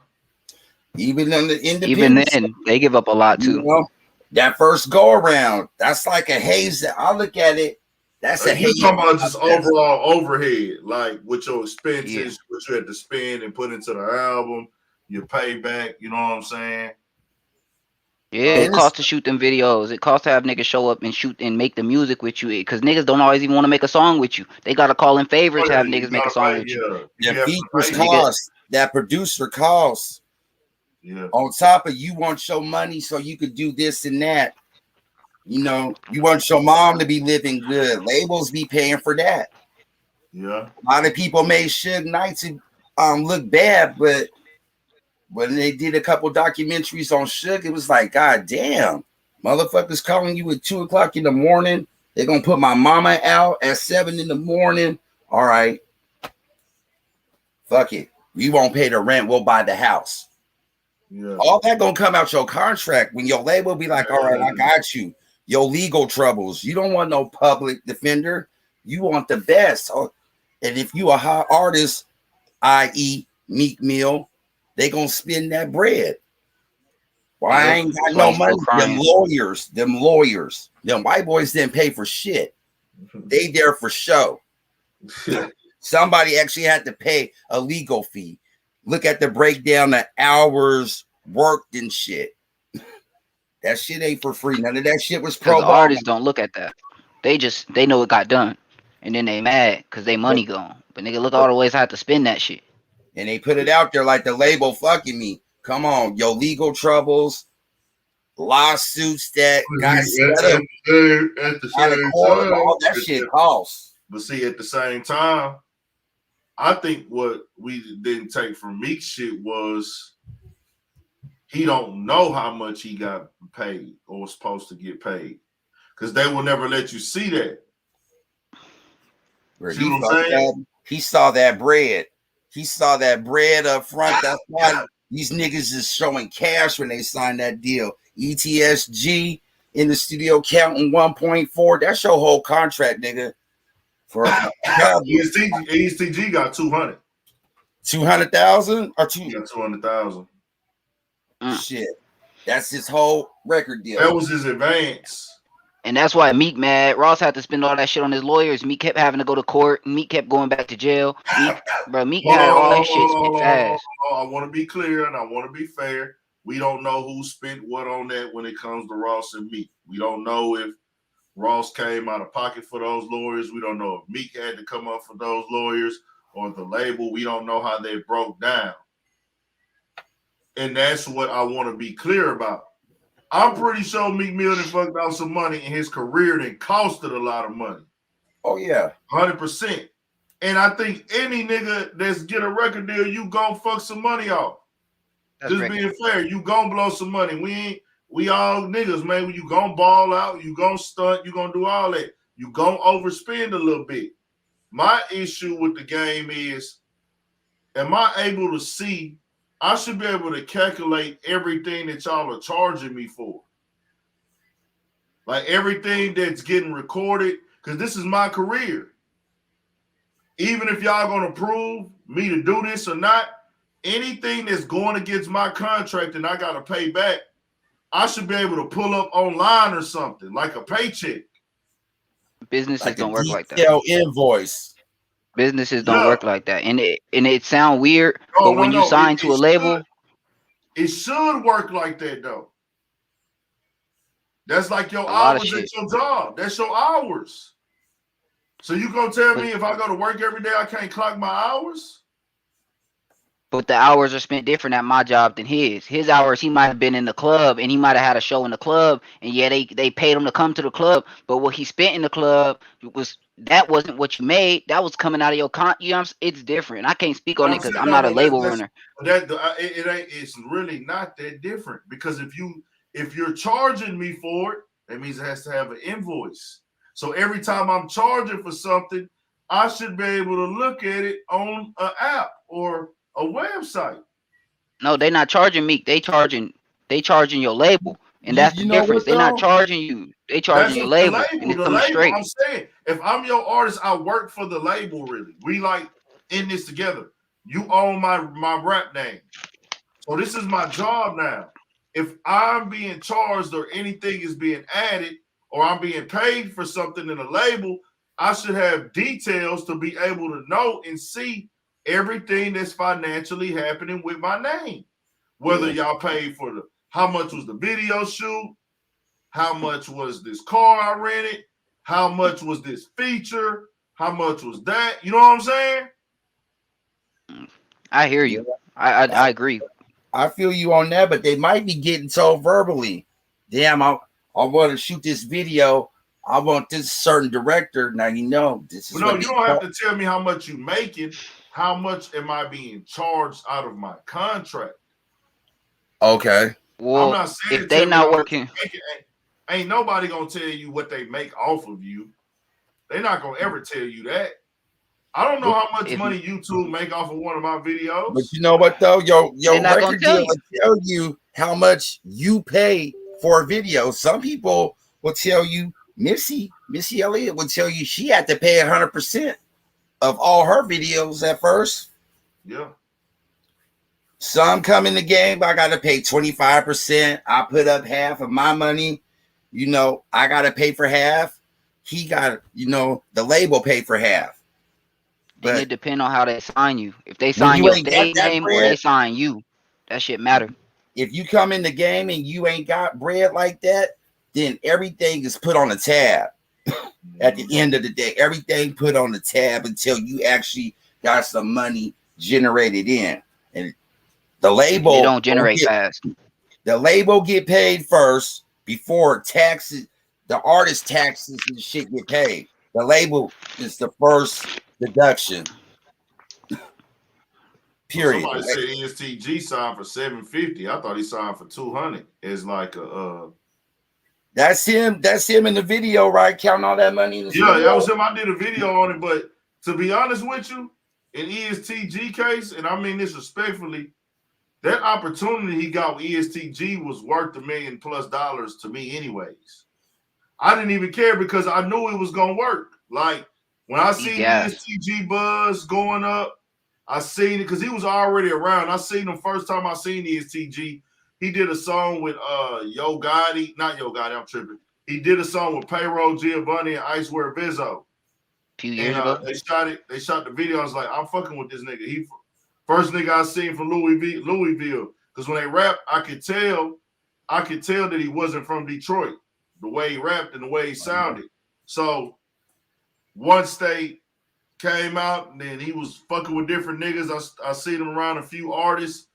Even in the independent, Even then, they give up a lot too. You know, that first go around, that's like a haze. I look at it, that's a haze. You talking about just overall overhead, like with your expenses, what you had to spend and put into the album, your payback, you know what I'm saying? Yeah, it costs to shoot them videos. It costs to have niggas show up and shoot and make the music with you. Because niggas don't always even want to make a song with you. They gotta call in favors to have niggas make a song with you. The features cost, that producer costs. Yeah. On top of you want your money so you could do this and that. You know, you want your mom to be living good. Labels be paying for that. Yeah. A lot of people made Suge Knight to look bad, but when they did a couple documentaries on Suge, it was like, God damn, motherfuckers calling you at 2 o'clock in the morning. They're gonna put my mama out at 7 in the morning. All right. Fuck it. We won't pay the rent, we'll buy the house. Yeah. All that gonna come out your contract when your label be like, all right, I got you. Your legal troubles. You don't want no public defender. You want the best. And if you a hot artist, i.e. Meek Mill, they gonna spend that bread. Well, I ain't got no money. Them lawyers, them white boys didn't pay for shit. They there for show. Somebody actually had to pay a legal fee. Look at the breakdown of hours worked and shit. That shit ain't for free. None of that shit was pro. The artists don't look at that. They know it got done. And then they mad because they money gone. But nigga, look all the ways I had to spend that shit. And they put it out there like the label fucking me. Come on, your legal troubles, lawsuits that got set up at the same time, all that shit costs. But see, at the same time, I think what we didn't take from Meek's shit was he don't know how much he got paid or was supposed to get paid. Because they will never let you see that. See what I'm saying? He saw that bread. He saw that bread up front. That's why these niggas is showing cash when they sign that deal. ETSG in the studio counting 1.4. That's your whole contract, nigga. For ESTG got 200. 200,000 or He got 200,000. Shit, that's his whole record deal. That was his advance. And that's why Meek mad. Ross had to spend all that shit on his lawyers. Meek kept having to go to court. Meek kept going back to jail. Meek had all that shit spent fast. I want to be clear and I want to be fair. We don't know who spent what on that when it comes to Ross and Meek. We don't know if Ross came out of pocket for those lawyers. We don't know if Meek had to come up for those lawyers or the label. We don't know how they broke down. And that's what I want to be clear about. I'm pretty sure Meek Mill done fucked out some money in his career that costed a lot of money. Oh, yeah. 100%. And I think any nigga that's get a record deal, you gon' fuck some money off. That's Just being fair, you gon' blow some money. We all niggas, man. When you gon' ball out, you gon' stunt, you gon' do all that. You gon' overspend a little bit. My issue with the game is, am I able to see I should be able to calculate everything that y'all are charging me for. Like everything that's getting recorded, because this is my career. Even if y'all gonna prove me to do this or not, anything that's going against my contract and I gotta pay back, I should be able to pull up online or something, like a paycheck. Businesses Like don't a work like that. detailed invoice. Businesses don't work like that, and it sound weird, but when you sign to a label, it should work like that though. That's like your a lot of hours shit. at your job. That's your hours. So you gonna tell me if I go to work every day I can't clock my hours? But the hours are spent different at my job than his. His hours, he might have been in the club and he might have had a show in the club, and yeah, they paid him to come to the club. But what he spent in the club wasn't what you made. That was coming out of your you know, it's different. I can't speak on it because I'm not a label runner. It's really not that different, because if you're charging me for it, that means it has to have an invoice. So every time I'm charging for something, I should be able to look at it on an app or a website. No, they're not charging me. They charging your label, and that's the difference. They're not charging you. They charging your label, and it's coming straight. I'm saying, if I'm your artist, I work for the label. Really, we like in this together. You own my rap name, so this is my job now. If I'm being charged or anything is being added, or I'm being paid for something in a label, I should have details to be able to know and see everything that's financially happening with my name. Whether y'all paid for how much was the video shoot, how much was this car I rented, how much was this feature, how much was that? You know what I'm saying? I hear you. I agree. I feel you on that, but they might be getting told verbally, damn, I want to shoot this video. I want this certain director. Now this is. No, you don't have to tell me how much you making. How much am I being charged out of my contract? Okay. Well, I'm not saying if they not working, ain't nobody gonna tell you what they make off of you. They're not gonna ever tell you that. I don't know how much money YouTube make off of one of my videos. But you know what though? Your record deal will tell you how much you pay for a video. Some people will tell you, Missy Elliott will tell you she had to pay 100% of all her videos at first. Yeah. Some come in the game, I got to pay 25%. I put up half of my money. I got to pay for half. He got, the label pay for half. But it depends on how they sign you. If they sign your stage name or they sign you, that shit matter. If you come in the game and you ain't got bread like that, then everything is put on a tab. At the end of the day, everything put on the tab until you actually got some money generated in. And the label they don't generate fast. The label get paid first before taxes, the artist taxes and shit get paid. The label is the first deduction. Period. Somebody said ESTG signed for $750. I thought he signed for $200. It's like a That's him. That's him in the video, right? Counting all that money in the video. That was him. I did a video on it, but to be honest with you, in ESTG case, and I mean this respectfully, that opportunity he got with ESTG was worth $1 million+ to me anyways. I didn't even care because I knew it was gonna work. Like when I seen ESTG buzz going up, I seen it because he was already around. I seen him first time I seen ESTG. He did a song with Yo Gotti, not Yo Gotti, I'm tripping. He did a song with Payroll Giovanni and Icewear Vizzo. Few years ago. They shot the video. I was like, I'm fucking with this nigga. He first nigga I seen from Louisville. Because when they rap, I could tell that he wasn't from Detroit. The way he rapped and the way he sounded. So once they came out and then he was fucking with different niggas, I seen him around a few artists.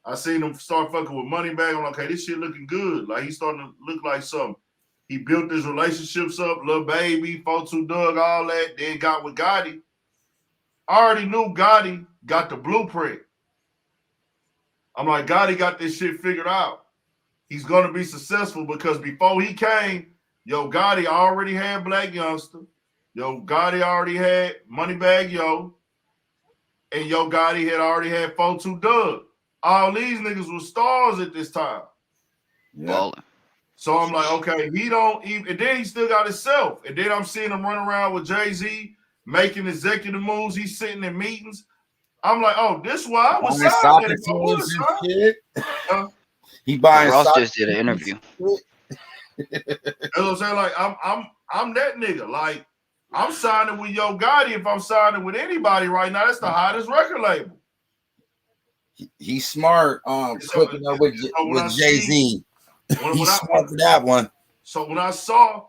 I seen him start fucking with Moneybagg. I'm like, okay, this shit looking good. Like he's starting to look like something. He built his relationships up, Lil Baby, 42 Doug, all that. Then got with Gotti. I already knew Gotti got the blueprint. I'm like, Gotti got this shit figured out. He's gonna be successful because before he came, Yo Gotti already had Black Youngster. Yo Gotti already had Moneybagg Yo. And Yo Gotti had already had 42 Doug. all these niggas were stars at this time. Yeah. Balling. So I'm like, okay, he don't even, and then he still got himself. And then I'm seeing him run around with Jay-Z, making executive moves. He's sitting in meetings. I'm like, oh, this why I was Buying signed soccer if I was, teams huh? and shit. Huh? He buying Ross soccer just did an interview. That's what I'm saying. Like, I'm that nigga. Like, I'm signing with Yo Gotti if I'm signing with anybody right now. That's the hottest record label. He's smart. So- Hooking up with so when I Jay-Z. When He's I, smart for that one. So when I saw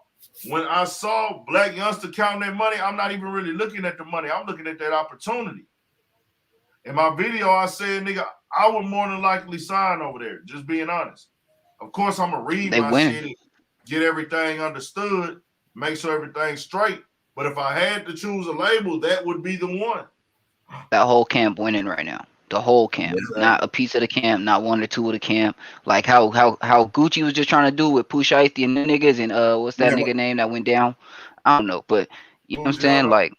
Black Youngster counting that money, I'm not even really looking at the money. I'm looking at that opportunity. In my video, I said, nigga, I would more than likely sign over there, just being honest. Of course, I'm going to read They my win. shit and get everything understood, make sure everything's straight. But if I had to choose a label, that would be the one. That whole camp winning right now. The whole camp, Exactly. not a piece of the camp, not one or two of the camp. Like how Gucci was just trying to do with Pusha T and the niggas and what's that nigga name that went down? I don't know, but you know what I'm saying? Fujiano. Like,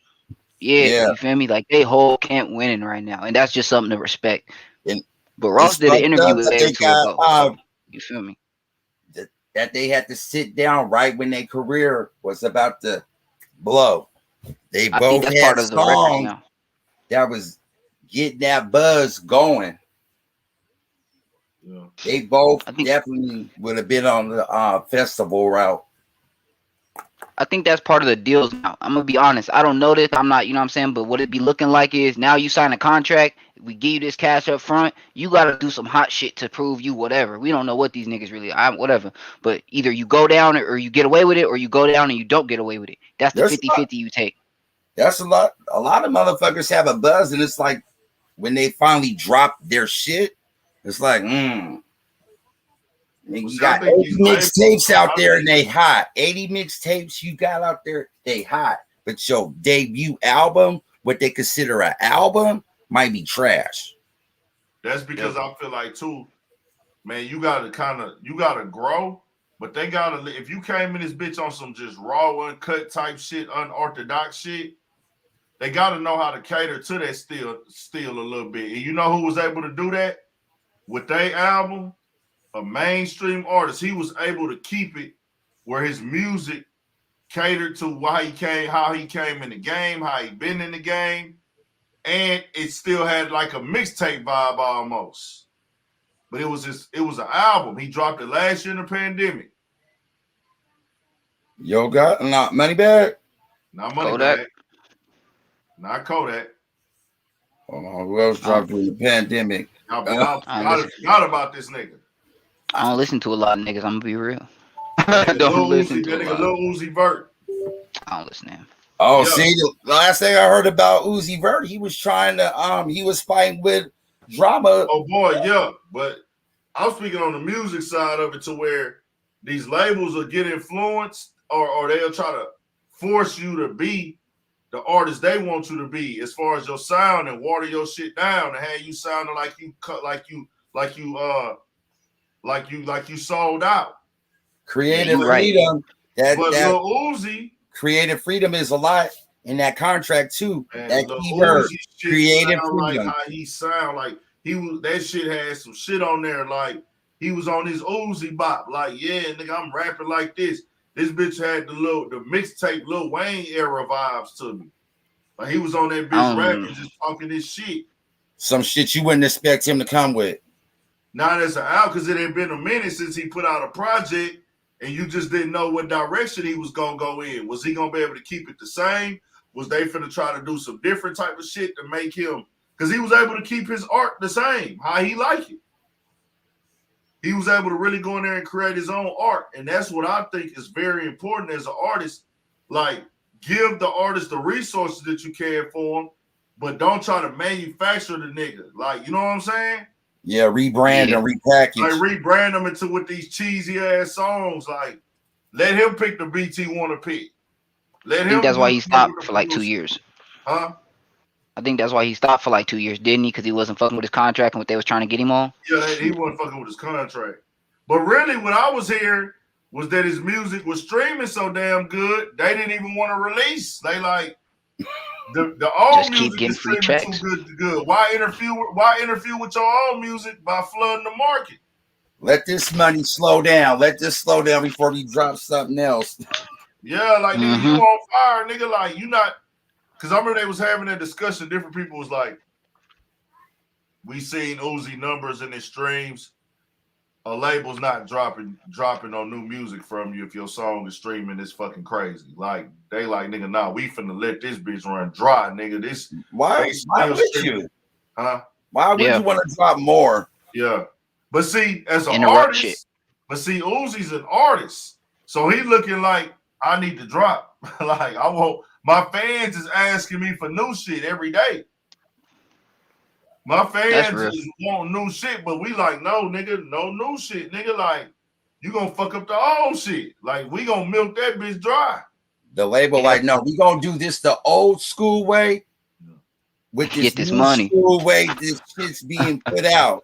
yeah, Yeah. you feel me? Like they whole camp winning right now, and that's just something to respect. And But Ross it's did an fucked interview up with that day they or two ago. got, You feel me? that they had to sit down right when their career was about to blow. They I both think that's had part of the record songs now. that was getting that buzz going. Yeah. They both I think- definitely would have been on the festival route. I think that's part of the deals now. I'm gonna be honest. I don't know this. I'm not, you know what I'm saying? But what it be looking like is now you sign a contract, we give you this cash up front, you gotta do some hot shit to prove you whatever. We don't know what these niggas really whatever. But either you go down or you get away with it, or you go down and you don't get away with it. That's the There's 50-50 you take. That's a lot. A lot of motherfuckers have a buzz, and it's like when they finally drop their shit, it's like, You See, got I think 80 these mixtapes labels- out I there think- and they hot. 80 mixtapes you got out there, they hot. But your debut album, what they consider an album, might be trash. That's because I feel like too, man, you gotta grow, but they gotta, if you came in this bitch on some just raw, uncut type shit, unorthodox shit, they gotta know how to cater to that still a little bit. And you know who was able to do that? With their album, a mainstream artist, he was able to keep it where his music catered to how he came in the game, how he been in the game, and it still had like a mixtape vibe almost. But it was an album. He dropped it last year in the pandemic. Yo, got not money bag. Not Money Kodak. Bag. Not Kodak. Who else dropped in the pandemic? Y'all listen. forgot about this nigga. I don't listen to a lot of niggas, I'm gonna be real. That I nigga don't Lil listen Uzi, to that a nigga lot. Lil Uzi Vert. I don't listen to him. Oh, Yeah. see, the last thing I heard about Uzi Vert, he was trying to he was fighting with drama. Oh boy, yeah. But I'm speaking on the music side of it to where these labels will get influenced or they'll try to force you to be the artist they want you to be as far as your sound and water your shit down and have you sounding like you cut like you sold out. Creative you right. freedom. But That Lil Uzi, creative freedom is a lot in that contract too. man, That Lil keyword, Uzi shit creative sound like freedom. how he sound like he was. That shit had some shit on there like he was on his Uzi bop. Like, yeah, nigga, I'm rapping like this. This bitch had the mixtape Lil Wayne era vibes to me. Like he was on that bitch rapping, just talking this shit. Some shit you wouldn't expect him to come with. Now that's an out because it had been a minute since he put out a project, and you just didn't know what direction he was gonna go in. Was he gonna be able to keep it the same? Was they finna try to do some different type of shit to make him? Because he was able to keep his art the same, how he like it. He was able to really go in there and create his own art, and that's what I think is very important as an artist. Like, give the artist the resources that you can for him, but don't try to manufacture the nigga. Like, you know what I'm saying? Yeah, rebrand and repackage. Like rebrand them into with these cheesy ass songs. Like, let him pick the beats he want to pick. I think that's why he stopped for like 2 years. Huh? I think that's why he stopped for like 2 years, didn't he? Because he wasn't fucking with his contract and what they was trying to get him on. Yeah, he wasn't fucking with his contract. But really, what I was hearing was that his music was streaming so damn good, they didn't even want to release. They like, The old Just keep music getting is free streaming checks. too good to good. Why interfere with your own music by flooding the market? Let this money slow down. Let this slow down before we drop something else. Yeah, like nigga, you on fire, nigga. Like you not, because I remember they was having that discussion. Different people was like, we seen Uzi numbers in his streams. A label's not dropping on new music from you if your song is streaming. It's fucking crazy. Like they like nigga, nah, we finna let this bitch run dry, nigga. This Why would streaming. you? Huh? Why would you want to drop more? Yeah. But see, as an Interrupt artist, shit. but see, Uzi's an artist. So he looking like I need to drop. Like I want my fans is asking me for new shit every day. My fans is want new shit, but we like, no, nigga, no new shit. Nigga, like, you gonna fuck up the old shit. Like, we gonna milk that bitch dry. The label, like, no, we gonna do this the old school way with this, get this new money. school way this shit's being put out.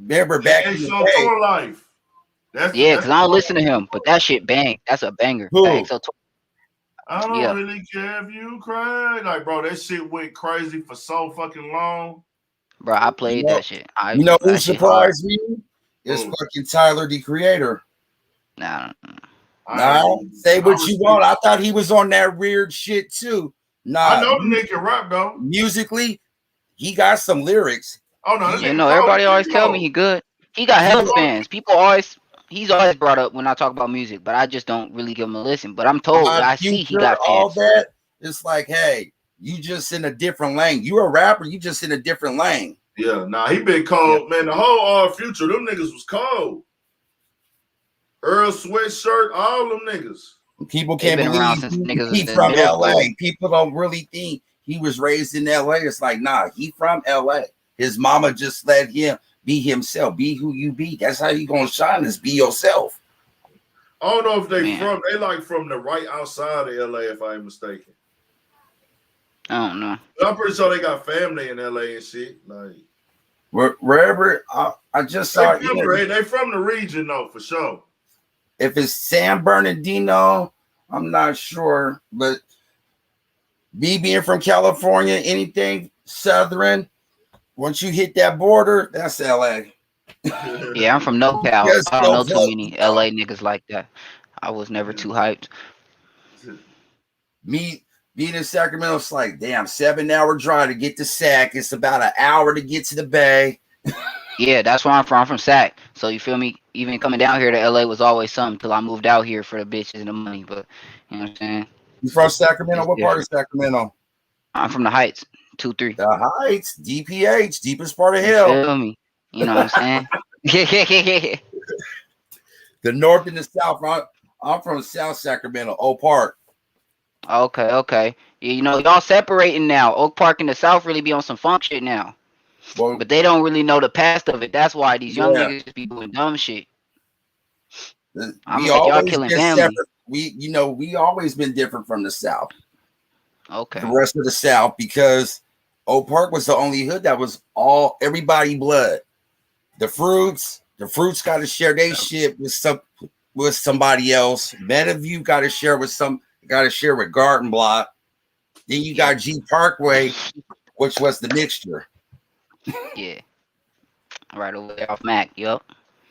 Remember back in the day. Life. Because I don't listen to him, but that shit bang. That's a banger. Who? I don't really care if you cry. Like, bro, that shit went crazy for so fucking long. Bro, I played that shit. You know who surprised me? It's fucking Tyler, the Creator. Nah. Say what you want. I thought he was on that weird shit too. Nah, I know the nigga can rap though. Musically, he got some lyrics. Oh no, you know, everybody always tell me he good. He got hella fans. He's always brought up when I talk about music, but I just don't really give him a listen. But I'm told I see he got fans. All that. It's like, hey, you just in a different lane. You a rapper, you just in a different lane. Yeah, nah, he been cold, man. The whole Future, them niggas was cold. Earl Sweatshirt, all them niggas. People can't believe he from LA. People don't really think he was raised in LA. It's like, nah, he from LA. His mama just let him be himself. Be who you be. That's how you gonna shine, is be yourself. I don't know if they like from the right outside of LA, if I ain't mistaken. I don't know. But I'm pretty sure they got family in LA and shit. Like wherever I just saw they from the region though, for sure. If it's San Bernardino, I'm not sure, but me being from California, anything southern, once you hit that border, that's LA. Yeah, I'm from NoCal. I don't know too many LA niggas like that. I was never too hyped. Me being in Sacramento, it's like, damn, 7-hour drive to get to Sac. It's about an hour to get to the Bay. Yeah, that's where I'm from. I'm from Sac. So you feel me? Even coming down here to LA was always something till I moved out here for the bitches and the money. But you know what I'm saying? You from Sacramento? What part of Sacramento? I'm from the Heights, 2-3. The Heights, DPH, deepest part of hell. You feel me? You know what I'm saying? The north and the south. I'm from South Sacramento, Oak Park. Okay. You know, y'all separating now. Oak Park and the South really be on some funk shit now. Well, but they don't really know the past of it. That's why these young niggas just be doing dumb shit. Y'all killing family. We always been different from the South. Okay. The rest of the South, because Oak Park was the only hood that was everybody blood. The fruits got to share their shit with somebody else. Meadowview got to share with Garden Block. Then you got G Parkway, which was the mixture. Yeah. Right over there off Mac, yup.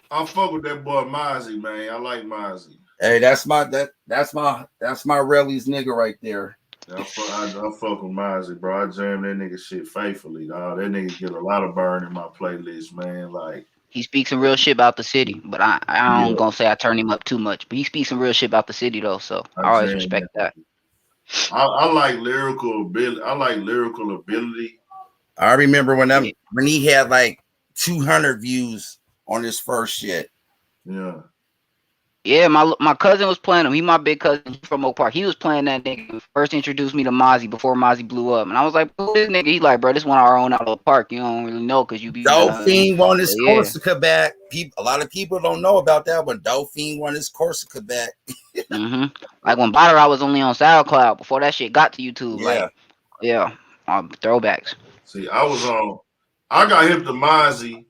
I fuck with that boy Mozzie, man. I like Mozzie. Hey, that's my Relly's nigga right there. I fuck with Mozzie, bro. I jam that nigga shit faithfully, dog. That nigga get a lot of burn in my playlist, man. Like, he speaks some real shit about the city, but I don't gonna say I turn him up too much. But he speaks some real shit about the city though, so I always respect that. I like lyrical ability. I remember when he had like 200 views on his first shit. Yeah. Yeah, my cousin was playing him. He my big cousin from Oak Park. He was playing that nigga. First introduced me to Mozzie before Mozzie blew up. And I was like, who this nigga? He's like, bro, this one our own out of Oak Park. You don't really know because you be Dolphine won his Corsica back. A lot of people don't know about that, but Dolphine won his Corsica back. Like when Bottle was only on SoundCloud before that shit got to YouTube. Yeah. Throwbacks. See, I got hip to Mozzie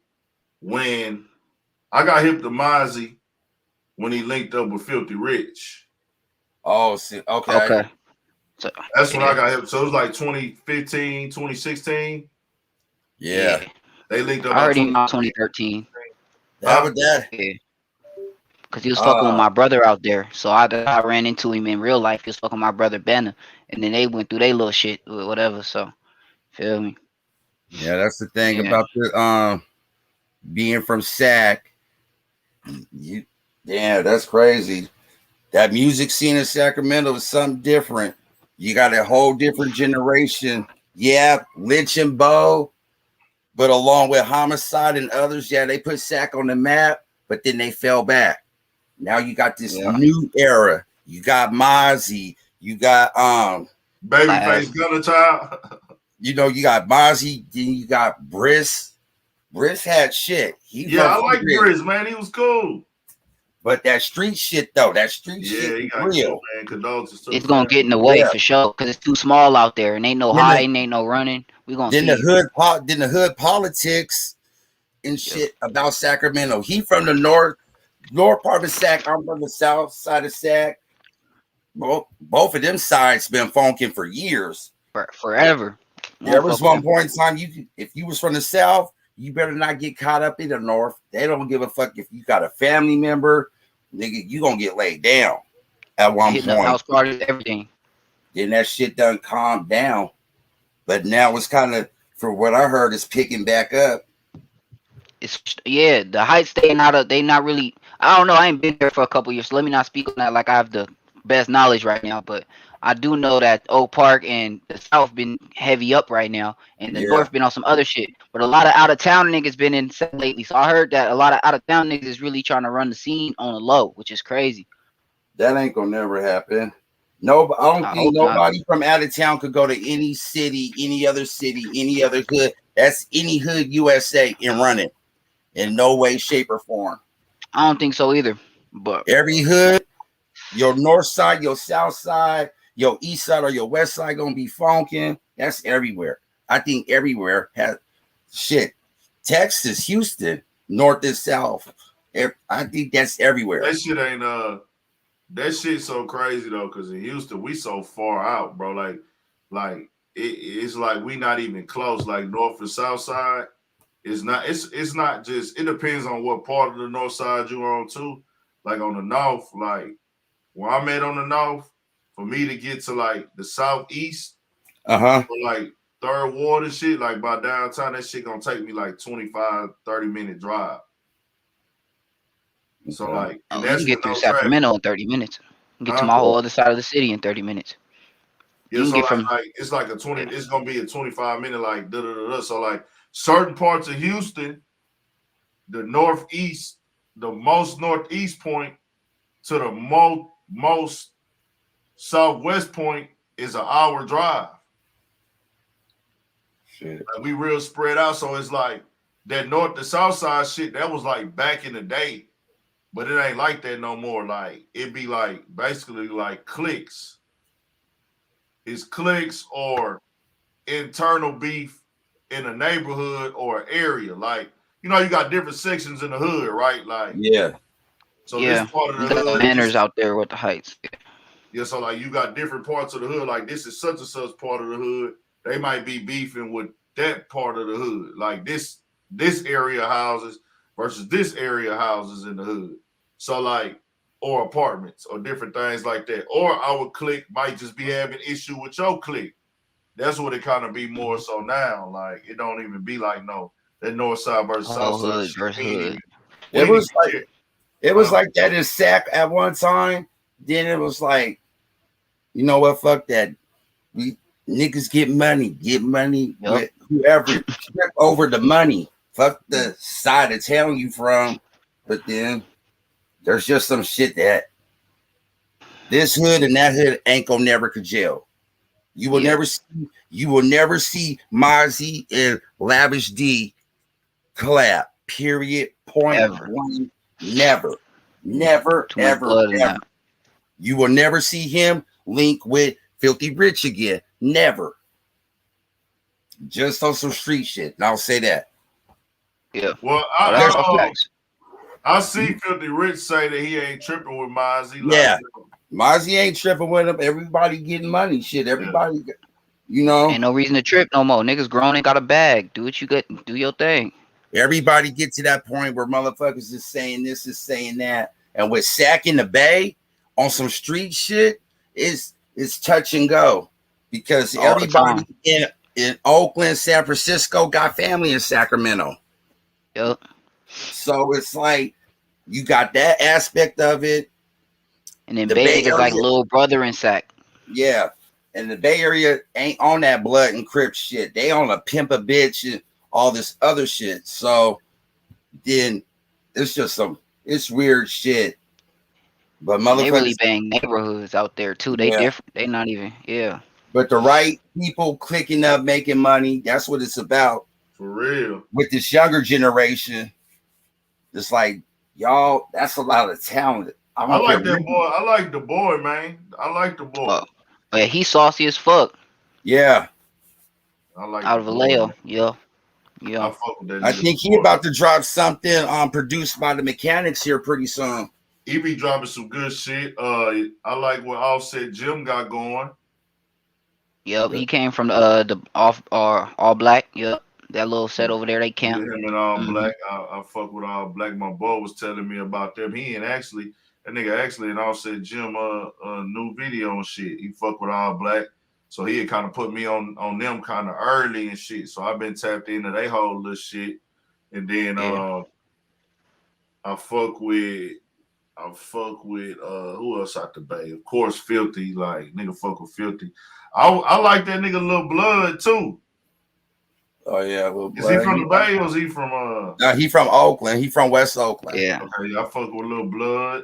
when he linked up with Filthy Rich. Oh, see, okay. So That's when I got hip. So it was like 2015, 2016. Yeah. They linked up. I heard him out 2013. That was that. Yeah. Cause he was fucking with my brother out there, so I ran into him in real life. He was fucking with my brother Banner, and then they went through their little shit or whatever. So, feel me? Yeah, that's the thing Yeah. about the being from Sac. Yeah, that's crazy. That music scene in Sacramento is something different. You got a whole different generation. Yeah, Lynch and Bo, but along with Homicide and others, yeah, they put Sac on the map, but then they fell back. Now you got this new era. You got Mozzie. You got Babyface Gunna Child. You know, you got Mozzie. Then you got Briss. Briss had shit. I like Briss, man. He was cool. But that street shit though, shit he got real. Man. Condolences to It's gonna get in the way for sure, cause it's too small out there, and ain't no hiding, ain't no running. We gonna then see the hood politics and shit about Sacramento. He from the north part of Sac. I'm from the south side of Sac. Both of them sides been funking for years, forever. There was one point in time if you was from the south, you better not get caught up in the north. They don't give a fuck if you got a family member, nigga. You gonna get laid down at one point. House parties, everything. Then that shit done calmed down, but now it's kind of, for what I heard, is picking back up. It's the Heights. They not really. I don't know. I ain't been there for a couple years, so let me not speak on that like I have the best knowledge right now. But I do know that Oak Park and the South been heavy up right now, and the North been on some other shit. But a lot of out of town niggas been in lately, so I heard that a lot of out of town niggas is really trying to run the scene on the low, which is crazy. That ain't gonna never happen. No, I don't think nobody from out of town could go to any city, any other hood. That's any hood USA and run it in no way, shape, or form. I don't think so either. But every hood, your north side, your south side, your east side, or your west side gonna be funking. That's everywhere. I think everywhere has shit. Texas, Houston, north and south. I think that's everywhere. That shit ain't that shit's so crazy though, because in Houston we so far out, bro. Like it's like we not even close. Like north and south side, it's not just. It depends on what part of the north side you're on too. Like on the north, like where I'm at on the north, for me to get to like the southeast, or like Third Ward and shit, like by downtown, that shit gonna take me like 25, 30-minute drive. So like, you can get through Sacramento in 30 minutes. You can get to my whole other side of the city in 30 minutes. Yeah, so like it's like a 20. It's gonna be a 25-minute like da da da da. So like certain parts of Houston, the northeast, the most northeast point to the most southwest point is an hour drive. Shit, like, we real spread out. So it's like that north to south side shit. That was like back in the day. But it ain't like that no more. Like, it be like basically like cliques. It's cliques or internal beef in a neighborhood or area. Like, you know, you got different sections in the hood, right? Like, so this part of the hood. Manners out there with the Heights. Yeah, so like you got different parts of the hood. Like, this is such and such part of the hood. They might be beefing with that part of the hood. Like this area houses versus this area houses in the hood. So like, or apartments or different things like that. Or our clique might just be having issue with your clique. That's what it kind of be more so now. Like, it don't even be like that north side versus south side. Hood. It was like that in Sac at one time. Then it was like, you know what? Fuck that. We niggas get money with whoever. Trip over the money. Fuck the side of town you from. But then there's just some shit that this hood and that hood ain't gonna never congeal. You will never see Mozzie and Lavish D collab. Period. Point one. Never, ever. You will never see him link with Filthy Rich again. Never. Just on some street shit. And I'll say that. Yeah. Well, I see Filthy Rich say that he ain't tripping with Mozzie. Like, Mozzie ain't tripping with him. Everybody getting money. Shit, everybody, you know. Ain't no reason to trip no more. Niggas grown and got a bag. Do what you got. Do your thing. Everybody get to that point where motherfuckers is saying this, is saying that, and with Sack in the Bay on some street shit is touch and go because everybody in Oakland, San Francisco got family in Sacramento. Yep. So it's like you got that aspect of it. And then Bay niggas like little brother in Sac. Yeah. And the Bay Area ain't on that blood and Crip shit. They on a pimp a bitch and all this other shit. So then it's just it's weird shit. But motherfuckers, they really bang neighborhoods out there too. They different. They not even, But the right people clicking up, making money, that's what it's about. For real. With this younger generation, it's like, y'all, that's a lot of talent. I like that boy. I like the boy, man. I like the boy. But he's saucy as fuck. Yeah. I like out of Vallejo. Yeah. I fuck with that. I think he about to drop something produced by the Mechanics here pretty soon. He be dropping some good shit. I like what Offset Jim got going. Yep, he came from the all black. Yep, that little set over there. They camp. Him and All Black. I fuck with All Black. My boy was telling me about them. That nigga actually and Offset Jim a new video and shit. He fuck with All Black. So he had kind of put me on them kind of early and shit. So I've been tapped into they whole little shit. And then I fuck with who else out the Bay? Of course, Filthy. Like nigga fuck with Filthy. I like that nigga Lil Blood too. Oh yeah, Lil Blood. Is he from the Bay or is he from No, he from Oakland. He from West Oakland. Yeah. Okay, I fuck with Lil Blood.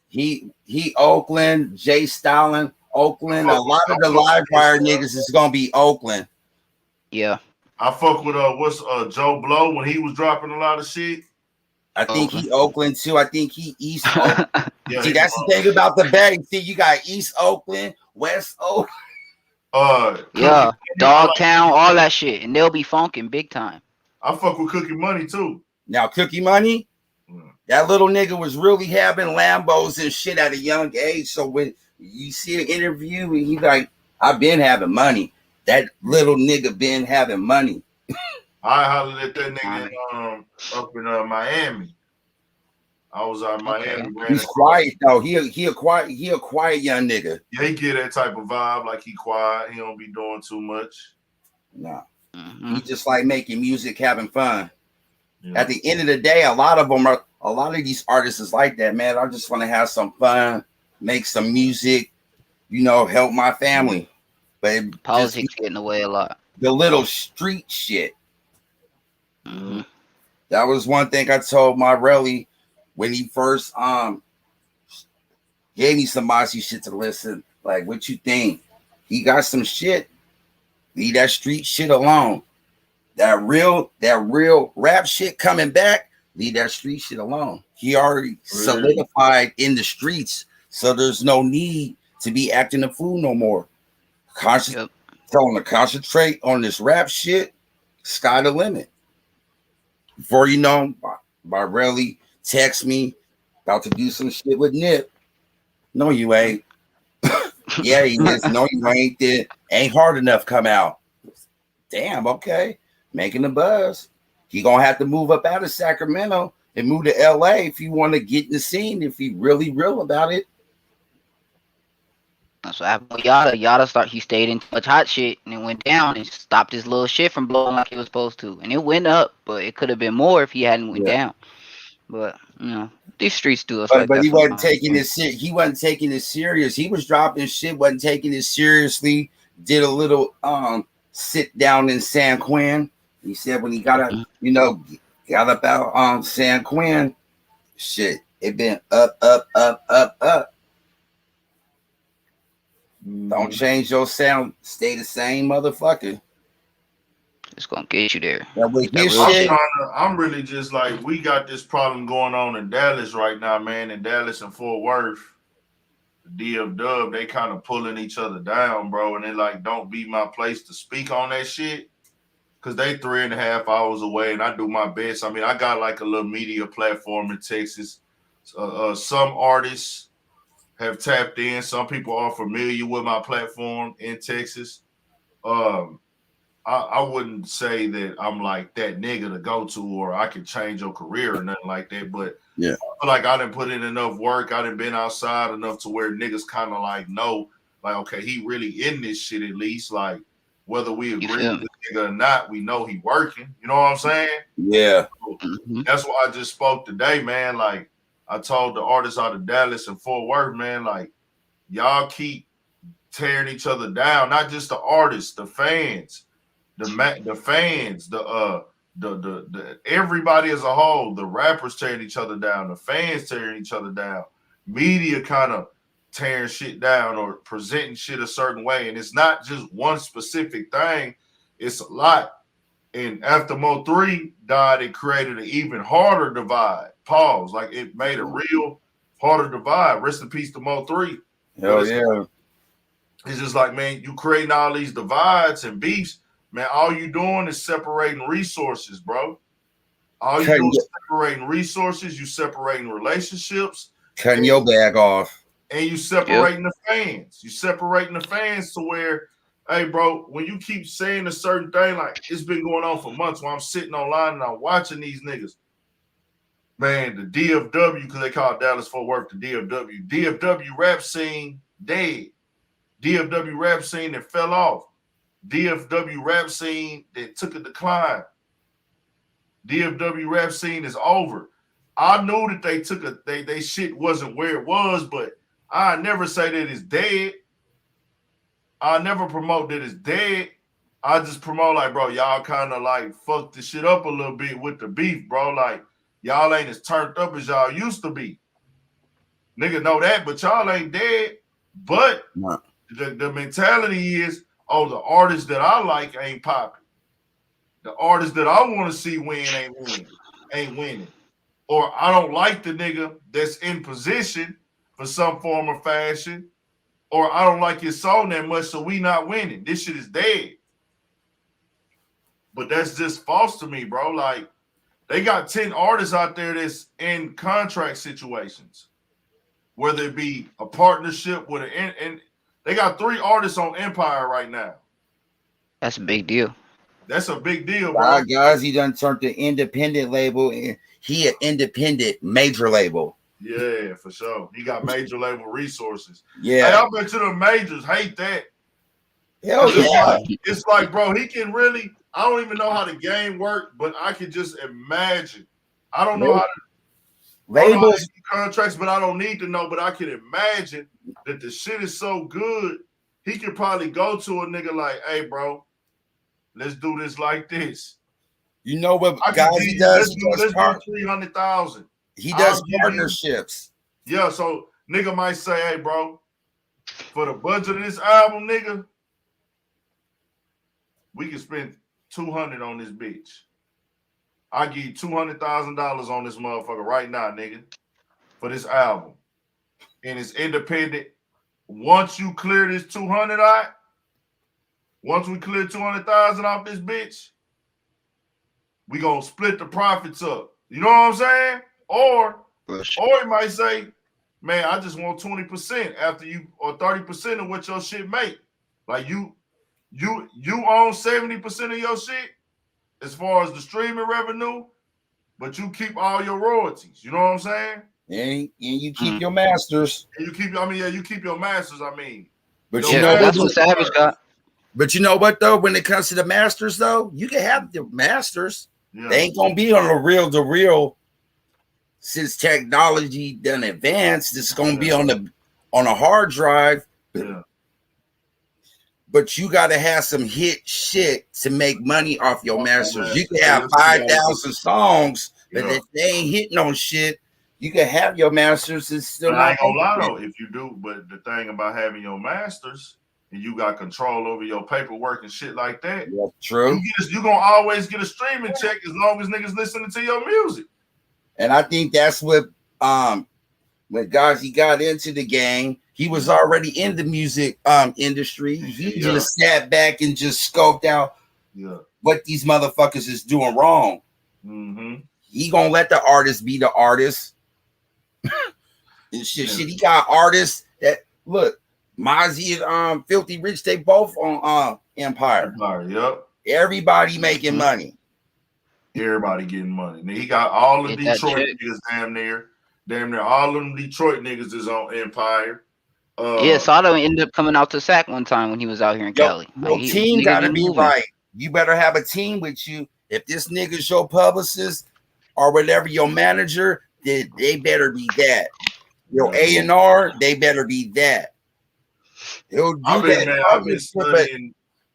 He Oakland, Jay Stalin, Oakland. A lot of the live wire niggas is gonna be Oakland. Yeah. I fuck with Joe Blow when he was dropping a lot of shit. I think he Oakland too. I think he East Oakland. Yeah, see, that's the thing about the Bay. See, you got East Oakland, West Oakland. Yeah, Dogtown, all that shit, and they'll be funking big time. I fuck with Cookie Money too. Now, Cookie Money, that little nigga was really having Lambos and shit at a young age. So when you see an interview and he like, I've been having money. That little nigga been having money. I hollered at that nigga up in Miami. I was out in Miami. He's quiet though. He a quiet young nigga. Yeah, he get that type of vibe, like he quiet. He don't be doing too much. No. He just like making music, having fun. Yeah. At the end of the day, a lot of these artists is like that, man. I just want to have some fun, make some music, help my family. But politics get in the way a lot. The little street shit. That was one thing I told my Relly when he first gave me some Mozzie shit to listen. Like, what you think? He got some shit. Leave that street shit alone. That real rap shit coming back. Leave that street shit alone. He already solidified in the streets, so there's no need to be acting a fool no more. Tell him to concentrate on this rap shit. Sky the limit. Before you know, my Relly text me about to do some shit with Nip. No, you ain't. Yeah, he is. No, you ain't. Ain't hard enough come out. Damn, okay. Making the buzz. He gonna have to move up out of Sacramento and move to LA if you want to get in the scene, if he really real about it. That's what happened with Yada. He stayed in too much hot shit and it went down and stopped his little shit from blowing like it was supposed to. And it went up, but it could have been more if he hadn't went down. But these streets do us. But he wasn't taking it. He wasn't taking it serious. He was dropping shit, wasn't taking it seriously. Did a little sit down in San Quinn. He said when he got up, got up out San Quinn, shit, it been up. Don't change your sound. Stay the same motherfucker. It's gonna get you there. I'm really just like, we got this problem going on in Dallas right now, man. In Dallas and Fort Worth, DF Dub, they kind of pulling each other down, bro. And they like, don't be my place to speak on that shit. Cause they 3.5 hours away and I do my best. I mean, I got like a little media platform in Texas. Some artists have tapped in. Some people are familiar with my platform in Texas. I wouldn't say that I'm like that nigga to go to, or I could change your career or nothing like that. But yeah, I feel like I didn't put in enough work. I didn't been outside enough to where niggas kind of like know, like, okay, he really in this shit at least. Like, whether we agree with this nigga or not, we know he working. You know what I'm saying? Yeah. That's why I just spoke today, man. Like, I told the artists out of Dallas and Fort Worth, man, like, y'all keep tearing each other down. Not just the artists, the fans. The fans, the everybody as a whole, the rappers tearing each other down, the fans tearing each other down, media kind of tearing shit down or presenting shit a certain way. And it's not just one specific thing, it's a lot. And after Mo3 died, it created an even harder divide. Pause. Like, it made a real harder divide. Rest in peace to Mo3. Hell yeah. It's just like, man, you creating all these divides and beefs. Man, all you doing is separating resources, bro. All you doing is separating resources. You separating relationships. Cutting your bag off. And you separating the fans. You separating the fans to where, hey, bro, when you keep saying a certain thing, like it's been going on for months while I'm sitting online and I'm watching these niggas. Man, the DFW, because they call Dallas Fort Worth the DFW. DFW rap scene dead. DFW rap scene that fell off. DFW rap scene that took a decline. DFW rap scene is over. I knew that they shit wasn't where it was, but I never say that it's dead. I never promote that it's dead. I just promote like, bro, y'all kind of like fucked the shit up a little bit with the beef, bro. Like, y'all ain't as turned up as y'all used to be. Nigga know that, but y'all ain't dead. But the mentality is, oh, the artists that I like ain't popping. The artists that I want to see win ain't winning. Or I don't like the nigga that's in position for some form of fashion. Or I don't like his song that much, so we not winning. This shit is dead. But that's just false to me, bro. Like, they got 10 artists out there that's in contract situations. Whether it be a partnership with and they got 3 artists on Empire right now. That's a big deal. That's a big deal, bro. Guys, he done turned to independent label, and he an independent major label. Yeah, for sure. He got major label resources. Yeah. Hey, I bet you the majors hate that. Hell yeah. It's like, bro, he can really, I don't even know how the game works, but I can just imagine. I don't know how to labels contracts, but I don't need to know, but I can imagine that the shit is so good, he could probably go to a nigga like, hey, bro, let's do this like this. You know what guys he does? Let's do 300,000. He does partnerships. Yeah, so nigga might say, hey, bro, for the budget of this album, nigga, we can spend $200 on this bitch. I give you $200,000 on this motherfucker right now, nigga, for this album. And it's independent. Once you clear this 200 out, once we clear 200,000 off this bitch, we gonna split the profits up. You know what I'm saying? Or he might say, man, I just want 20% after you, or 30% of what your shit make. Like you own 70% of your shit as far as the streaming revenue, but you keep all your royalties. You know what I'm saying? And you keep your masters. And you keep, you keep your masters, But you know that's what Savage got. But you know what though? When it comes to the masters, though, you can have the masters. Yeah. They ain't gonna be on a reel to reel. Since technology done advanced, it's gonna be on a hard drive. Yeah. But you gotta have some hit shit to make money off your masters. You can have 5,000 songs, but if they ain't hitting on shit, you can have your masters and still not. I ain't gonna lie though, if you do, but the thing about having your masters and you got control over your paperwork and shit like that, that's true. You gonna always get a streaming check as long as niggas listening to your music. And I think that's what when Gazi got into the game, he was already in the music industry. He just sat back and just scoped out what these motherfuckers is doing wrong. Mm-hmm. He gonna let the artist be the artist. And shit, he got artists Look, Mozzie and Filthy Rich, they both on Empire. Yep. Everybody making money. Everybody getting money. Now, he got all the Get that Detroit check. niggas damn near all of them Detroit niggas is on Empire. Yeah, Sato ended up coming out to sack one time when he was out here in Cali. Your team gotta be right. You better have a team with you. If this nigga's your publicist or whatever, your manager, they better be that. Your A&R, they better be that. He'll do I've been studying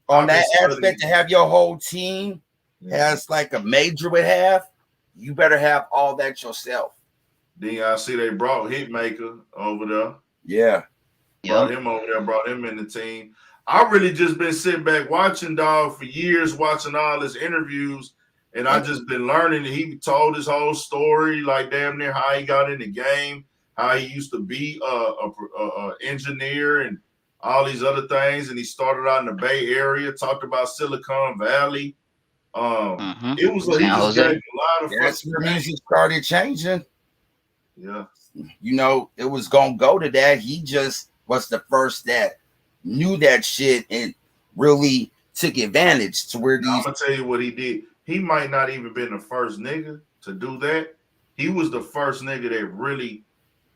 on that aspect to have your whole team has like a major would have. You better have all that yourself. Then I see they brought Hitmaker over there. Yeah. Brought him over there, brought him in the team. I really just been sitting back watching dog for years, watching all his interviews, and I just been learning. He told his whole story, like damn near how he got in the game, how he used to be a engineer and all these other things, and he started out in the Bay Area, talked about Silicon Valley. It was he just gave a lot of that's where music started changing. Yeah. You know, it was gonna go to that. He just was the first that knew that shit and really took advantage to where these. I'm gonna tell you what he did. He might not even been the first nigga to do that. He was the first nigga that really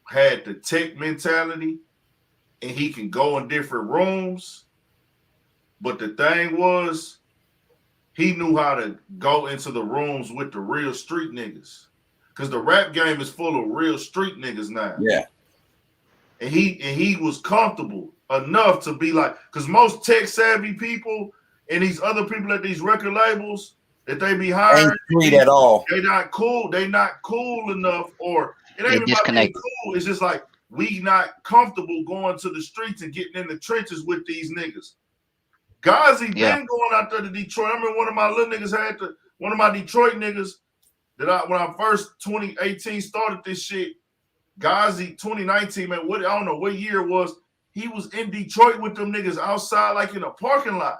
had the tech mentality, and he can go in different rooms. But the thing was, he knew how to go into the rooms with the real street niggas. Because the rap game is full of real street niggas now. Yeah. And he was comfortable enough to be like, because most tech savvy people and these other people at these record labels that they be hiring, ain't street at all. They not cool. They not cool enough, or it ain't even about being cool. It's just like we not comfortable going to the streets and getting in the trenches with these niggas. Ghazi been going out there to Detroit. I remember one of my little niggas had one of my Detroit niggas that when I first 2018 started this shit. Ghazi 2019, man. I don't know what year it was. He was in Detroit with them niggas outside, like in a parking lot.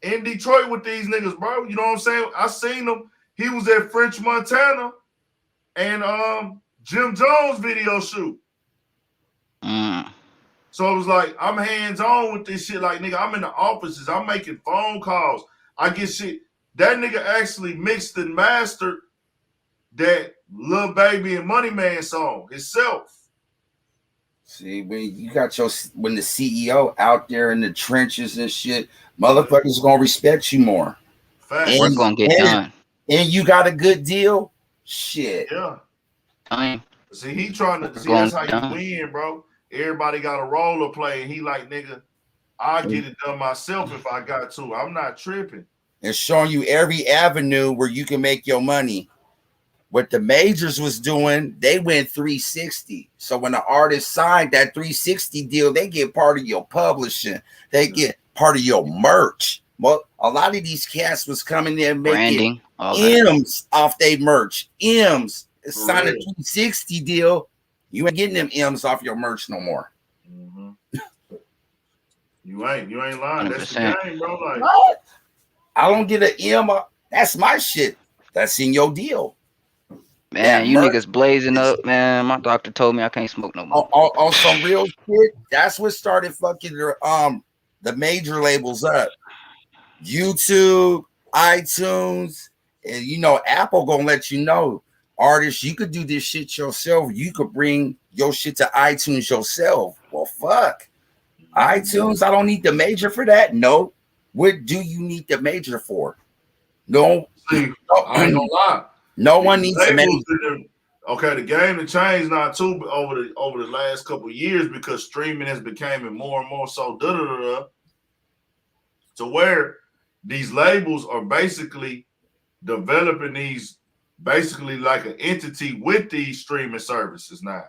In Detroit with these niggas, bro. You know what I'm saying? I seen him. He was at French Montana and Jim Jones video shoot. So it was like, I'm hands-on with this shit. Like, nigga, I'm in the offices. I'm making phone calls. I get shit. That nigga actually mixed and mastered that Lil Baby and Money Man song himself. See, when you got when the CEO out there in the trenches and shit, motherfuckers gonna respect you more. Facts. We're gonna get done. And you got a good deal. Shit. Yeah. See, he trying to see that's how you win, bro. Everybody got a role to play, and he like, nigga, I'll get it done myself if I got to. I'm not tripping. And showing you every avenue where you can make your money. What the majors was doing, they went 360. So when the artist signed that 360 deal, they get part of your publishing. They get part of your merch. Well, a lot of these cats was coming in making M's off their merch. M's. Sign a 360 deal. You ain't getting them M's off your merch no more. Mm-hmm. You ain't lying. 100%. That's the game, bro. Like, what? I don't get an M. That's my shit. That's in your deal. Man, you niggas blazing up, man. My doctor told me I can't smoke no more. On some real shit, that's what started fucking the major labels up. YouTube, iTunes, and you know, Apple gonna let you know, artists, you could do this shit yourself. You could bring your shit to iTunes yourself. Well, fuck. iTunes, I don't need the major for that. No. What do you need the major for? No. I ain't gonna lie. No one needs to make. Okay, the game has changed now too over the last couple of years because streaming has become more and more so to where these labels are basically developing these basically like an entity with these streaming services now.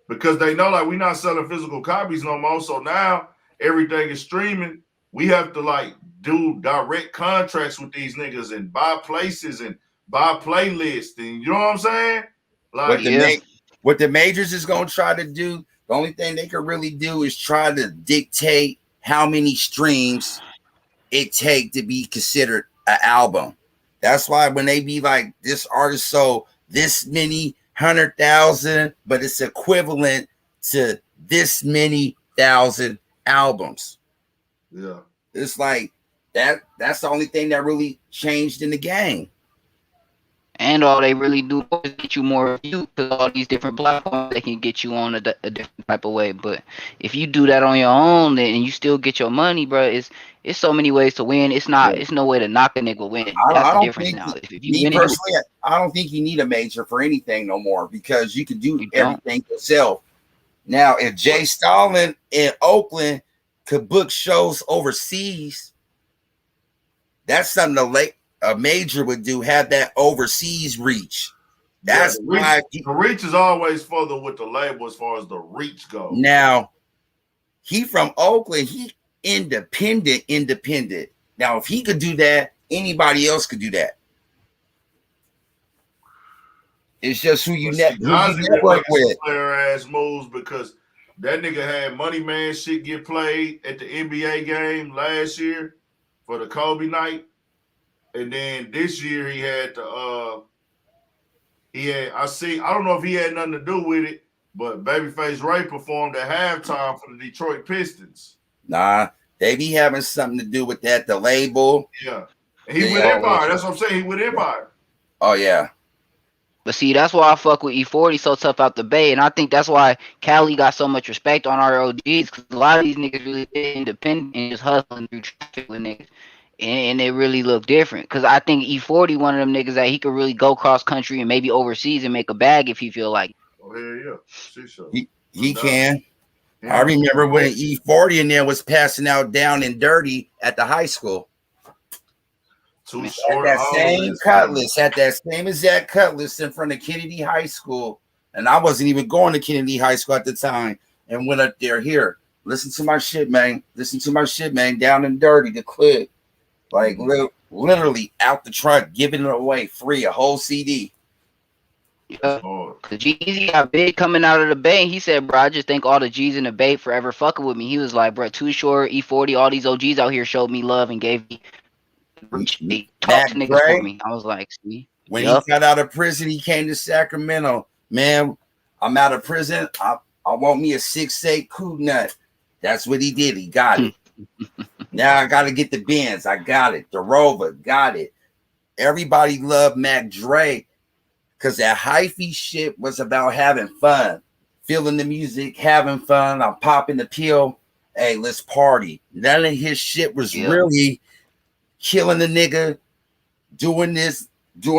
Because they know like we're not selling physical copies no more. So now everything is streaming. We have to like do direct contracts with these niggas and buy places and buy playlists, and you know what I'm saying? Like what the majors is gonna try to do, the only thing they can really do is try to dictate how many streams it take to be considered an album. That's why when they be like, this artist sold this many 100,000, but it's equivalent to this many thousand albums. Yeah. It's like that's the only thing that really changed in the game. And all they really do is get you more views, because all these different platforms, they can get you on a different type of way. But if you do that on your own, then you still get your money, bro. It's so many ways to win. It's no way to knock a nigga win. That's I the don't difference think now. If you me win personally, I don't think you need a major for anything no more, because you can do You don't. everything yourself. Now, if Jay Stalin in Oakland could book shows overseas, that's something a major would do, have that overseas reach. That's why the reach is always further with the label as far as the reach goes. Now, he from Oakland, he independent. Now, if he could do that, anybody else could do that. It's just who you network with. Player ass moves, because that nigga had Money Man shit get played at the NBA game last year for the Kobe night. And then this year he had I don't know if he had nothing to do with it, but Babyface Ray performed at halftime for the Detroit Pistons. Nah, they be having something to do with that, the label. Yeah. And he with Empire. That's what I'm saying. He with Empire. Oh, yeah. But see, that's why I fuck with E40 so tough out the Bay, and I think that's why Cali got so much respect on our OGs, because a lot of these niggas really independent and just hustling through traffic with niggas, and it really look different. Because I think E40 one of them niggas that he could really go cross country and maybe overseas and make a bag if he feel like. Oh hell yeah, so. He can. Yeah. I remember when E40 and then was passing out Down and Dirty at the high school. Too had short. That same cutlass, had that same exact cutlass in front of Kennedy High School, and I wasn't even going to Kennedy High School at the time. And went up there. Here, listen to my shit, man. Down and Dirty, the clip, like literally out the trunk, giving it away free, a whole CD. Yeah, cause Jeezy got big coming out of the Bay, and he said, "Bro, I just thank all the G's in the Bay forever fucking with me." He was like, "Bro, Too Short, E40, all these OGs out here showed me love and gave me reach. They talked to niggas for me." I was like, "See." When he got out of prison, he came to Sacramento. Man, I'm out of prison. I want me a 6'8" cool nut. That's what he did. He got it. Now I got to get the Benz. I got it. The Rover, got it. Everybody loved Mac Dre because that hyphy shit was about having fun, feeling the music, having fun. I'm popping the pill. Hey, let's party. None of his shit was really killing the nigga, doing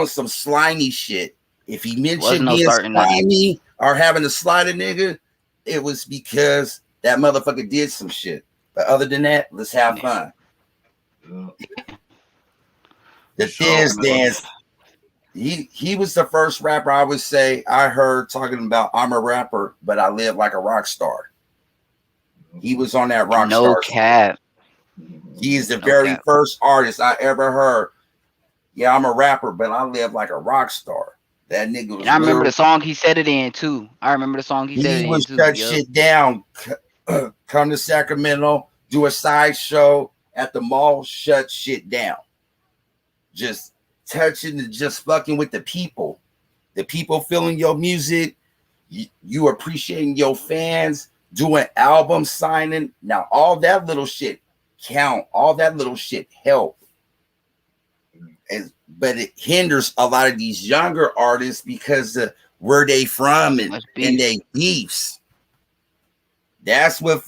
some slimy shit. If he mentioned being slimy or having to slide a nigga, it was because that motherfucker did some shit. But other than that, let's have fun. The Thiz Dance, he was the first rapper I would say I heard talking about, I'm a rapper, but I live like a rock star. He was on that rock star. No cap. He is the very first artist I ever heard. Yeah, I'm a rapper, but I live like a rock star. That nigga was. And I remember the song he said it in too. He was shut shit down. Come to Sacramento, do a sideshow at the mall, shut shit down. Just touching and just fucking with the people. The people feeling your music. You appreciating your fans, doing album signing. Now, all that little shit count. All that little shit help. But it hinders a lot of these younger artists because of where they from and they beefs. That's what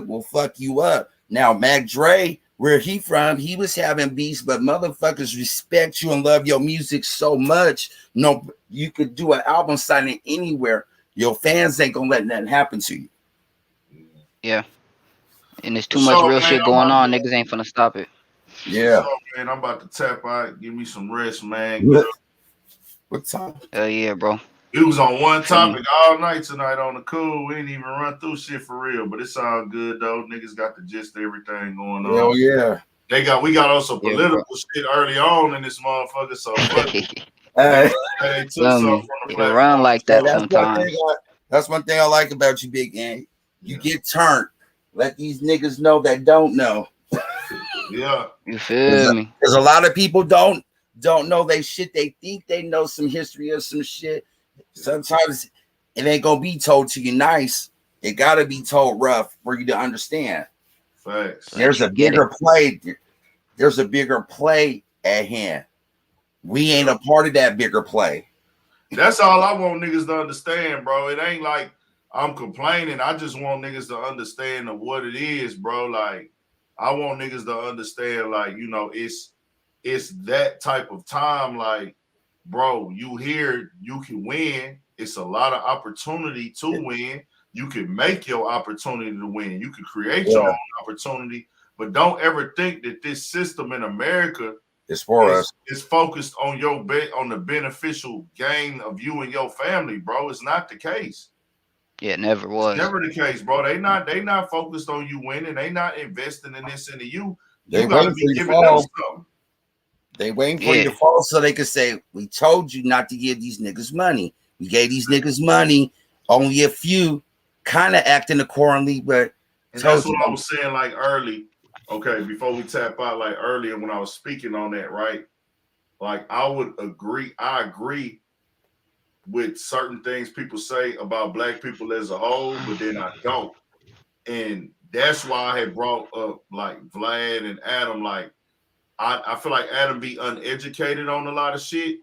will fuck you up. Now, Mac Dre, where he from, he was having beefs, but motherfuckers respect you and love your music so much. No, you could do an album signing anywhere. Your fans ain't gonna let nothing happen to you. Yeah. And there's too much real shit going on. Niggas ain't finna stop it. Yeah. So, man, I'm about to tap out. Give me some rest, man. What time? Hell yeah, bro. We was on one topic all night tonight on the cool. We didn't even run through shit for real, but it's all good though. Niggas got the gist of everything going on. Hell yeah. We got on some political shit early on in this motherfucker. So they took something from the run like that sometimes. That's one thing I like about you, Big Gang. You get turned. Let these niggas know that don't know. Yeah. You feel me? Because a lot of people don't know they shit. They think they know some history or some shit. Sometimes it ain't gonna be told to you nice. It gotta be told rough for you to understand. Facts. There's a bigger play. There's a bigger play at hand. We ain't a part of that bigger play. That's all I want niggas to understand, bro. It ain't like I'm complaining. I just want niggas to understand of what it is, bro. Like, I want niggas to understand, like, you know, it's that type of time. Like, bro, you here, you can win. It's a lot of opportunity to win. You can make your opportunity to win. You can create your own opportunity, but don't ever think that this system in America it's for us. It's focused on your on the beneficial gain of you and your family, bro. It's not the case. Yeah, it never was. It's never the case, bro. They not focused on you winning. They not investing in this into you. They You gotta be giving them something. They waiting for you to fall so they can say, we told you not to give these niggas money. We gave these niggas money. Only a few kind of acting accordingly, but and that's what I was saying like early. Okay, before we tap out, like earlier when I was speaking on that, right? Like I agree with certain things people say about black people as a whole, but then I don't. And that's why I had brought up like Vlad and Adam. Like I feel like Adam be uneducated on a lot of shit,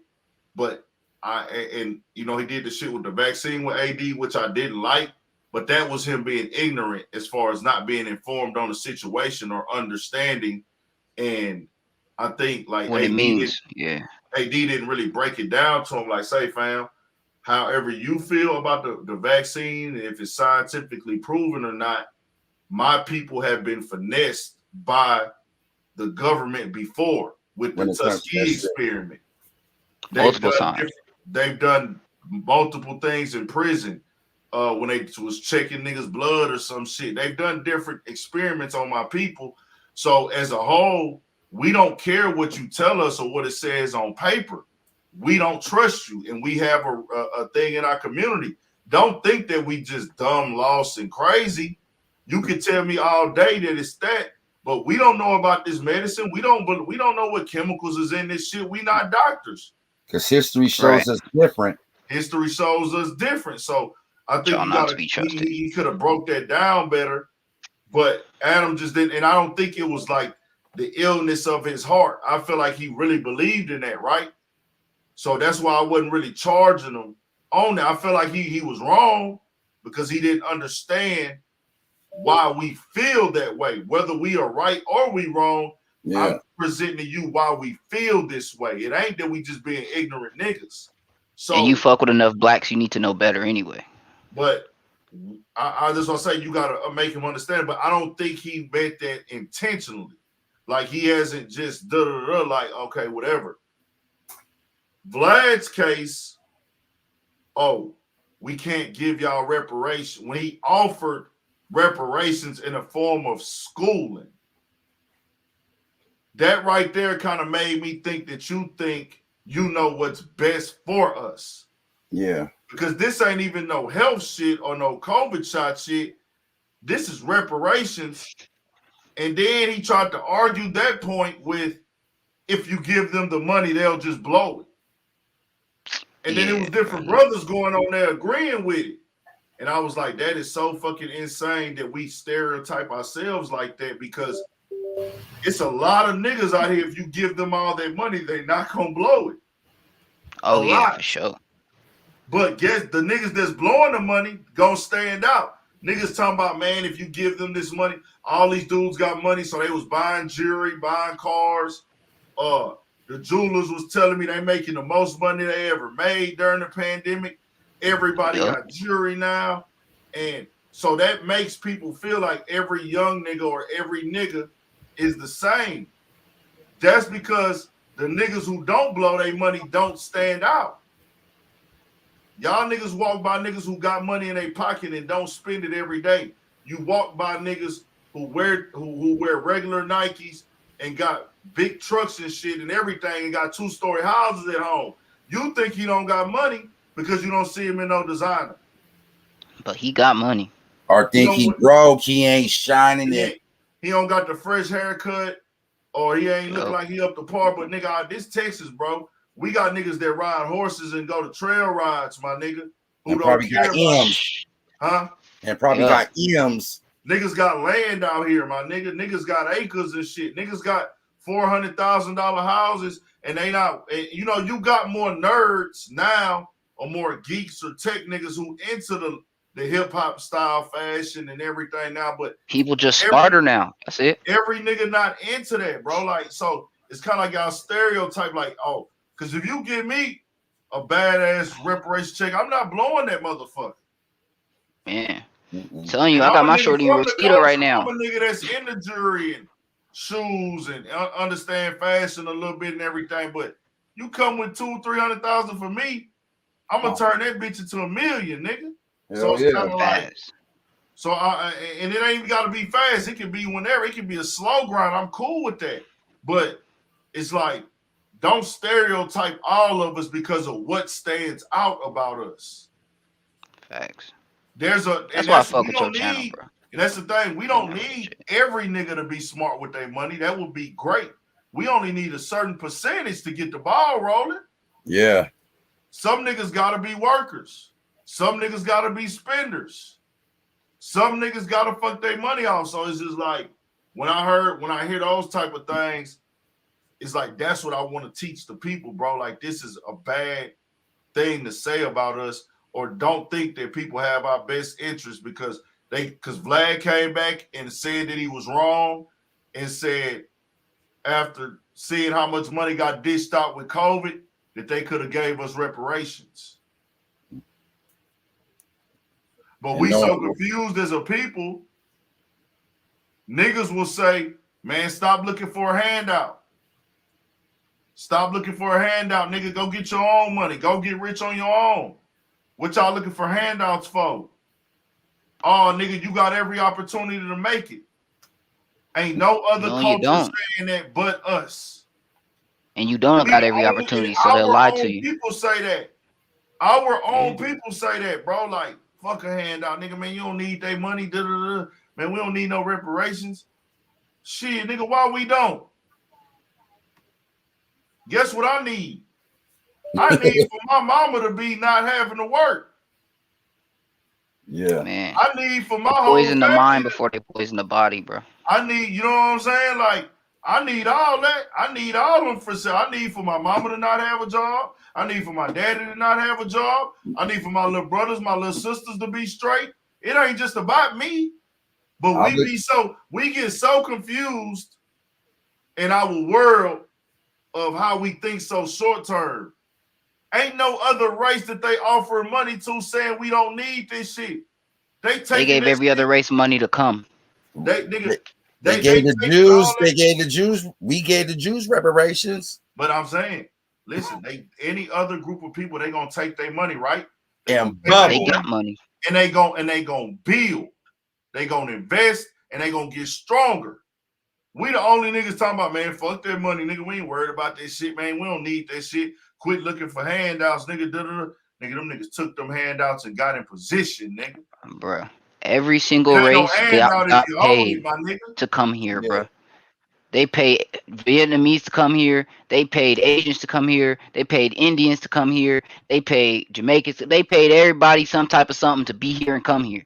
but and you know, he did the shit with the vaccine with AD, which I didn't like. But that was him being ignorant as far as not being informed on the situation or understanding. And I think like what it means, AD didn't really break it down to him. Like, say, fam, however you feel about the vaccine, if it's scientifically proven or not, my people have been finessed by the government before with the Tuskegee experiment. They've done multiple things in prison. When they was checking niggas' blood or some shit. They've done different experiments on my people. So as a whole, we don't care what you tell us or what it says on paper. We don't trust you, and we have a thing in our community. Don't think that we just dumb, lost, and crazy. You can tell me all day that it's that, but we don't know about this medicine. We don't know what chemicals is in this shit. We not doctors. Because history shows us different. History shows us different. So I think he could have broke that down better, but Adam just didn't. And I don't think it was like the illness of his heart. I feel like he really believed in that, right? So that's why I wasn't really charging him on that. I feel like he was wrong because he didn't understand why we feel that way, whether we are right or we wrong. Yeah. I'm presenting to you why we feel this way. It ain't that we just being ignorant niggas. So, and you fuck with enough blacks, you need to know better anyway. But I just want to say you got to make him understand. But I don't think he meant that intentionally. Like he hasn't just like, okay, whatever. Vlad's case, we can't give y'all reparations. When he offered reparations in a form of schooling, that right there kind of made me think that you think you know what's best for us. Yeah. Because this ain't even no health shit or no COVID shot shit. This is reparations. And then he tried to argue that point with, if you give them the money, they'll just blow it. And then it was different brothers going on there agreeing with it. And I was like, that is so fucking insane that we stereotype ourselves like that, because it's a lot of niggas out here. If you give them all their money, they not gonna blow it. Oh, yeah, for sure. But guess the niggas that's blowing the money gonna stand out. Niggas talking about, man, if you give them this money, all these dudes got money, so they was buying jewelry, buying cars. The jewelers was telling me they making the most money they ever made during the pandemic. Everybody got jewelry now. And so that makes people feel like every young nigga or every nigga is the same. That's because the niggas who don't blow their money don't stand out. Y'all niggas walk by niggas who got money in their pocket and don't spend it every day. You walk by niggas who wear regular Nikes and got big trucks and shit and everything and got 2-story houses at home. You think he don't got money because you don't see him in no designer. But he got money. Or think he broke, he ain't shining it. He don't got the fresh haircut, or he ain't look like he up to par. But nigga, this Texas, bro, we got niggas that ride horses and go to trail rides, my nigga, who And don't probably care got about, M's. huh? And probably Yeah. got M's. Niggas got land out here, my nigga. Niggas got acres and shit. Niggas got $400,000 houses, and they not. You know, you got more nerds now, or more geeks or tech niggas who into the hip hop style, fashion, and everything now. But People just smarter now. That's it. every nigga not into that, bro. Like, so it's kind of like y'all stereotype, like, oh, because if you give me a badass reparation check, I'm not blowing that motherfucker. Man, Mm-mm. telling you, And I got I'm a my nigga shorty in from the Rosita culture. right now. I'm a nigga that's in the jewelry and shoes and understand fashion a little bit and everything. But you come with 200,000-300,000 for me, I'm gonna turn that bitch into $1 million, nigga. So Hell it's kind yeah. of like, Fast. so and it ain't even gotta be fast. It can be whenever. It can be a slow grind. I'm cool with that. But it's like, don't stereotype all of us because of what stands out about us. Facts. There's a, That's and why I that's fuck we with your don't channel, need. bro. And that's the thing. We don't Yeah, need shit. every nigga to be smart with their money. That would be great. We only need a certain percentage to get the ball rolling. Yeah. Some niggas gotta be workers. Some niggas gotta be spenders. Some niggas gotta fuck their money off. So it's just like when I hear those type of things, it's like that's what I want to teach the people, bro. Like, this is a bad thing to say about us, or don't think that people have our best interest because Vlad came back and said that he was wrong and said after seeing how much money got dished out with COVID that they could have gave us reparations. But And we no, so confused as a people, niggas will say, man, stop looking for a handout. Stop looking for a handout, nigga. Go get your own money. Go get rich on your own. What y'all looking for handouts for? Oh, nigga, you got every opportunity to make it. Ain't no other No, you culture don't. saying that but us. And you don't We got the every only- opportunity, so they'll our lie own to you. people say that. Our own Yeah. people say that, bro. Like, fuck a handout, nigga. Man, you don't need their money. Da-da-da. Man, we don't need no reparations. Shit, nigga, why we don't? Guess what I need? I need for my mama to be not having to work. yeah. Man, I need for my they whole poison the family. mind before they poison the body, bro. I need, you know what I'm saying? Like, I need all that. I need all of them for sale. I need for my mama to not have a job. I need for my daddy to not have a job. I need for my little brothers, my little sisters to be straight. It ain't just about me. But we get so confused in our world of how we think so short term. Ain't no other race that they offer money to saying we don't need this shit. They gave every other race money to come. They gave the Jews. They gave the Jews. We gave the Jews reparations. But I'm saying, listen, any other group of people, they gonna take their money, right? And They got money. And they gonna build. They gonna invest and they gonna get stronger. We the only niggas talking about, man, fuck that money, nigga. We ain't worried about that shit, man. We don't need that shit. Quit looking for handouts, nigga. Nigga, them niggas took them handouts and got in position, nigga. Bro, every single race got paid to come here, Yeah. bro. They paid Vietnamese to come here. They paid Asians to come here. They paid Indians to come here. They paid Jamaicans. They paid everybody some type of something to be here and come here.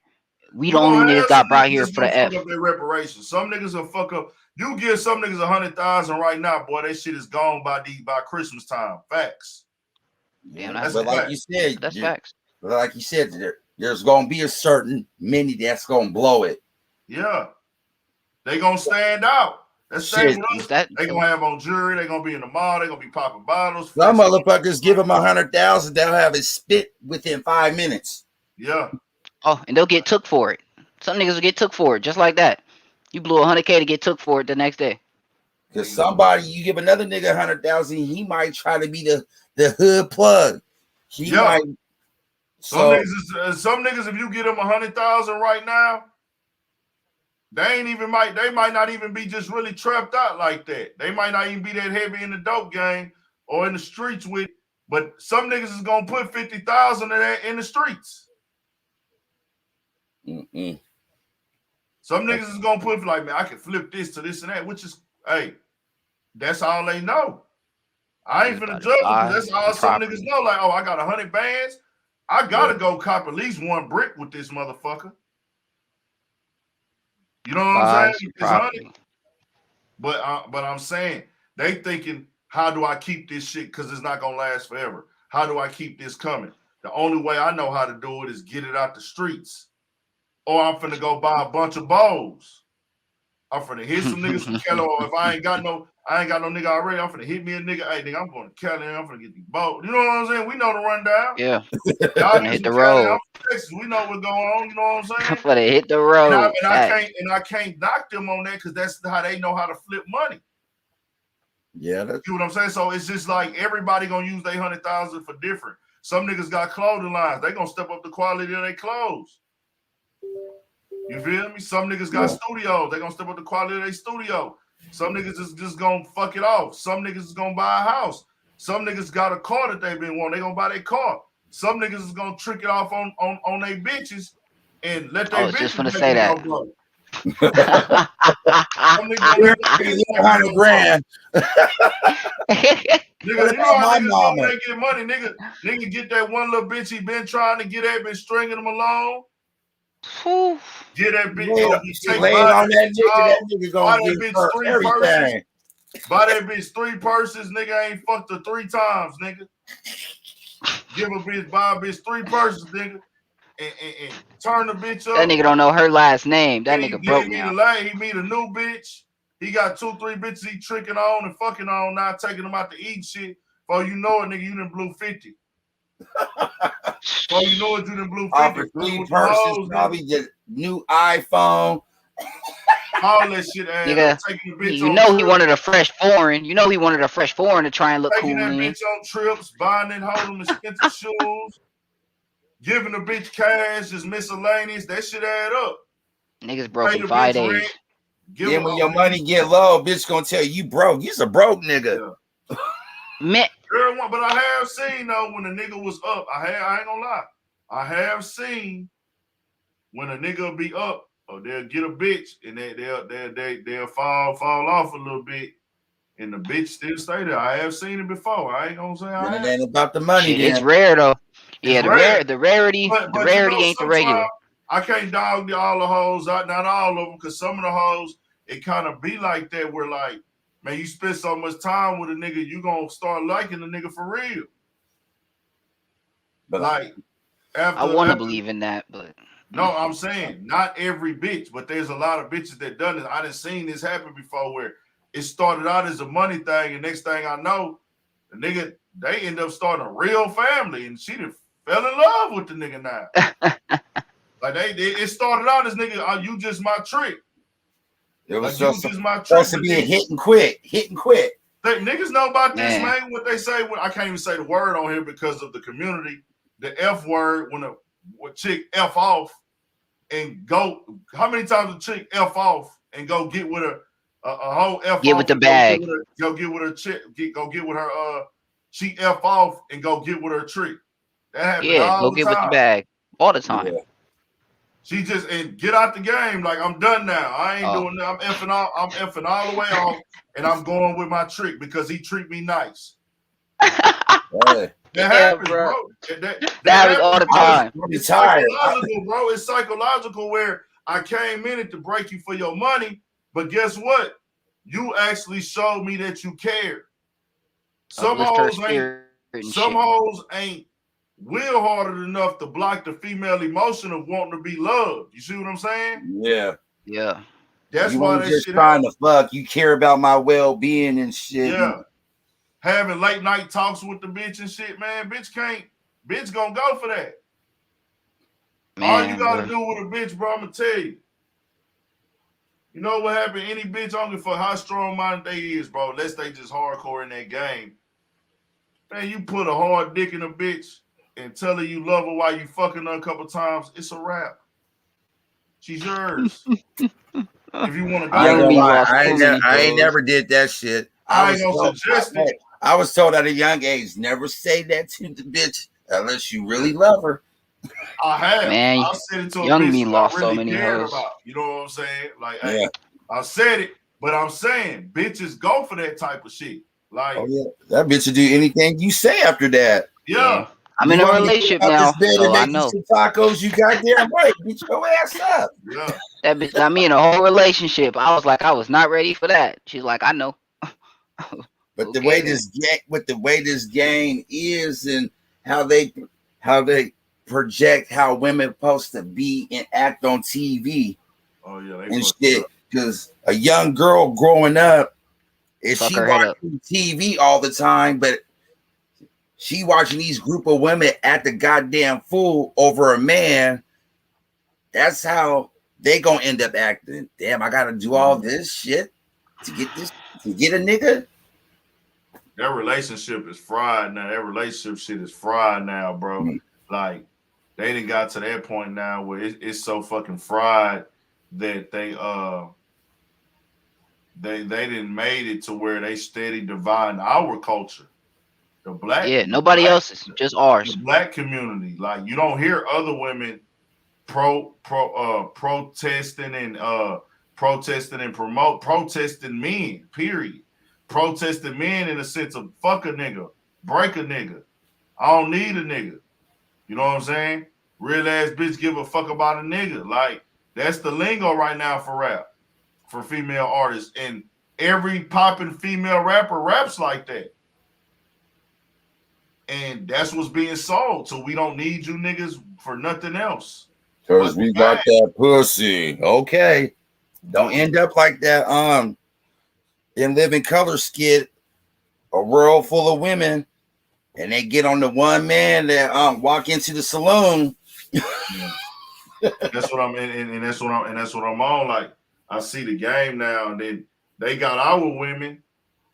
We the only niggas got brought here for the F. Fuck up their reparations. Some niggas will fuck up. You give some niggas 100,000 right now, boy. That shit is gone by Christmas time. Facts. Damn, But that's like facts. you said, That's facts. But like you said, there's gonna be a certain many that's gonna blow it. Yeah, they gonna stand out. That's Shit. They gonna have on jewelry. They gonna be in the mall. They gonna be popping bottles. Some motherfuckers give them 100,000, they'll have it spit within 5 minutes. Yeah. Oh, and they'll get took for it. Some niggas will get took for it, just like that. You blew 100K to get took for it the next day. Because somebody, you give another nigga 100,000, he might try to be the hood plug. He might. Some niggas, if you get them 100,000 right now, they might not even be just really trapped out like that. They might not even be that heavy in the dope game or in the streets with. But some niggas is gonna put 50,000 of that in the streets. Mm-mm. Some niggas is gonna put like, man, I can flip this to this and that, which is, hey, that's all they know. I ain't finna judge them. That's all some niggas know. Like, oh, I got 100 bands. I gotta go cop at least one brick with this motherfucker. You know what I'm saying? It's honey. But I'm saying they thinking, how do I keep this shit? Because it's not gonna last forever. How do I keep this coming? The only way I know how to do it is get it out the streets. Or I'm finna go buy a bunch of bowls. I'm finna hit some niggas from Kelly. Or if I ain't got no nigga already, I'm finna hit me a nigga. Hey, nigga, I'm going to Kelly. I'm finna get these bowls. You know what I'm saying? We know the rundown. Yeah. Y'all Hit the road. I'm from Texas. We know what's going on. You know what I'm saying? I'm finna hit the road. And I can't knock them on that because that's how they know how to flip money. Yeah, that's what I'm saying. So it's just like everybody gonna use their 100,000 for different. Some niggas got clothing lines. They gonna step up the quality of their clothes. You feel me? Some niggas got studios. They gonna step up the quality of their studio. Some niggas is just gonna fuck it off. Some niggas is gonna buy a house. Some niggas got a car that they been wanting. They gonna buy their car. Some niggas is gonna trick it off on their bitches and let their bitches. Just gonna say that. $100 grand. Nigga, you know how niggas when they get money, nigga get that one little bitch he been trying to get at, been stringing him along. Get that bitch. On that nigga gonna get three purses. Buy that bitch 3 purses. Nigga ain't fucked her 3 times, nigga. Buy a bitch 3 purses, nigga. And turn the bitch up. That nigga don't know her last name. That nigga broke now. He meet a new bitch. He got 2, 3 bitches he tricking on and fucking on, now taking them out to eat shit. Before you know it, nigga, you done blew 50. Before you know it, you done blew 50. Offer 3 purses, probably get new iPhone. All that shit, nigga, taking the bitch you know he wanted a fresh foreign. You know he wanted a fresh foreign to try and look taking cool. Taking that bitch on trips, buying and holding expensive shoes. Giving the bitch cash, just miscellaneous. That shit add up. Niggas broke in 5 days. Then when your money get low, bitch gonna tell you broke. You's a broke nigga. Yeah. Man. But I have seen though when a nigga was up. I ain't gonna lie. I have seen when a nigga be up, or they'll get a bitch and they'll fall off a little bit. And the bitch still stay there. I have seen it before. I ain't gonna say I it ain't about the money. Shit, it's rare though. Yeah, the rarity ain't the regular. I can't dog all the hoes out, not all of them, because some of the hoes, it kind of be like that where like, man, you spend so much time with a nigga, you gonna start liking the nigga for real. But like, I want to believe in that, but no, I'm saying not every bitch, but there's a lot of bitches that done it. I done seen this happen before where it started out as a money thing, and next thing I know, the nigga, they end up starting a real family, and she done fell in love with the nigga now. Like it started out as nigga, oh, you just my trick. It was like, supposed to be a hit and quit. Niggas know about this, man. What they say when I can't even say the word on here because of the community. The F word when a chick F off and go. How many times a chick F off and go get with a whole F? Get with the bag. Go get with her chick. Go get with her. She F off and go get with her trick. That happens all the time. Go get with the bag all the time. Yeah. She just and get out the game. Like I'm done now. I ain't doing that. I'm effing all the way off, and I'm going with my trick because he treat me nice. That happens, bro. That happens all the time. It's psychological, bro. It's psychological where I came in it to break you for your money, but guess what? You actually showed me that you cared. Some hoes ain't will harder enough to block the female emotion of wanting to be loved. You see what I'm saying? Yeah. That's you why that just shit trying to fuck. You care about my well-being and shit. Yeah. Having late night talks with the bitch and shit, man. Bitch gonna go for that. Man, all you gotta do with a bitch, bro, I'm gonna tell you. You know what happened? Any bitch, I don't give a fuck how strong-minded they is, bro, unless they just hardcore in that game. Man, you put a hard dick in a bitch and tell her you love her while you fucking her a couple times, it's a wrap. She's yours. If you want to go, I ain't never did that shit. I ain't gonna suggest it. I was told at a young age, never say that to the bitch unless you really love her. I have. Man, I said it to a young bitch me lost really so many hoes. You know what I'm saying? Like, hey, I said it, but I'm saying bitches go for that type of shit. Like, that bitch will do anything you say after that. Yeah. I'm in a relationship now, so I know. Some tacos, you goddamn right. Beat your ass up. Yeah. That bitch got me in a whole relationship. I was like, I was not ready for that. She's like, I know. But Okay, the way this game is, and how they project how women supposed to be and act on TV. Oh yeah, they and shit. Because a young girl growing up, is Fuck she her head up. watching TV all the time, but she watching these group of women at the goddamn fool over a man. That's how they gonna end up acting. Damn, I gotta do all this shit to get a nigga. That relationship is fried now. That relationship shit is fried now, bro. Like they done got to that point now where it's so fucking fried that they didn't made it to where they steady dividing our culture. The black, nobody else's, just ours. The black community. Like you don't hear other women protesting and protesting men, period. Protesting men in the sense of fuck a nigga, break a nigga. I don't need a nigga. You know what I'm saying? Real ass bitch give a fuck about a nigga. Like that's the lingo right now for rap, for female artists. And every popping female rapper raps like that. And that's what's being sold. So we don't need you niggas for nothing else. Because we got that pussy. Okay. Don't end up like that in Living Color skit, a world full of women, and they get on the one man that walk into the saloon. That's what I'm in, and that's what I'm on. Like I see the game now, and then they got our women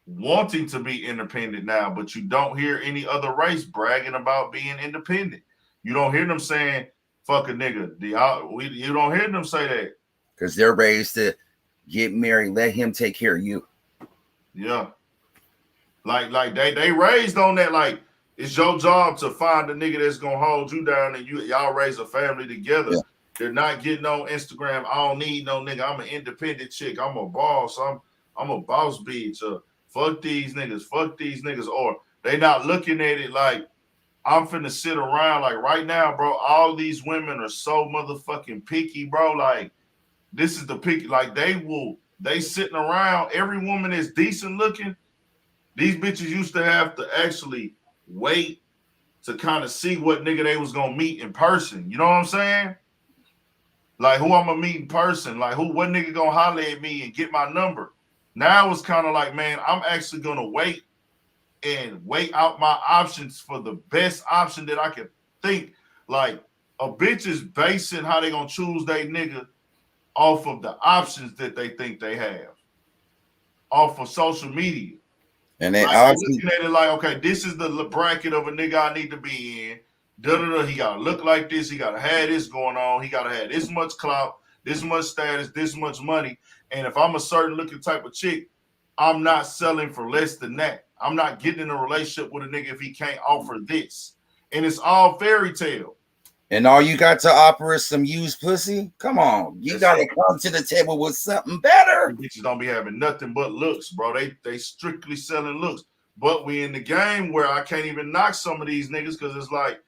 wanting to be independent now, but you don't hear any other race bragging about being independent. You don't hear them saying fuck a nigga. You don't hear them say that. Because they're raised to get married, let him take care of you. Yeah. Like they raised on that. Like it's your job to find a nigga that's gonna hold you down, and y'all raise a family together. Yeah. They're not getting on Instagram. I don't need no nigga. I'm an independent chick. I'm a boss. I'm a boss bitch. Fuck these niggas. Or they not looking at it like I'm finna sit around. Like right now, bro, all these women are so motherfucking picky, bro. Like this is the picky. Like they sitting around. Every woman that's decent looking, these bitches used to have to actually wait to kind of see what nigga they was gonna meet in person. You know what I'm saying? Like who I'm gonna meet in person. Like what nigga gonna holler at me and get my number. Now it's kind of like, man, I'm actually gonna wait out my options for the best option that I can think. Like a bitch is basing how they gonna choose their nigga off of the options that they think they have, off of social media. And they like, looking at it like, okay, this is the bracket of a nigga I need to be in. He gotta look like this. He gotta have this going on. He gotta have this much clout, this much status, this much money. And if I'm a certain looking type of chick, I'm not selling for less than that. I'm not getting in a relationship with a nigga if he can't offer this. And it's all fairy tale. And all you got to offer is some used pussy? Come on. You got to come to the table with something better. Bitches don't be having nothing but looks, bro. They strictly selling looks. But we in the game where I can't even knock some of these niggas because it's like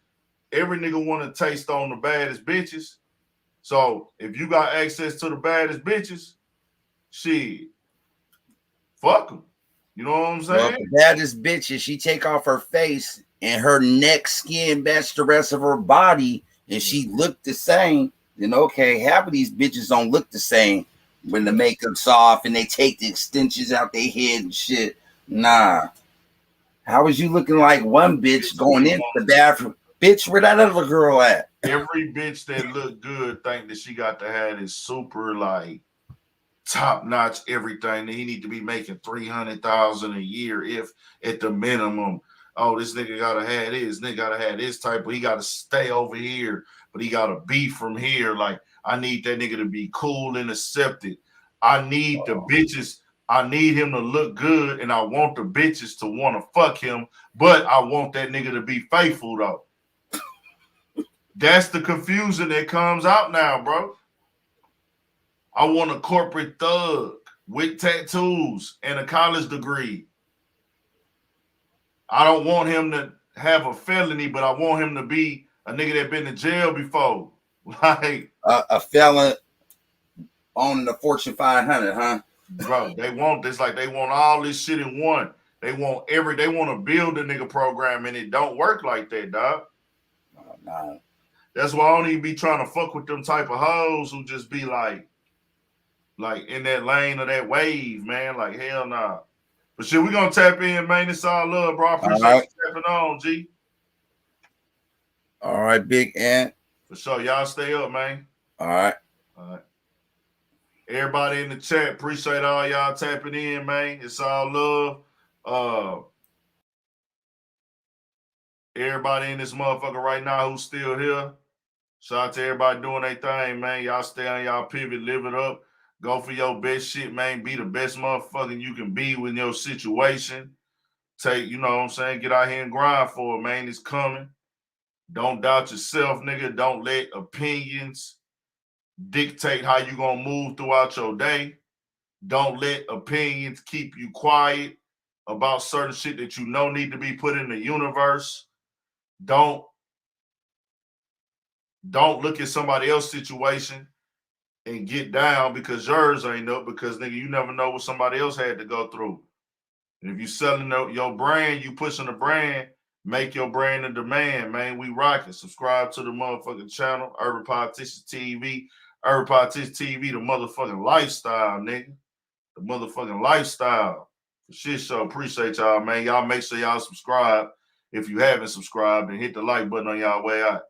every nigga want to taste on the baddest bitches. So if you got access to the baddest bitches, shit, fuck them. You know what I'm saying? Well, the baddest bitches, she take off her face and her neck skin match the rest of her body, and she looked the same, then okay, half of these bitches don't look the same when the makeup's off and they take the extensions out their head and shit. Nah. How was you looking like one bitch going into the bathroom? Bitch, where that other girl at? Every bitch that look good think that she got to have this super like top notch everything. He need to be making $300,000 a year if at the minimum. Oh, this nigga gotta have this. Nigga gotta have this type. But he gotta stay over here. But he gotta be from here. Like I need that nigga to be cool and accepted. I need the bitches. I need him to look good, and I want the bitches to want to fuck him. But I want that nigga to be faithful though. That's the confusion that comes out now, bro. I want a corporate thug with tattoos and a college degree. I don't want him to have a felony, but I want him to be a nigga that been to jail before. Like a felon on the Fortune 500, huh? Bro, they want this, like they want all this shit in one. They want to build a nigga program, and it don't work like that, dog. Nah. That's why I don't even be trying to fuck with them type of hoes who just be like in that lane of that wave, man. Like hell nah. But shit, we gonna tap in, man. It's all love, bro. I appreciate you tapping on, G. All right, Big Ant. For sure. Y'all stay up, man. All right. All right. Everybody in the chat, appreciate all y'all tapping in, man. It's all love. Everybody in this motherfucker right now who's still here. Shout out to everybody doing their thing, man. Y'all stay on y'all pivot, live it up. Go for your best shit, man. Be the best motherfucker you can be with your situation. You know what I'm saying? Get out here and grind for it, man. It's coming. Don't doubt yourself, nigga. Don't let opinions dictate how you gonna move throughout your day. Don't let opinions keep you quiet about certain shit that you know need to be put in the universe. Don't look at somebody else's situation and get down because yours ain't up, because nigga, you never know what somebody else had to go through. And if you selling your brand, you pushing the brand, make your brand a demand, man. We rocking. Subscribe to the motherfucking channel, Urban Politicians TV. Urban Politicians TV, the motherfucking lifestyle, nigga. The motherfucking lifestyle. For shit show. Appreciate y'all, man. Y'all make sure y'all subscribe if you haven't subscribed, and hit the like button on y'all way out.